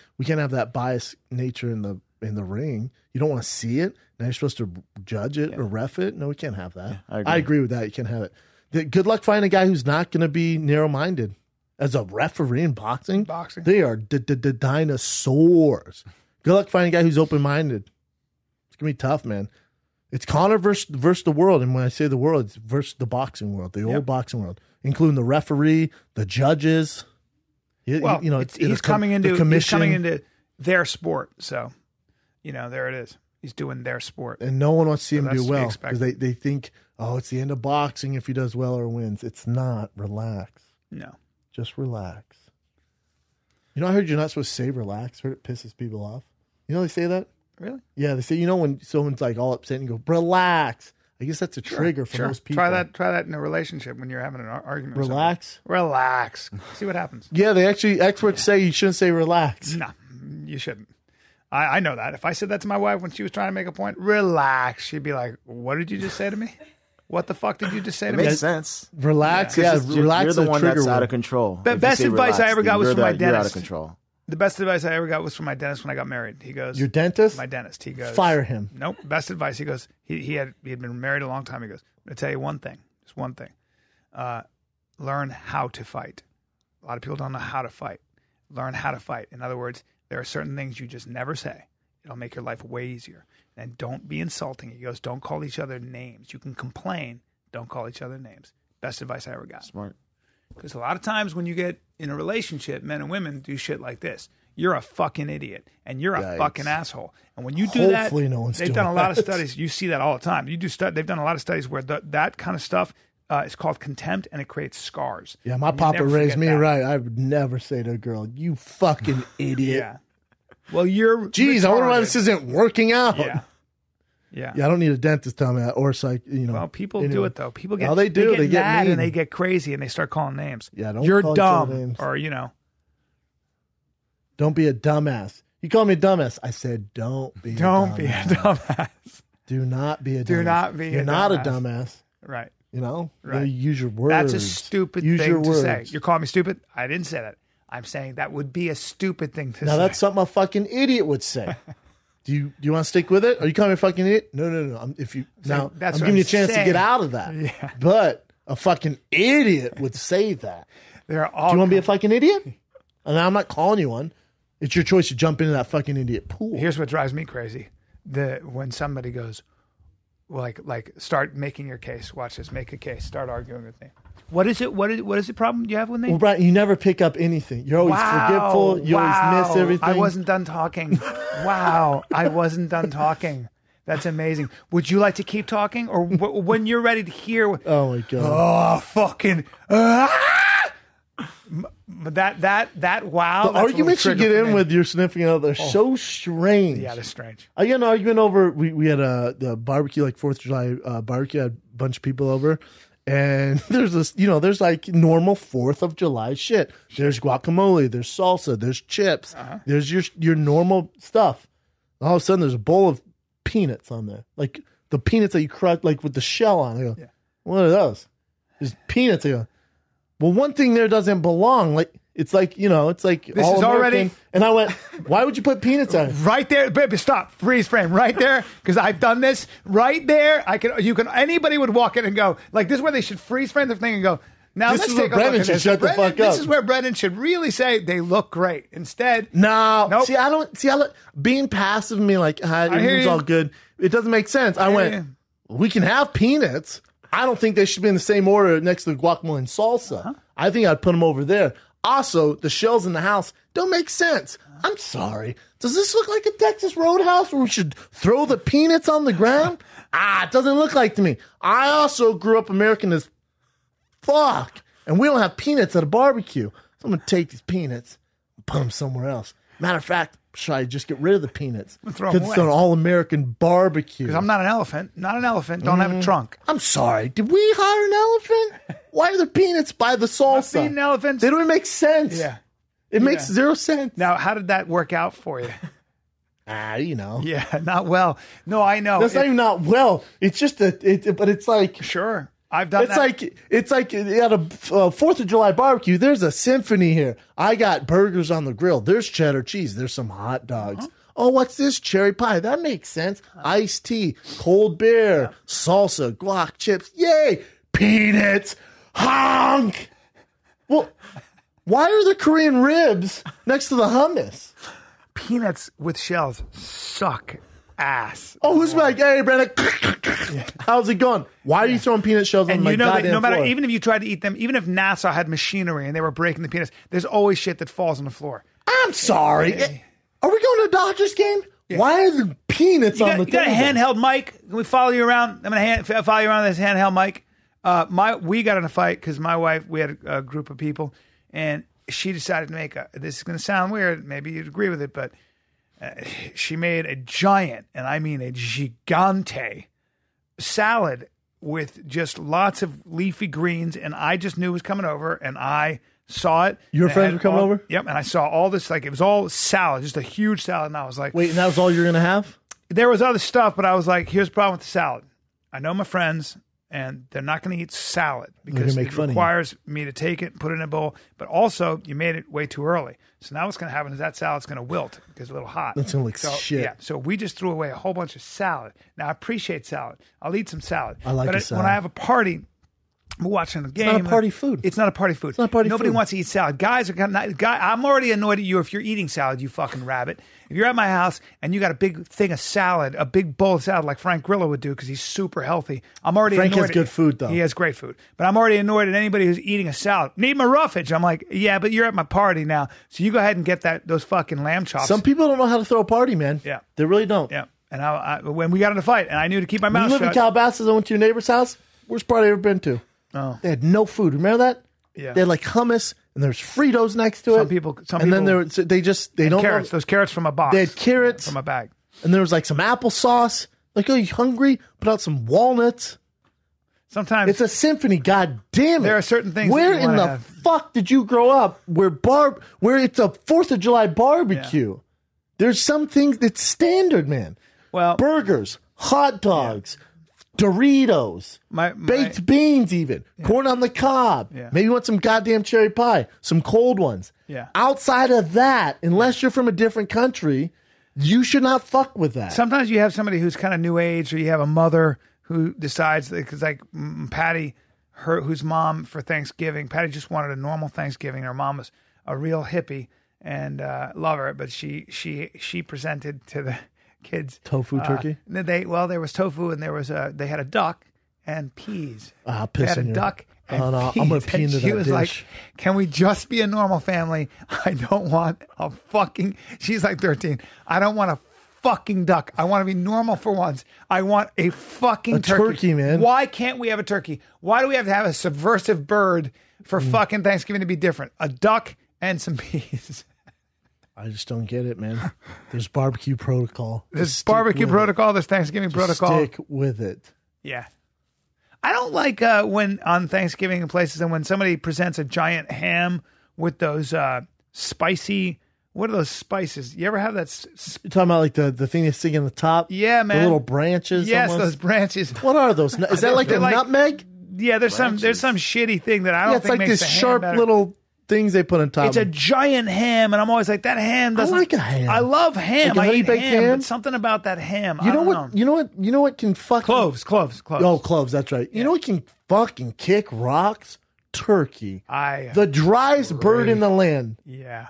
Speaker 2: that biased nature in the ring. You don't want to see it. Now you're supposed to judge it or ref it. No, we can't have that.
Speaker 3: Yeah,
Speaker 2: I agree with that. You can't have it. Good luck finding a guy who's not going to be narrow-minded. As a referee in boxing, they are dinosaurs. Good luck finding a guy who's open-minded. It's going to be tough, man. It's Conor versus the world. And when I say the world, it's versus the boxing world, the old boxing world, including the referee, the judges.
Speaker 1: He's coming into their sport. So, there it is. He's doing their sport.
Speaker 2: And no one wants to see him do well because they think, oh, it's the end of boxing if he does well or wins. It's not. Relax.
Speaker 1: No.
Speaker 2: Just relax. I heard you're not supposed to say relax. Heard it pisses people off. They say that?
Speaker 1: Really?
Speaker 2: Yeah, they say, when someone's like all upset and you go, relax. I guess that's a trigger for most people.
Speaker 1: Try that in a relationship when you're having an argument.
Speaker 2: Relax?
Speaker 1: Relax. See what happens.
Speaker 2: Yeah, experts say you shouldn't say relax.
Speaker 1: No, you shouldn't. I know that. If I said that to my wife when she was trying to make a point, relax, she'd be like, what did you just say to me? What the fuck did you just say to me?
Speaker 3: Makes sense.
Speaker 2: Relax. Yeah, relax.
Speaker 3: You're the one that's out
Speaker 2: word.
Speaker 3: of control.
Speaker 1: The best advice I ever got was from my dentist.
Speaker 3: You're out of control.
Speaker 1: The best advice I ever got was from my dentist when I got married. He goes,
Speaker 2: your dentist?
Speaker 1: My dentist. He goes,
Speaker 2: fire him.
Speaker 1: Nope. Best advice. He goes, he had been married a long time. He goes, I'm going to tell you one thing. Just one thing. Learn how to fight. A lot of people don't know how to fight. Learn how to fight. In other words, there are certain things you just never say. It'll make your life way easier. And don't be insulting. He goes, don't call each other names. You can complain. Don't call each other names. Best advice I ever got.
Speaker 3: Smart.
Speaker 1: Because a lot of times when you get in a relationship, men and women do shit like this. You're a fucking idiot, and you're a fucking asshole. And when you do
Speaker 2: Hopefully
Speaker 1: that,
Speaker 2: no one's
Speaker 1: they've done a lot of studies. You see that all the time. They've done a lot of studies where that kind of stuff is called contempt, and it creates scars.
Speaker 2: Yeah, my papa raised me right. I would never say to a girl, "You fucking idiot."
Speaker 1: Yeah. Well, you're.
Speaker 2: Jeez, I wonder why this isn't working out.
Speaker 1: Yeah.
Speaker 2: Yeah, I don't need a dentist telling me that, or
Speaker 1: Well, people do it though. People get.
Speaker 2: Oh, they do.
Speaker 1: They get mad
Speaker 2: mean.
Speaker 1: and they get crazy and they start calling names.
Speaker 2: Yeah, don't.
Speaker 1: You're
Speaker 2: call
Speaker 1: dumb,
Speaker 2: names.
Speaker 1: or
Speaker 2: Don't be a dumbass. You call me a dumbass. I said, don't be.
Speaker 1: Don't be a dumbass.
Speaker 2: Do not be a dumbass.
Speaker 1: Do not be.
Speaker 2: You're not a dumbass.
Speaker 1: Right.
Speaker 2: Right. You use your words.
Speaker 1: That's a stupid thing to say. You're calling me stupid? I didn't say that. I'm saying that would be a stupid thing to say.
Speaker 2: Now that's something a fucking idiot would say. Do you want to stick with it? Are you calling me a fucking idiot? No. I'm giving you a chance to get out of that.
Speaker 1: Yeah.
Speaker 2: But a fucking idiot would say that. Do you want to be a fucking idiot? And I'm not calling you one. It's your choice to jump into that fucking idiot pool.
Speaker 1: Here's what drives me crazy: when somebody goes, like, start making your case. Watch this. Make a case. Start arguing with me. What is it? What is the problem you have with me?
Speaker 2: Well, Bryan, you never pick up anything. You're always forgetful. You always miss everything.
Speaker 1: I wasn't done talking. Wow. I wasn't done talking. That's amazing. Would you like to keep talking? Or when you're ready to hear...
Speaker 2: Oh, my God.
Speaker 1: Oh, fucking... That wow.
Speaker 2: The arguments you get in with your significant other are so strange.
Speaker 1: Yeah, they're strange.
Speaker 2: I got an argument over... We had the barbecue, like 4th of July barbecue. I had a bunch of people over. And there's this, there's like normal 4th of July shit. There's guacamole, there's salsa, there's chips, there's your normal stuff. All of a sudden, there's a bowl of peanuts on there, like the peanuts that you crush, like with the shell on. I go, what are those? There's peanuts. I go, well, one thing there doesn't belong. Like it's like it's like
Speaker 1: this
Speaker 2: all
Speaker 1: is
Speaker 2: American.
Speaker 1: already.
Speaker 2: And I went, why would you put peanuts on it?
Speaker 1: Right there, baby, stop, freeze frame, right there, because I've done this right there. Anybody would walk in and go, like, this is where they should freeze frame the thing and go, Now
Speaker 2: This
Speaker 1: let's
Speaker 2: is
Speaker 1: take
Speaker 2: where
Speaker 1: a look
Speaker 2: Brendan
Speaker 1: at
Speaker 2: should
Speaker 1: this.
Speaker 2: shut the fuck
Speaker 1: This
Speaker 2: up.
Speaker 1: is where Brendan should really say they look great. Instead,
Speaker 2: No,
Speaker 1: Nope.
Speaker 2: see, I don't see. Being passive and being like,
Speaker 1: hear
Speaker 2: everything's
Speaker 1: you.
Speaker 2: all good. It doesn't make sense. I
Speaker 1: hear
Speaker 2: went,
Speaker 1: you.
Speaker 2: we can have peanuts. I don't think they should be in the same order next to the guacamole and salsa.
Speaker 1: Uh-huh.
Speaker 2: I think I'd put them over there. Also, the shells in the house don't make sense. I'm sorry. Does this look like a Texas Roadhouse where we should throw the peanuts on the ground? It doesn't look like to me. I also grew up American as fuck, and we don't have peanuts at a barbecue. So I'm going to take these peanuts and put them somewhere else. Matter of fact, should I just get rid of the peanuts?
Speaker 1: throw 'em
Speaker 2: Because it's
Speaker 1: away.
Speaker 2: an all-American barbecue.
Speaker 1: because I'm not an elephant. Not an elephant. Don't have a trunk.
Speaker 2: I'm sorry. Did we hire an elephant? Why are the peanuts by the salsa?
Speaker 1: Eating elephants.
Speaker 2: They don't even make sense.
Speaker 1: Yeah.
Speaker 2: It makes zero sense.
Speaker 1: Now, how did that work out for you?
Speaker 2: You know.
Speaker 1: Yeah, not well. No, I know.
Speaker 2: That's not even not well. It's just but it's like
Speaker 1: Sure. I've done
Speaker 2: it's
Speaker 1: that.
Speaker 2: like at a 4th of July barbecue. There's a symphony here. I got burgers on the grill. There's cheddar cheese. There's some hot dogs. Oh, what's this? Cherry pie. That makes sense. Iced tea, cold beer, salsa, guac chips. Yay! Peanuts. Honk. Well, why are the Korean ribs next to the hummus?
Speaker 1: Peanuts with shells suck ass.
Speaker 2: Oh, who's like, hey, Brandon, how's it going? Why are you throwing peanut shells on
Speaker 1: And
Speaker 2: my
Speaker 1: you know that
Speaker 2: goddamn
Speaker 1: no matter,
Speaker 2: floor?
Speaker 1: even if you tried to eat them, even if NASA had machinery and they were breaking the peanuts, there's always shit that falls on the floor.
Speaker 2: I'm sorry. Are we going to a Dodgers game? Why are the peanuts
Speaker 1: You
Speaker 2: on the
Speaker 1: got a
Speaker 2: table?
Speaker 1: handheld mic? Can we follow you around? I'm going to follow you around with this handheld mic. We got in a fight because my wife, we had a group of people, and she decided to make this is going to sound weird. Maybe you'd agree with it, but she made a giant, and I mean a gigante salad with just lots of leafy greens, and I just knew it was coming over, and I saw it.
Speaker 2: Your
Speaker 1: And it
Speaker 2: friends
Speaker 1: had
Speaker 2: were coming
Speaker 1: all-
Speaker 2: over?
Speaker 1: Yep, and I saw all this, like it was all salad, just a huge salad, and I was like,
Speaker 2: Wait, and that was all you're going to have?
Speaker 1: there was other stuff, but I was like, here's the problem with the salad. I know my friends, and they're not going to eat salad because
Speaker 2: make
Speaker 1: it
Speaker 2: fun of you.
Speaker 1: requires me to take it, put it in a bowl, but also you made it way too early. So now what's going to happen is that salad's going to wilt because it's a little hot.
Speaker 2: That's gonna look shit.
Speaker 1: Yeah, so we just threw away a whole bunch of salad. Now, I appreciate salad. I'll eat some salad.
Speaker 2: I like
Speaker 1: but
Speaker 2: a salad.
Speaker 1: when I have a party, we're watching a game.
Speaker 2: not a party food.
Speaker 1: It's not a party food. It's
Speaker 2: not party
Speaker 1: Nobody
Speaker 2: food.
Speaker 1: wants to eat salad. Guys are I'm already annoyed at you if you're eating salad, you fucking rabbit. If you're at my house and you got a big thing of salad, a big bowl of salad like Frank Grillo would do because he's super healthy, I'm already
Speaker 2: Frank
Speaker 1: annoyed.
Speaker 2: has good food, though.
Speaker 1: He has great food. But I'm already annoyed at anybody who's eating a salad. Need my roughage. I'm like, yeah, but you're at my party now. So you go ahead and get those fucking lamb chops.
Speaker 2: Some people don't know how to throw a party, man.
Speaker 1: Yeah.
Speaker 2: They really don't.
Speaker 1: Yeah. And when we got in a fight, and I knew to keep my
Speaker 2: When
Speaker 1: mouth
Speaker 2: you live in
Speaker 1: shut.
Speaker 2: Calabasas, I went to your neighbor's house. Worst party I've ever been to.
Speaker 1: Oh.
Speaker 2: They had no food. Remember that?
Speaker 1: Yeah.
Speaker 2: They had like hummus, and there's Fritos next to it.
Speaker 1: Some people-
Speaker 2: and then they don't
Speaker 1: carrots.
Speaker 2: know.
Speaker 1: Those carrots from a box.
Speaker 2: They had carrots.
Speaker 1: from a bag.
Speaker 2: And there was like some applesauce. Like, oh, you hungry? Put out some walnuts.
Speaker 1: Sometimes
Speaker 2: It's a symphony. God damn it!
Speaker 1: There are certain things
Speaker 2: Where
Speaker 1: that you
Speaker 2: in
Speaker 1: wanna
Speaker 2: the
Speaker 1: have.
Speaker 2: fuck did you grow up? Where it's a 4th of July barbecue? There's some things that's standard, man.
Speaker 1: well,
Speaker 2: Burgers, hot dogs, Doritos,
Speaker 1: my
Speaker 2: baked beans, even corn on the cob.
Speaker 1: Yeah.
Speaker 2: Maybe you want some goddamn cherry pie, some cold ones.
Speaker 1: Yeah.
Speaker 2: Outside of that, unless you're from a different country, you should not fuck with that.
Speaker 1: sometimes you have somebody who's kind of new age, or you have a mother who decides because like Patty, whose mom for Thanksgiving, Patty just wanted a normal Thanksgiving. Her mom was a real hippie and love her, but she presented to the kids
Speaker 2: Tofu turkey?
Speaker 1: There was tofu and there was they had a duck and peas.
Speaker 2: Ah,
Speaker 1: They
Speaker 2: piss
Speaker 1: had a
Speaker 2: on your-
Speaker 1: duck. And
Speaker 2: Oh, no,
Speaker 1: peas.
Speaker 2: I'm gonna pee
Speaker 1: And
Speaker 2: into
Speaker 1: she
Speaker 2: that
Speaker 1: was
Speaker 2: dish.
Speaker 1: like, "Can we just be a normal family? I don't want a fucking." She's like 13. I don't want a fucking duck. I want to be normal for once. I want a fucking
Speaker 2: turkey, man.
Speaker 1: Why can't we have a turkey? Why do we have to have a subversive bird for fucking Thanksgiving to be different? A duck and some peas.
Speaker 2: I just don't get it, man. There's barbecue protocol.
Speaker 1: There's
Speaker 2: Just stick
Speaker 1: barbecue
Speaker 2: with it.
Speaker 1: protocol. There's Thanksgiving
Speaker 2: Just
Speaker 1: protocol.
Speaker 2: Stick with it.
Speaker 1: Yeah. I don't like when on Thanksgiving in places and when somebody presents a giant ham with those spicy, what are those spices? You ever have that?
Speaker 2: You're talking about like the thing they stick in the top?
Speaker 1: Yeah, man.
Speaker 2: The little branches?
Speaker 1: Yes,
Speaker 2: almost?
Speaker 1: those branches.
Speaker 2: What are those? Is that like
Speaker 1: They're
Speaker 2: a
Speaker 1: like-
Speaker 2: nutmeg?
Speaker 1: Yeah, there's some shitty thing that I don't
Speaker 2: Yeah, it's
Speaker 1: think
Speaker 2: like
Speaker 1: makes
Speaker 2: this
Speaker 1: the ham
Speaker 2: sharp
Speaker 1: better.
Speaker 2: little things they put on top.
Speaker 1: It's a giant ham, and I'm always like, that ham doesn't.
Speaker 2: like a ham.
Speaker 1: I love ham.
Speaker 2: Like a
Speaker 1: I eat
Speaker 2: honey-baked
Speaker 1: ham,
Speaker 2: ham?
Speaker 1: but something about that ham.
Speaker 2: You
Speaker 1: I
Speaker 2: know
Speaker 1: don't
Speaker 2: what? You know what can fucking
Speaker 1: Cloves.
Speaker 2: Oh, cloves. That's right. You know what can fucking kick rocks? turkey.
Speaker 1: I
Speaker 2: The driest bird in the land.
Speaker 1: yeah,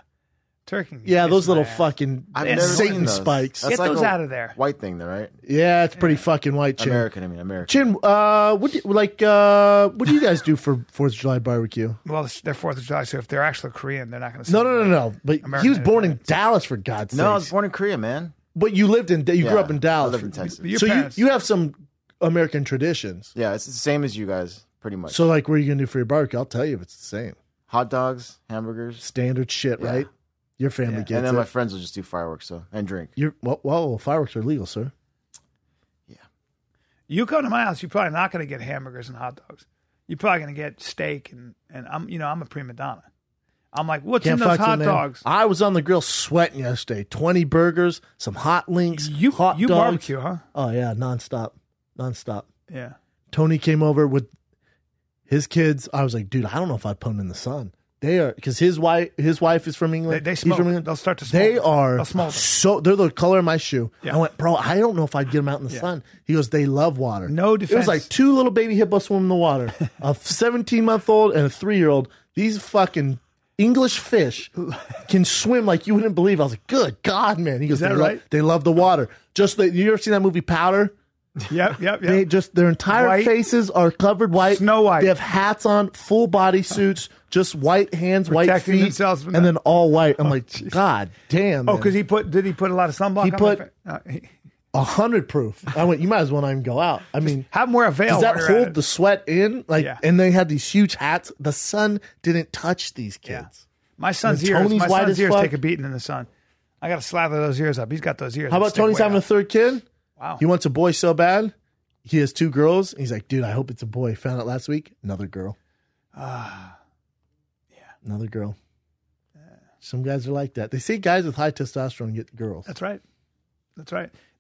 Speaker 1: turkey.
Speaker 2: Yeah, those little
Speaker 1: ass.
Speaker 2: fucking
Speaker 3: I've never seen
Speaker 2: Satan
Speaker 3: those.
Speaker 2: spikes.
Speaker 3: That's
Speaker 1: Get those
Speaker 3: a
Speaker 1: out of there.
Speaker 3: White thing, though, right?
Speaker 2: Yeah, it's pretty fucking white, Chin.
Speaker 3: American.
Speaker 2: Chin, what do you guys do for 4th of July barbecue?
Speaker 1: Well, it's their 4th of July, so if they're actually Korean, they're not going to.
Speaker 2: No. But
Speaker 1: American
Speaker 2: he was born in
Speaker 1: Independence.
Speaker 2: Dallas, for God's sake.
Speaker 3: No, I was born in Korea, man.
Speaker 2: But you lived in, you grew
Speaker 3: Yeah,
Speaker 2: up in Dallas.
Speaker 3: I lived in Texas.
Speaker 1: Your
Speaker 2: So
Speaker 1: parents.
Speaker 2: you have some American traditions.
Speaker 3: Yeah, it's the same as you guys, pretty much.
Speaker 2: So like, what are you gonna do for your barbecue? I'll tell you if it's the same.
Speaker 3: Hot dogs, hamburgers,
Speaker 2: Standard shit,
Speaker 3: Yeah.
Speaker 2: right? Your family
Speaker 1: Yeah.
Speaker 2: gets
Speaker 3: and then
Speaker 2: it.
Speaker 3: my friends will just do fireworks, and drink.
Speaker 2: Well, fireworks are legal, sir.
Speaker 1: You come to my house, you're probably not going to get hamburgers and hot dogs. You're probably going to get steak, and I'm a prima donna. I'm like, what's in those
Speaker 2: fuck
Speaker 1: hot
Speaker 2: with, man.
Speaker 1: dogs?
Speaker 2: I was on the grill sweating yesterday. 20 burgers, some hot links, hot
Speaker 1: You
Speaker 2: dogs.
Speaker 1: barbecue, huh?
Speaker 2: Oh yeah, nonstop.
Speaker 1: Yeah.
Speaker 2: Tony came over with his kids. I was like, dude, I don't know if I'd put them in the sun. They are, because his wife is from England.
Speaker 1: They
Speaker 2: He's
Speaker 1: smoke.
Speaker 2: from England.
Speaker 1: They'll start to smoke.
Speaker 2: They are
Speaker 1: They'll smoke.
Speaker 2: they're the color of my shoe.
Speaker 1: Yeah.
Speaker 2: I went, bro, I don't know if I'd get them out in the sun. He goes, they love water.
Speaker 1: No
Speaker 2: It was
Speaker 1: defense.
Speaker 2: like 2 little baby hippos swim in the water, a 17-month-old and a 3-year-old. These fucking English fish can swim like you wouldn't believe. I was like, good God, man. He goes,
Speaker 1: that
Speaker 2: they
Speaker 1: right?
Speaker 2: They love the water. Just like, you ever seen that movie Powder?
Speaker 1: Yep.
Speaker 2: They just, their entire
Speaker 1: White.
Speaker 2: faces are covered white.
Speaker 1: Snow White.
Speaker 2: They have hats on, full body suits, just white hands, white
Speaker 1: Protecting
Speaker 2: feet,
Speaker 1: themselves from
Speaker 2: and
Speaker 1: that.
Speaker 2: then all white. I'm like, God damn.
Speaker 1: Oh,
Speaker 2: man.
Speaker 1: because did he put a lot of sunblock
Speaker 2: He
Speaker 1: on
Speaker 2: put-
Speaker 1: their face?
Speaker 2: 100 proof. I went, you might as well not even go out. I mean,
Speaker 1: Have them wear a veil.
Speaker 2: does that
Speaker 1: while you're at
Speaker 2: hold
Speaker 1: it.
Speaker 2: the sweat in? Like,
Speaker 1: Yeah.
Speaker 2: and they had these huge hats. The sun didn't touch these
Speaker 1: Yeah.
Speaker 2: kids.
Speaker 1: My son's
Speaker 2: And
Speaker 1: ears.
Speaker 2: Tony's
Speaker 1: My
Speaker 2: white
Speaker 1: son's
Speaker 2: as
Speaker 1: ears
Speaker 2: fuck.
Speaker 1: take a beating in the sun. I got to slather those ears up. He's got those ears.
Speaker 2: How
Speaker 1: that
Speaker 2: about
Speaker 1: stick
Speaker 2: Tony's
Speaker 1: way
Speaker 2: having a
Speaker 1: up.
Speaker 2: 3rd kid?
Speaker 1: Wow.
Speaker 2: He wants a boy so bad. He has 2 girls. He's like, dude, I hope it's a boy. Found out last week. Another girl. Another girl. Some guys are like that. They say guys with high testosterone get girls.
Speaker 1: That's right.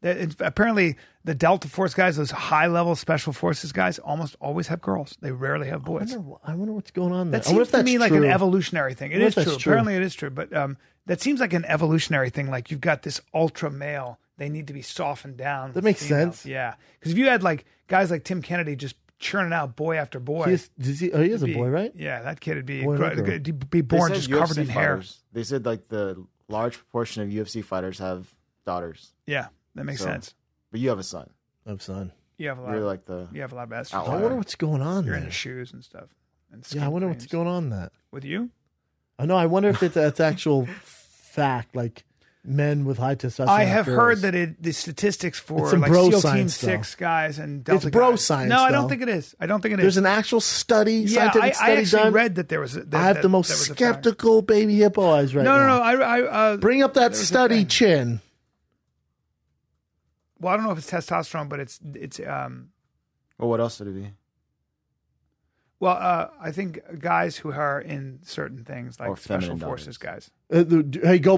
Speaker 1: Apparently, the Delta Force guys, those high-level Special Forces guys, almost always have girls. They rarely have boys.
Speaker 2: I wonder what's going on there.
Speaker 1: That
Speaker 2: I wonder
Speaker 1: seems
Speaker 2: if
Speaker 1: to
Speaker 2: that's
Speaker 1: me like an
Speaker 2: true.
Speaker 1: evolutionary thing. It
Speaker 2: wonder
Speaker 1: is
Speaker 2: if
Speaker 1: true.
Speaker 2: that's true.
Speaker 1: Apparently, it is true. But that seems like an evolutionary thing. Like you've got this ultra male. They need to be softened down.
Speaker 2: That
Speaker 1: with
Speaker 2: makes
Speaker 1: females.
Speaker 2: sense.
Speaker 1: Yeah. Because if you had like guys like Tim Kennedy just churning out boy after boy.
Speaker 2: He is a boy, right?
Speaker 1: Yeah, that kid would be,
Speaker 2: Boy and a girl.
Speaker 1: he'd be born just covered in hair.
Speaker 3: fighters, They said like the large proportion of UFC fighters have daughters,
Speaker 1: Yeah, that makes
Speaker 3: So-
Speaker 1: sense.
Speaker 3: but you have a son.
Speaker 2: Of son.
Speaker 1: You have a lot.
Speaker 3: You're like
Speaker 1: you have a lot of estrogen.
Speaker 2: I
Speaker 3: Outlier.
Speaker 2: wonder what's going on
Speaker 1: You're
Speaker 2: there.
Speaker 1: into shoes and stuff. And
Speaker 2: Yeah, I wonder what's going on in that.
Speaker 1: with you.
Speaker 2: I know. I wonder if that's actual fact. Like men with high testosterone.
Speaker 1: I have
Speaker 2: girls.
Speaker 1: heard that the statistics
Speaker 2: It's
Speaker 1: for
Speaker 2: some
Speaker 1: like
Speaker 2: bro
Speaker 1: SEAL Team
Speaker 2: science, though.
Speaker 1: 6 guys and Delta
Speaker 2: It's bro
Speaker 1: guys.
Speaker 2: science,
Speaker 1: No, I
Speaker 2: though.
Speaker 1: don't think it is. I don't think it is.
Speaker 2: There's an actual study,
Speaker 1: yeah,
Speaker 2: scientific
Speaker 1: I
Speaker 2: study
Speaker 1: actually
Speaker 2: done.
Speaker 1: read that there was.
Speaker 2: I have the most skeptical baby hippo eyes right
Speaker 1: No,
Speaker 2: now.
Speaker 1: no, no. I
Speaker 2: Bring up that
Speaker 1: there was a
Speaker 2: study,
Speaker 1: thing.
Speaker 2: Chin.
Speaker 1: Well, I don't know if it's testosterone, but it's
Speaker 3: Well, what else would it be?
Speaker 1: well, I think guys who are in certain things like
Speaker 3: Or
Speaker 1: special
Speaker 3: feminine
Speaker 1: forces
Speaker 3: daughters.
Speaker 1: guys.
Speaker 2: Hey, go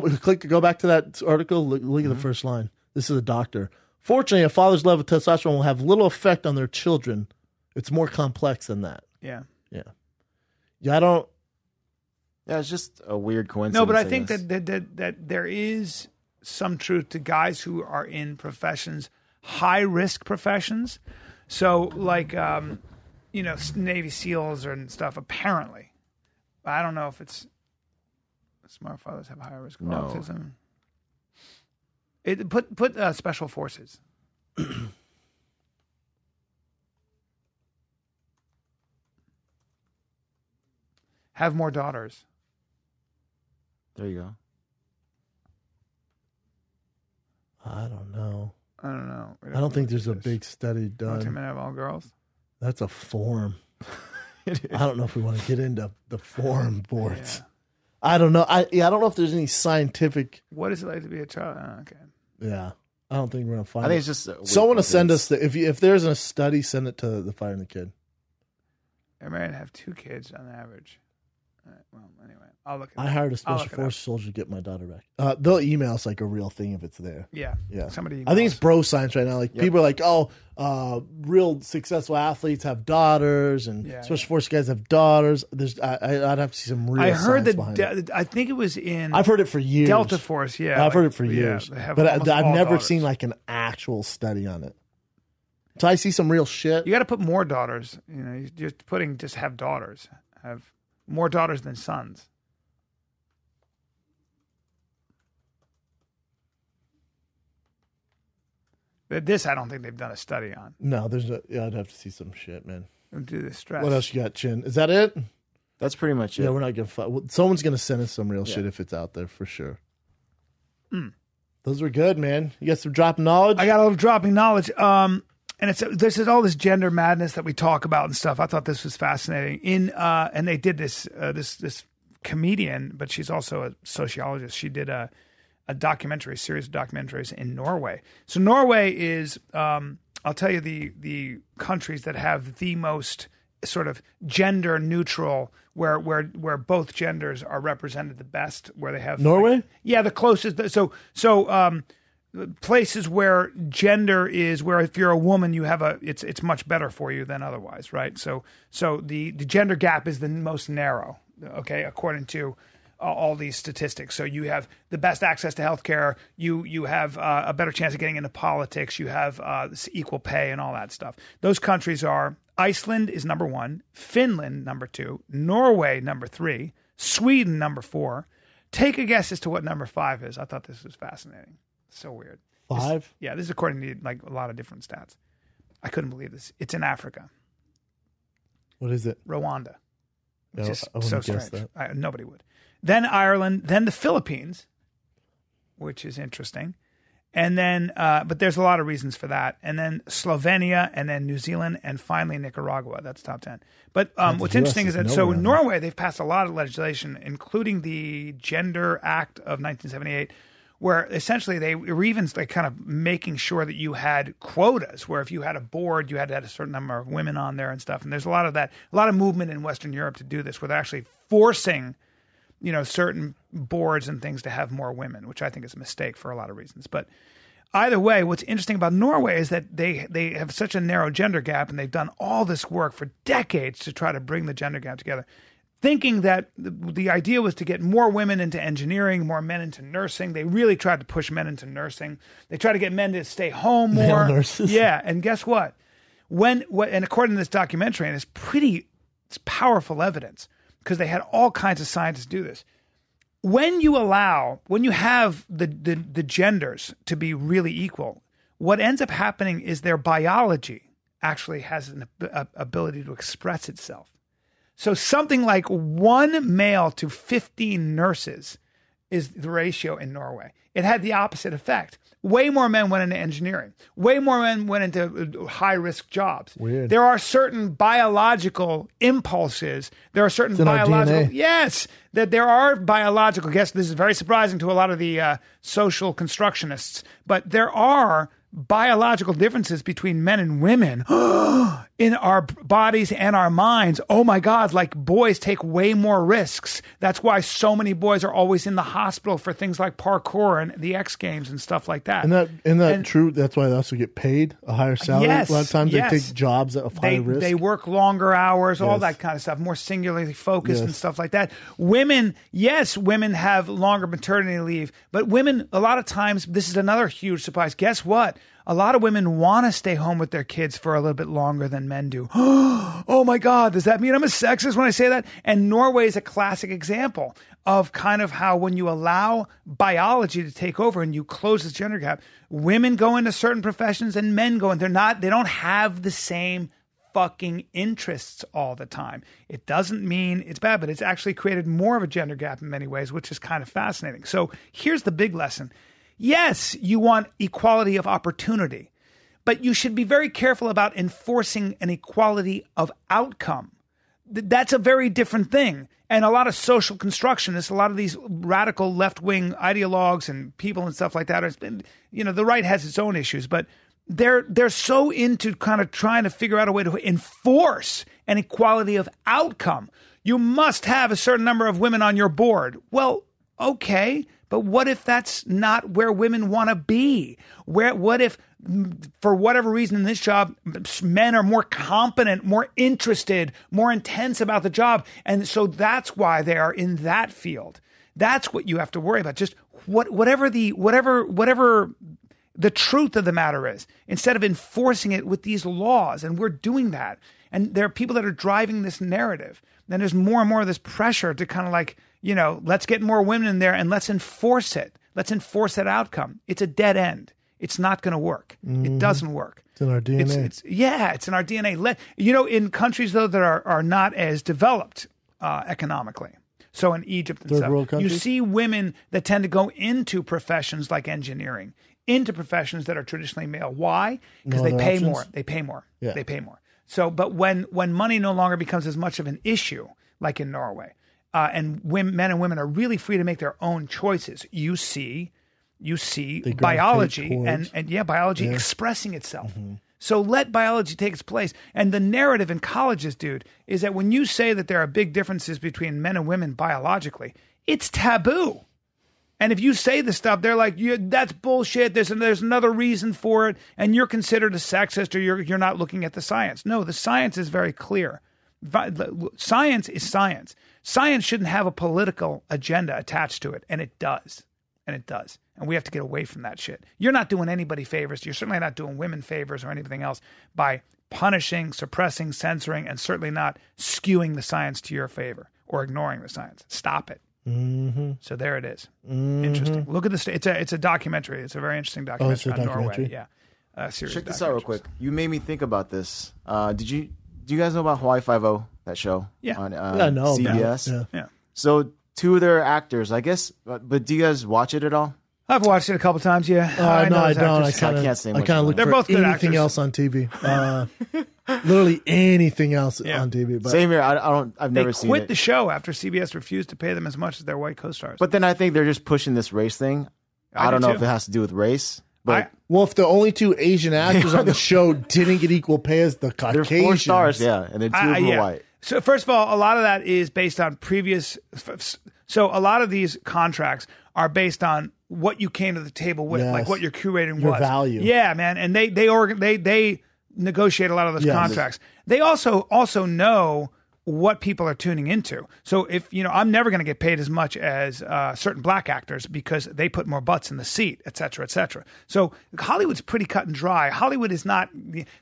Speaker 2: back to that article. Look at the first line. This is a doctor. Fortunately, a father's level of testosterone will have little effect on their children. It's more complex than that.
Speaker 1: Yeah.
Speaker 2: Yeah, I don't.
Speaker 3: Yeah, it's just a weird coincidence.
Speaker 1: No, but I think
Speaker 3: guess.
Speaker 1: that there is some truth to guys who are in professions, high risk professions. So like, Navy SEALs and stuff, apparently. I don't know if it's smart fathers have higher risk of
Speaker 3: No.
Speaker 1: autism. Put special forces. Have more daughters.
Speaker 3: There you go.
Speaker 2: I don't know.
Speaker 1: I don't know.
Speaker 2: I don't think there's a big study
Speaker 1: Want to
Speaker 2: done.
Speaker 1: have all girls?
Speaker 2: That's a form. I don't know if we want to get into the form boards.
Speaker 1: Yeah.
Speaker 2: I don't know. I don't know if there's any scientific.
Speaker 1: What is it like to be a child? Oh, okay.
Speaker 2: Yeah, I don't think we're gonna find.
Speaker 3: I think
Speaker 2: it.
Speaker 3: it's just a weird
Speaker 2: Someone to send us
Speaker 3: coincidence.
Speaker 2: if there's a study, send it to the Fire and the Kid.
Speaker 1: Everybody have 2 kids on average. All right, well, anyway, I'll look at
Speaker 2: I
Speaker 1: that.
Speaker 2: hired a
Speaker 1: I'll
Speaker 2: special
Speaker 1: look it up.
Speaker 2: forces soldier to get my daughter back. They'll email us like a real thing if it's there.
Speaker 1: Yeah.
Speaker 2: Yeah,
Speaker 1: Somebody
Speaker 2: I think it's
Speaker 1: emails.
Speaker 2: bro science right now. Like
Speaker 3: Yep.
Speaker 2: people are like, oh, real successful athletes have daughters, and
Speaker 1: Yeah,
Speaker 2: special forces guys have daughters. I'd have to see some real.
Speaker 1: I heard
Speaker 2: science behind it.
Speaker 1: that. I think it was in
Speaker 2: I've heard it for years.
Speaker 1: Delta Force. Yeah,
Speaker 2: I've heard it for years,
Speaker 1: they have
Speaker 2: but
Speaker 1: almost
Speaker 2: I've
Speaker 1: all
Speaker 2: never
Speaker 1: daughters.
Speaker 2: seen like an actual study on it. So I see some real shit.
Speaker 1: You got to put more daughters. You're just have daughters. have more daughters than sons. This I don't think they've done a study on.
Speaker 2: No, there's no. Yeah, I'd have to see some shit, man.
Speaker 1: Do the stress.
Speaker 2: What else you got, Chin? Is that it?
Speaker 3: That's pretty much it.
Speaker 2: Yeah, we're not gonna. Someone's gonna send us some real shit if it's out there for sure. Those were good, man. You got some dropping knowledge?
Speaker 1: I got a little dropping knowledge. And this is all this gender madness that we talk about and stuff. I thought this was fascinating. And they did this this comedian, but she's also a sociologist. She did a series of documentaries in Norway. So Norway is, I'll tell you the countries that have the most sort of gender neutral, where both genders are represented the best, where they have
Speaker 2: Norway?
Speaker 1: The closest. So places where gender is, where if you're a woman, you have it's much better for you than otherwise, right? So the gender gap is the most narrow, okay, according to all these statistics. So you have the best access to healthcare. You have a better chance of getting into politics. You have equal pay and all that stuff. Those countries are Iceland is number 1, Finland number 2, Norway number 3, Sweden number 4. Take a guess as to what number 5 is. I thought this was fascinating. So weird.
Speaker 2: 5?
Speaker 1: This is according to like a lot of different stats. I couldn't believe this. It's in Africa.
Speaker 2: What is it?
Speaker 1: Rwanda.
Speaker 2: No,
Speaker 1: Just
Speaker 2: I wouldn't
Speaker 1: so
Speaker 2: guess
Speaker 1: strange.
Speaker 2: that.
Speaker 1: Nobody would. Then Ireland, then the Philippines, which is interesting. And then, but there's a lot of reasons for that. And then Slovenia, and then New Zealand, and finally Nicaragua. That's top 10. But what's interesting is that, so in Norway, they've passed a lot of legislation, including the Gender Act of 1978, where essentially they were even like kind of making sure that you had quotas, where if you had a board, you had to have a certain number of women on there and stuff. And there's a lot of that, a lot of movement in Western Europe to do this, where they're actually forcing, certain boards and things to have more women, which I think is a mistake for a lot of reasons. But either way, what's interesting about Norway is that they have such a narrow gender gap, and they've done all this work for decades to try to bring the gender gap together, thinking that the idea was to get more women into engineering, more men into nursing. They really tried to push men into nursing. They tried to get men to stay home more.
Speaker 2: Male nurses.
Speaker 1: Yeah, and guess what? And according to this documentary, and it's powerful evidence, because they had all kinds of scientists do this. When you have the genders to be really equal, what ends up happening is their biology actually has an ability to express itself. So something like 1 male to 15 nurses is the ratio in Norway. It had the opposite effect. Way more men went into engineering. Way more men went into high-risk jobs.
Speaker 2: Weird.
Speaker 1: There are certain biological impulses. There are certain biological... Yes, that there are biological... Yes, this is very surprising to a lot of the social constructionists, but there are biological differences between men and women in our bodies and our minds. Oh my God, like boys take way more risks. That's why so many boys are always in the hospital for things like parkour and the X Games and stuff like that.
Speaker 2: Isn't that true? That's why they also get paid a higher salary.
Speaker 1: Yes,
Speaker 2: a lot of times they take jobs of high risk.
Speaker 1: They work longer hours, all that kind of stuff, more singularly focused and stuff like that. Women have longer maternity leave, but women, a lot of times, this is another huge surprise. Guess what? A lot of women want to stay home with their kids for a little bit longer than men do. Oh my God, does that mean I'm a sexist when I say that? And Norway is a classic example of kind of how when you allow biology to take over and you close this gender gap, women go into certain professions and men go in. They don't have the same fucking interests all the time. It doesn't mean it's bad, but it's actually created more of a gender gap in many ways, which is kind of fascinating. So here's the big lesson. Yes, you want equality of opportunity, but you should be very careful about enforcing an equality of outcome. That's a very different thing. And a lot of social constructionists, a lot of these radical left-wing ideologues and people and stuff like that, the right has its own issues, but they're so into kind of trying to figure out a way to enforce an equality of outcome. You must have a certain number of women on your board. Well, okay, but what if that's not where women want to be? What if, for whatever reason in this job, men are more competent, more interested, more intense about the job, and so that's why they are in that field? That's what you have to worry about. Just whatever the truth of the matter is, instead of enforcing it with these laws, and we're doing that. And there are people that are driving this narrative. Then there's more and more of this pressure to kind of like, let's get more women in there and let's enforce it. Let's enforce that outcome. It's a dead end. It's not going to work. It doesn't work.
Speaker 2: It's in our DNA.
Speaker 1: It's in our DNA. In countries, though, that are not as developed economically. So in Egypt and
Speaker 2: Third world
Speaker 1: stuff, you
Speaker 2: countries?
Speaker 1: see women that tend to go into professions like engineering, into professions that are traditionally male. Why? Because
Speaker 2: No
Speaker 1: they
Speaker 2: other
Speaker 1: pay
Speaker 2: options?
Speaker 1: more. They pay more.
Speaker 2: Yeah.
Speaker 1: They pay more. So, but when money no longer becomes as much of an issue, like in Norway, and men and women are really free to make their own choices, you see
Speaker 2: They
Speaker 1: biology
Speaker 2: gravitate towards-
Speaker 1: biology expressing itself. So let biology take its place. And the narrative in colleges, dude, is that when you say that there are big differences between men and women biologically, it's taboo. And if you say this stuff, they're like, that's bullshit. There's another reason for it. And you're considered a sexist, or you're not looking at the science. No, the science is very clear. Science is science. Science shouldn't have a political agenda attached to it. And it does. And we have to get away from that shit. You're not doing anybody favors. You're certainly not doing women favors or anything else by punishing, suppressing, censoring, and certainly not skewing the science to your favor or ignoring the science. Stop it.
Speaker 2: Mm-hmm.
Speaker 1: So there it is. Interesting. Look at this. It's a documentary. It's a very interesting documentary
Speaker 2: it's a
Speaker 1: on
Speaker 2: documentary?
Speaker 1: Norway. Yeah. Series
Speaker 3: Check this out real
Speaker 1: documentaries.
Speaker 3: quick. You made me think about this. Do you guys know about Hawaii Five-0, that show?
Speaker 1: Yeah.
Speaker 3: On
Speaker 2: I know about it.
Speaker 3: CBS.
Speaker 2: Yeah.
Speaker 1: Yeah.
Speaker 3: So two of their actors, I guess. But do you guys watch it at all?
Speaker 1: I've watched it a couple times. Yeah.
Speaker 2: No, I
Speaker 1: those
Speaker 2: don't.
Speaker 1: actors.
Speaker 3: I can't say
Speaker 2: I
Speaker 3: much
Speaker 2: kind of
Speaker 3: more.
Speaker 2: look
Speaker 1: They're
Speaker 2: for
Speaker 1: both good
Speaker 2: anything
Speaker 1: actors.
Speaker 2: else on TV. Literally anything else
Speaker 1: Yeah.
Speaker 2: on TV. But
Speaker 3: Same here. I've
Speaker 1: They
Speaker 3: never seen
Speaker 1: quit
Speaker 3: it.
Speaker 1: the show after CBS refused to pay them as much as their white co-stars.
Speaker 3: But then I think they're just pushing this race thing. I
Speaker 1: do
Speaker 3: don't know
Speaker 1: too.
Speaker 3: if it has to do with race. But
Speaker 2: well, if the only two Asian actors on the show didn't get equal pay as the
Speaker 3: they're
Speaker 2: Caucasians,
Speaker 3: 4 stars, yeah, and then 2 of them are white.
Speaker 1: So first of all, a lot of that is based on previous. So a lot of these contracts are based on what you came to the table with,
Speaker 2: Yes.
Speaker 1: like what your Q rating
Speaker 2: Your
Speaker 1: was.
Speaker 2: value.
Speaker 1: Yeah, man, and they negotiate a lot of those
Speaker 2: Yes.
Speaker 1: contracts. They also know what people are tuning into. So if, I'm never going to get paid as much as certain black actors because they put more butts in the seat, et cetera, et cetera. So Hollywood's pretty cut and dry. Hollywood is not,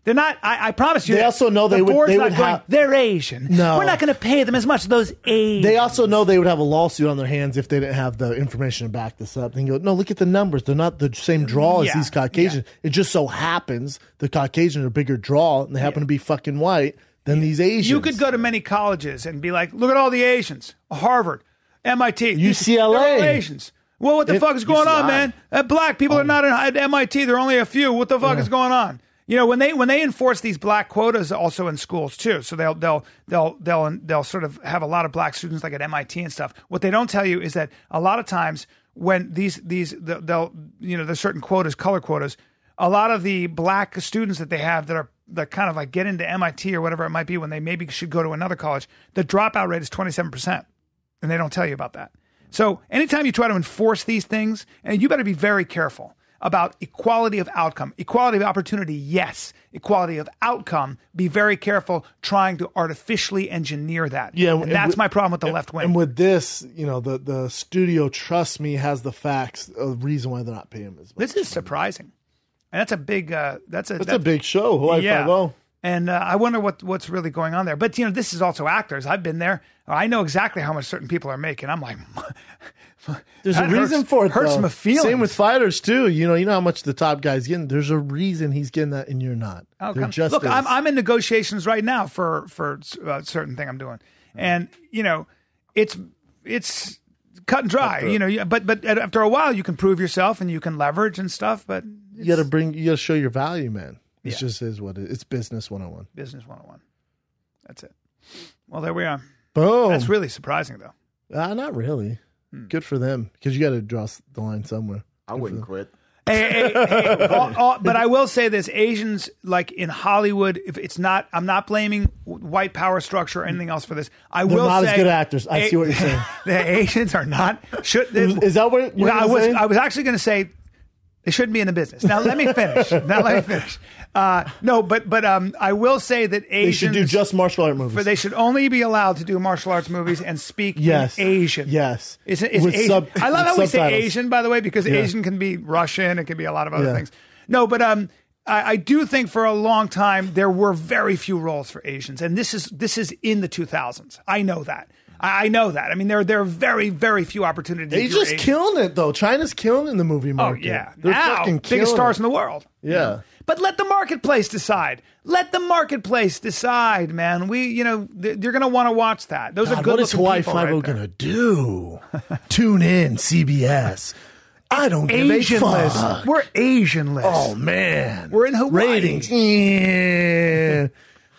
Speaker 1: they're not, I promise you.
Speaker 2: They also know
Speaker 1: the
Speaker 2: they would-
Speaker 1: board's
Speaker 2: they
Speaker 1: not
Speaker 2: would
Speaker 1: going,
Speaker 2: have-
Speaker 1: they're Asian.
Speaker 2: No.
Speaker 1: We're not going to pay them as much as those Asians.
Speaker 2: they also know they would have a lawsuit on their hands if they didn't have the information to back this up. They go, no, look at the numbers. They're not the same draw as
Speaker 1: Yeah,
Speaker 2: these Caucasians. It just so happens the Caucasians are a bigger draw and they happen to be fucking white than these Asians.
Speaker 1: You could go to many colleges and be like, look at all the Asians. Harvard, MIT,
Speaker 2: UCLA.
Speaker 1: They're all Asians. Well, what the fuck is going on,
Speaker 3: UCI.
Speaker 1: man? Black people are not at MIT. There are only a few. What the fuck is going on? When they enforce these black quotas also in schools too, so they'll sort of have a lot of black students like at MIT and stuff. What they don't tell you is that a lot of times when there's certain quotas, color quotas, a lot of the black students that they have that kind of like get into MIT or whatever it might be when they maybe should go to another college, the dropout rate is 27%, and they don't tell you about that. So anytime you try to enforce these things, and you better be very careful about equality of outcome, equality of opportunity, yes. Equality of outcome, be very careful trying to artificially engineer that.
Speaker 2: Yeah,
Speaker 1: and that's my problem with the left wing.
Speaker 2: And with this, the studio, trust me, has the facts of the reason why they're not paying as much.
Speaker 1: This is surprising. And that's a big, that's
Speaker 2: a big show, Hawaii
Speaker 1: yeah.
Speaker 2: Five-0.
Speaker 1: And I wonder what's really going on there. But, this is also actors. I've been there. I know exactly how much certain people are making. I'm like,
Speaker 2: There's a
Speaker 1: that
Speaker 2: reason for it.
Speaker 1: Hurts
Speaker 2: though.
Speaker 1: my feelings.
Speaker 2: Same with fighters too. You know how much the top guy's getting. There's a reason he's getting that, and you're not.
Speaker 1: Oh,
Speaker 2: There
Speaker 1: come-
Speaker 2: just
Speaker 1: Look,
Speaker 2: is.
Speaker 1: I'm in negotiations right now for a certain thing I'm doing, and it's cut and dry. But after a while, you can prove yourself and you can leverage and stuff. But
Speaker 2: you got to show your value, man. It just is what it is. It's business 101.
Speaker 1: business 101. That's it. Well, there we are.
Speaker 2: Boom.
Speaker 1: That's really surprising, though.
Speaker 2: Not really. Good for them because you got to draw the line somewhere.
Speaker 3: I wouldn't quit.
Speaker 1: Hey, but I will say this: Asians, like in Hollywood, if it's not, I'm not blaming white power structure or anything else for this.
Speaker 2: They're
Speaker 1: will
Speaker 2: not
Speaker 1: say
Speaker 2: as good actors. I see what you're saying.
Speaker 1: The Asians are not.
Speaker 2: Is that what you're
Speaker 1: I
Speaker 2: saying?
Speaker 1: was actually going to say they shouldn't be in the business. Now let me finish. No, but I will say that
Speaker 2: They
Speaker 1: Asians
Speaker 2: should do just martial art movies.
Speaker 1: they should only be allowed to do martial arts movies and speak
Speaker 2: Yes.
Speaker 1: in Asian.
Speaker 2: Yes.
Speaker 1: It's
Speaker 2: With
Speaker 1: Asian. I love
Speaker 2: with
Speaker 1: how we say
Speaker 2: subtitles.
Speaker 1: Asian, by the way, because Asian can be Russian. It can be a lot of other
Speaker 2: Yeah.
Speaker 1: things. No, but I do think for a long time there were very few roles for Asians, and this is in the 2000s. I know that. I know that. I mean, there are very, very few opportunities.
Speaker 2: Asia's killing it, though. China's killing it in the movie
Speaker 1: Oh,
Speaker 2: market.
Speaker 1: yeah.
Speaker 2: They're
Speaker 1: Now,
Speaker 2: fucking killing
Speaker 1: biggest stars
Speaker 2: it.
Speaker 1: in the world.
Speaker 2: Yeah.
Speaker 1: But let the marketplace decide. Let the marketplace decide, man. You're going to want to watch that. Those are good.
Speaker 2: What is Hawaii
Speaker 1: people
Speaker 2: 5
Speaker 1: right
Speaker 2: going to do? Tune in, CBS. I don't give a
Speaker 1: Asian-less.
Speaker 2: fuck.
Speaker 1: We're Asian-less.
Speaker 2: Oh, man.
Speaker 1: We're in Hawaii.
Speaker 2: Ratings. Yeah.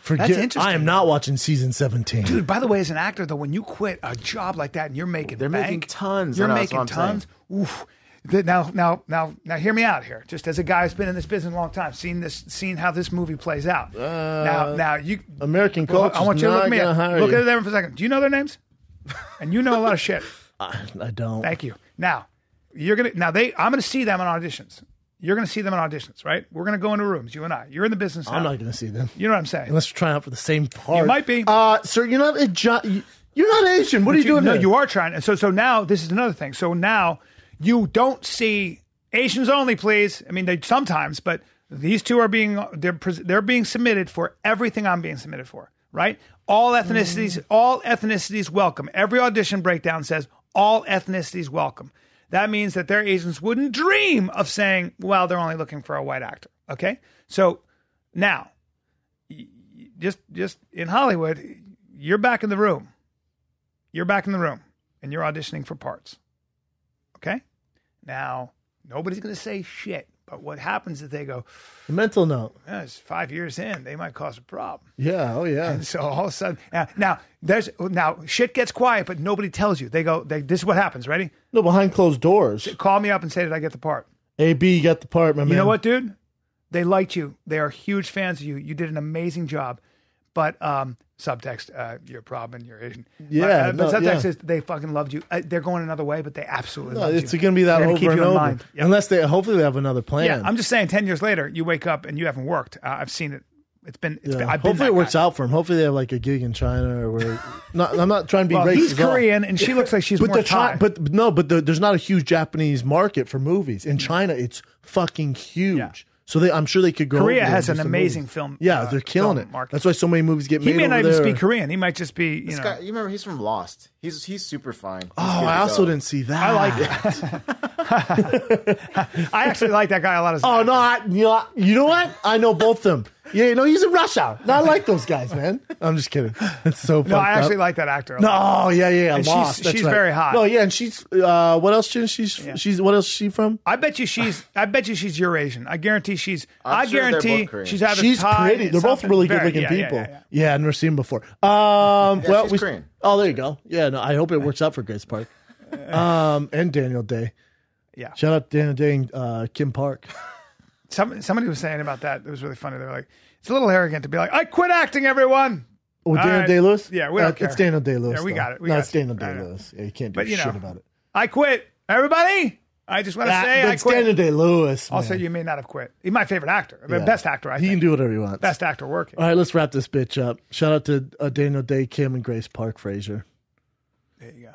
Speaker 2: Forget.
Speaker 1: That's interesting.
Speaker 2: I am not watching season 17.
Speaker 1: Dude, by the way, as an actor, though, when you quit a job like that and you're making
Speaker 3: They're
Speaker 1: bank,
Speaker 3: making tons.
Speaker 1: You're
Speaker 3: I know, that's
Speaker 1: making
Speaker 3: what I'm
Speaker 1: tons. Oof. Now, hear me out here. Just as a guy who's been in this business a long time, seen how this movie plays out. Now, you
Speaker 2: American culture.
Speaker 1: I want you to look at me. Look
Speaker 2: you.
Speaker 1: at them for a second. Do you know their names? And you know a lot of shit.
Speaker 2: I don't.
Speaker 1: Thank you. Now, I'm gonna see them on auditions. You're gonna see them on auditions, right? We're gonna go into rooms, you and I. You're in the business now.
Speaker 2: I'm not going to see them.
Speaker 1: You know what I'm saying?
Speaker 2: Unless we're trying out for the same part.
Speaker 1: You might be.
Speaker 2: Sir, you're not Asian. What are you doing
Speaker 1: No,
Speaker 2: there?
Speaker 1: you are trying. So now this is another thing. So now you don't see Asians only, please. I mean, they sometimes, but these two are they're being submitted for everything I'm being submitted for, right? All ethnicities welcome. Every audition breakdown says all ethnicities welcome. That means that their agents wouldn't dream of saying, well, they're only looking for a white actor. Okay? So now, just in Hollywood, you're back in the room. You're back in the room and you're auditioning for parts. Okay? Now, nobody's going to say shit. But what happens is they go,
Speaker 2: Mental note.
Speaker 1: it's 5 years in. They might cause a problem.
Speaker 2: Yeah. Oh, yeah.
Speaker 1: And so all of a sudden, now shit gets quiet, but nobody tells you. This is what happens. Ready?
Speaker 2: No, behind closed doors.
Speaker 1: Call me up and say, did I get the part?
Speaker 2: AB, you got the part, my man.
Speaker 1: You know what, dude? They liked you. They are huge fans of you. You did an amazing job. But subtext, you're a problem and you're Asian.
Speaker 2: Yeah,
Speaker 1: but subtext
Speaker 2: yeah.
Speaker 1: is they fucking loved you. They're going another way, but they absolutely
Speaker 2: No,
Speaker 1: loved
Speaker 2: it's
Speaker 1: you.
Speaker 2: going to be that
Speaker 1: They're gonna
Speaker 2: over
Speaker 1: keep
Speaker 2: and
Speaker 1: you in
Speaker 2: over.
Speaker 1: mind. Yep.
Speaker 2: Unless hopefully they have another plan.
Speaker 1: Yeah, I'm just saying 10 years later, you wake up and you haven't worked. I've seen it. It's been I've been
Speaker 2: Hopefully
Speaker 1: that
Speaker 2: it works
Speaker 1: guy.
Speaker 2: out for him. Hopefully they have like a gig in China or where. I'm not trying to be
Speaker 1: Well,
Speaker 2: racist.
Speaker 1: he's
Speaker 2: at all.
Speaker 1: Korean and she looks like she's
Speaker 2: But
Speaker 1: more
Speaker 2: they're
Speaker 1: Thai.
Speaker 2: But there's not a huge Japanese market for movies. In China, it's fucking huge.
Speaker 1: Yeah.
Speaker 2: So I'm sure they could go.
Speaker 1: Korea
Speaker 2: over there
Speaker 1: has
Speaker 2: and
Speaker 1: an
Speaker 2: do some
Speaker 1: amazing
Speaker 2: movies.
Speaker 1: film.
Speaker 2: Yeah, they're killing
Speaker 1: film
Speaker 2: it.
Speaker 1: market.
Speaker 2: That's why so many movies get
Speaker 1: He
Speaker 2: made
Speaker 1: may
Speaker 2: over
Speaker 1: not even
Speaker 2: there.
Speaker 1: speak Korean. He might just be,
Speaker 3: This guy, you remember he's from Lost. He's super fine. He's
Speaker 2: Oh,
Speaker 3: good
Speaker 2: I
Speaker 3: to
Speaker 2: also
Speaker 3: go.
Speaker 2: didn't see that.
Speaker 1: I like that. I actually like that guy a lot. As
Speaker 2: Oh no! You know what? I know both of them. Yeah, no, he's in Rush Hour. No, I like those guys, man. I'm just kidding. It's so fucked
Speaker 1: no, I actually
Speaker 2: up.
Speaker 1: like that actor. A lot.
Speaker 2: No, yeah.
Speaker 1: And
Speaker 2: Lost. That's
Speaker 1: she's
Speaker 2: right.
Speaker 1: very hot.
Speaker 2: No, yeah, and she's what else? She's what else is she from?
Speaker 1: I bet you she's Eurasian. I guarantee she's.
Speaker 3: I'm sure they're
Speaker 1: guarantee
Speaker 3: both Korean.
Speaker 1: she's either
Speaker 2: She's
Speaker 1: Thai.
Speaker 2: pretty. They're both
Speaker 1: something
Speaker 2: really
Speaker 1: very-
Speaker 2: good looking
Speaker 1: yeah,
Speaker 2: people.
Speaker 1: yeah.
Speaker 2: Yeah, I've never seen them before. Well,
Speaker 3: she's Korean.
Speaker 2: Oh, there you go. Yeah, no, I hope it works out for Grace Park. And Daniel Day.
Speaker 1: Yeah.
Speaker 2: Shout out to Daniel Day and Kim Park.
Speaker 1: Somebody was saying about that. It was really funny. They were like, it's a little arrogant to be like, I quit acting, everyone.
Speaker 2: Oh, Daniel
Speaker 1: right.
Speaker 2: Day-Lewis?
Speaker 1: Yeah, we don't care.
Speaker 2: It's Daniel Day-Lewis.
Speaker 1: Yeah, we
Speaker 2: though.
Speaker 1: got it. We
Speaker 2: no,
Speaker 1: got
Speaker 2: it's
Speaker 1: you.
Speaker 2: Daniel
Speaker 1: I know.
Speaker 2: Day-Lewis. Yeah, you can't do
Speaker 1: But,
Speaker 2: shit about it.
Speaker 1: I quit. Everybody, I just want to say I
Speaker 2: It's
Speaker 1: quit.
Speaker 2: Daniel Day-Lewis. Man.
Speaker 1: Also, you may not have quit. He's my favorite actor. I mean,
Speaker 2: Yeah.
Speaker 1: best actor, I
Speaker 2: He
Speaker 1: think.
Speaker 2: can do whatever he wants.
Speaker 1: Best actor working.
Speaker 2: All right, let's wrap this bitch up. Shout out to Daniel Day, Kim, and Grace Park Frazier.
Speaker 1: There you go.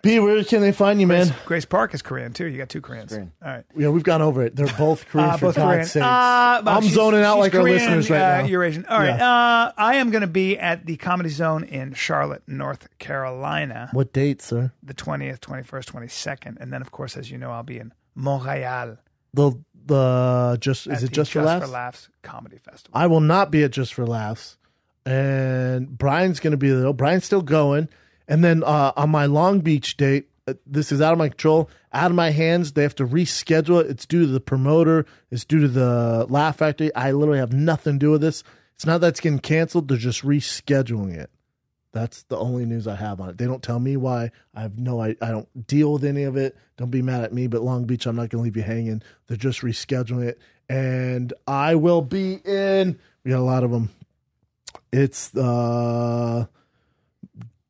Speaker 2: B, where can they find you, man?
Speaker 1: Grace Park is Korean, too. You got two Koreans.
Speaker 3: Korean.
Speaker 1: All right.
Speaker 2: Yeah, we've gone over it. They're both Korean for
Speaker 1: Both
Speaker 2: God's
Speaker 1: Korean.
Speaker 2: sakes.
Speaker 1: Well,
Speaker 2: I'm
Speaker 1: she's-
Speaker 2: zoning out
Speaker 1: she's
Speaker 2: like our
Speaker 1: Korean,
Speaker 2: listeners right now.
Speaker 1: Eurasian. All right.
Speaker 2: Yeah.
Speaker 1: I am going to be at the Comedy Zone in Charlotte, North Carolina,
Speaker 2: What date, sir?
Speaker 1: the 20th, 21st, 22nd. And then, of course, as you know, I'll be in Montreal.
Speaker 2: The just
Speaker 1: at
Speaker 2: is it
Speaker 1: the
Speaker 2: just for laughs?
Speaker 1: Comedy Festival.
Speaker 2: I will not be at Just for Laughs, and Brian's going to be there. Brian's still going, and then on my Long Beach date, this is out of my control, out of my hands. They have to reschedule it. It's due to the promoter. It's due to the Laugh Factory. I literally have nothing to do with this. It's not that it's getting canceled. They're just rescheduling it. That's the only news I have on it. They don't tell me why. I don't deal with any of it. Don't be mad at me, but Long Beach, I'm not going to leave you hanging. They're just rescheduling it. And I will be in, we got a lot of them. It's,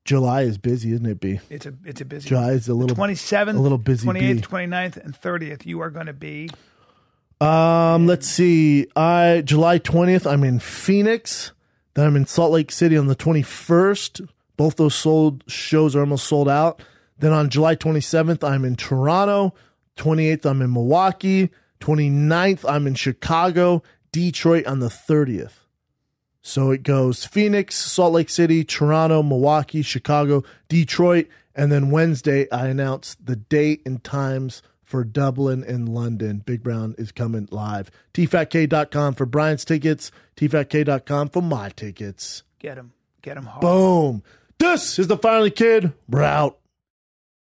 Speaker 2: July is busy, isn't it, B?
Speaker 1: It's a busy
Speaker 2: July is a little
Speaker 1: 27th,
Speaker 2: a little busy
Speaker 1: 28th,
Speaker 2: bee.
Speaker 1: 29th, and 30th. You are going to be.
Speaker 2: Let's see. July 20th, I'm in Phoenix. Then I'm in Salt Lake City on the 21st. Both those shows are almost sold out. Then on July 27th, I'm in Toronto. 28th, I'm in Milwaukee. 29th, I'm in Chicago, Detroit on the 30th. So it goes Phoenix, Salt Lake City, Toronto, Milwaukee, Chicago, Detroit, and then Wednesday I announce the date and times for Dublin and London. Big Brown is coming live. tfatk.com for Bryan's tickets, tfatk.com for my tickets.
Speaker 1: Get him hard.
Speaker 2: Boom. This is the Finally Kid. We're out.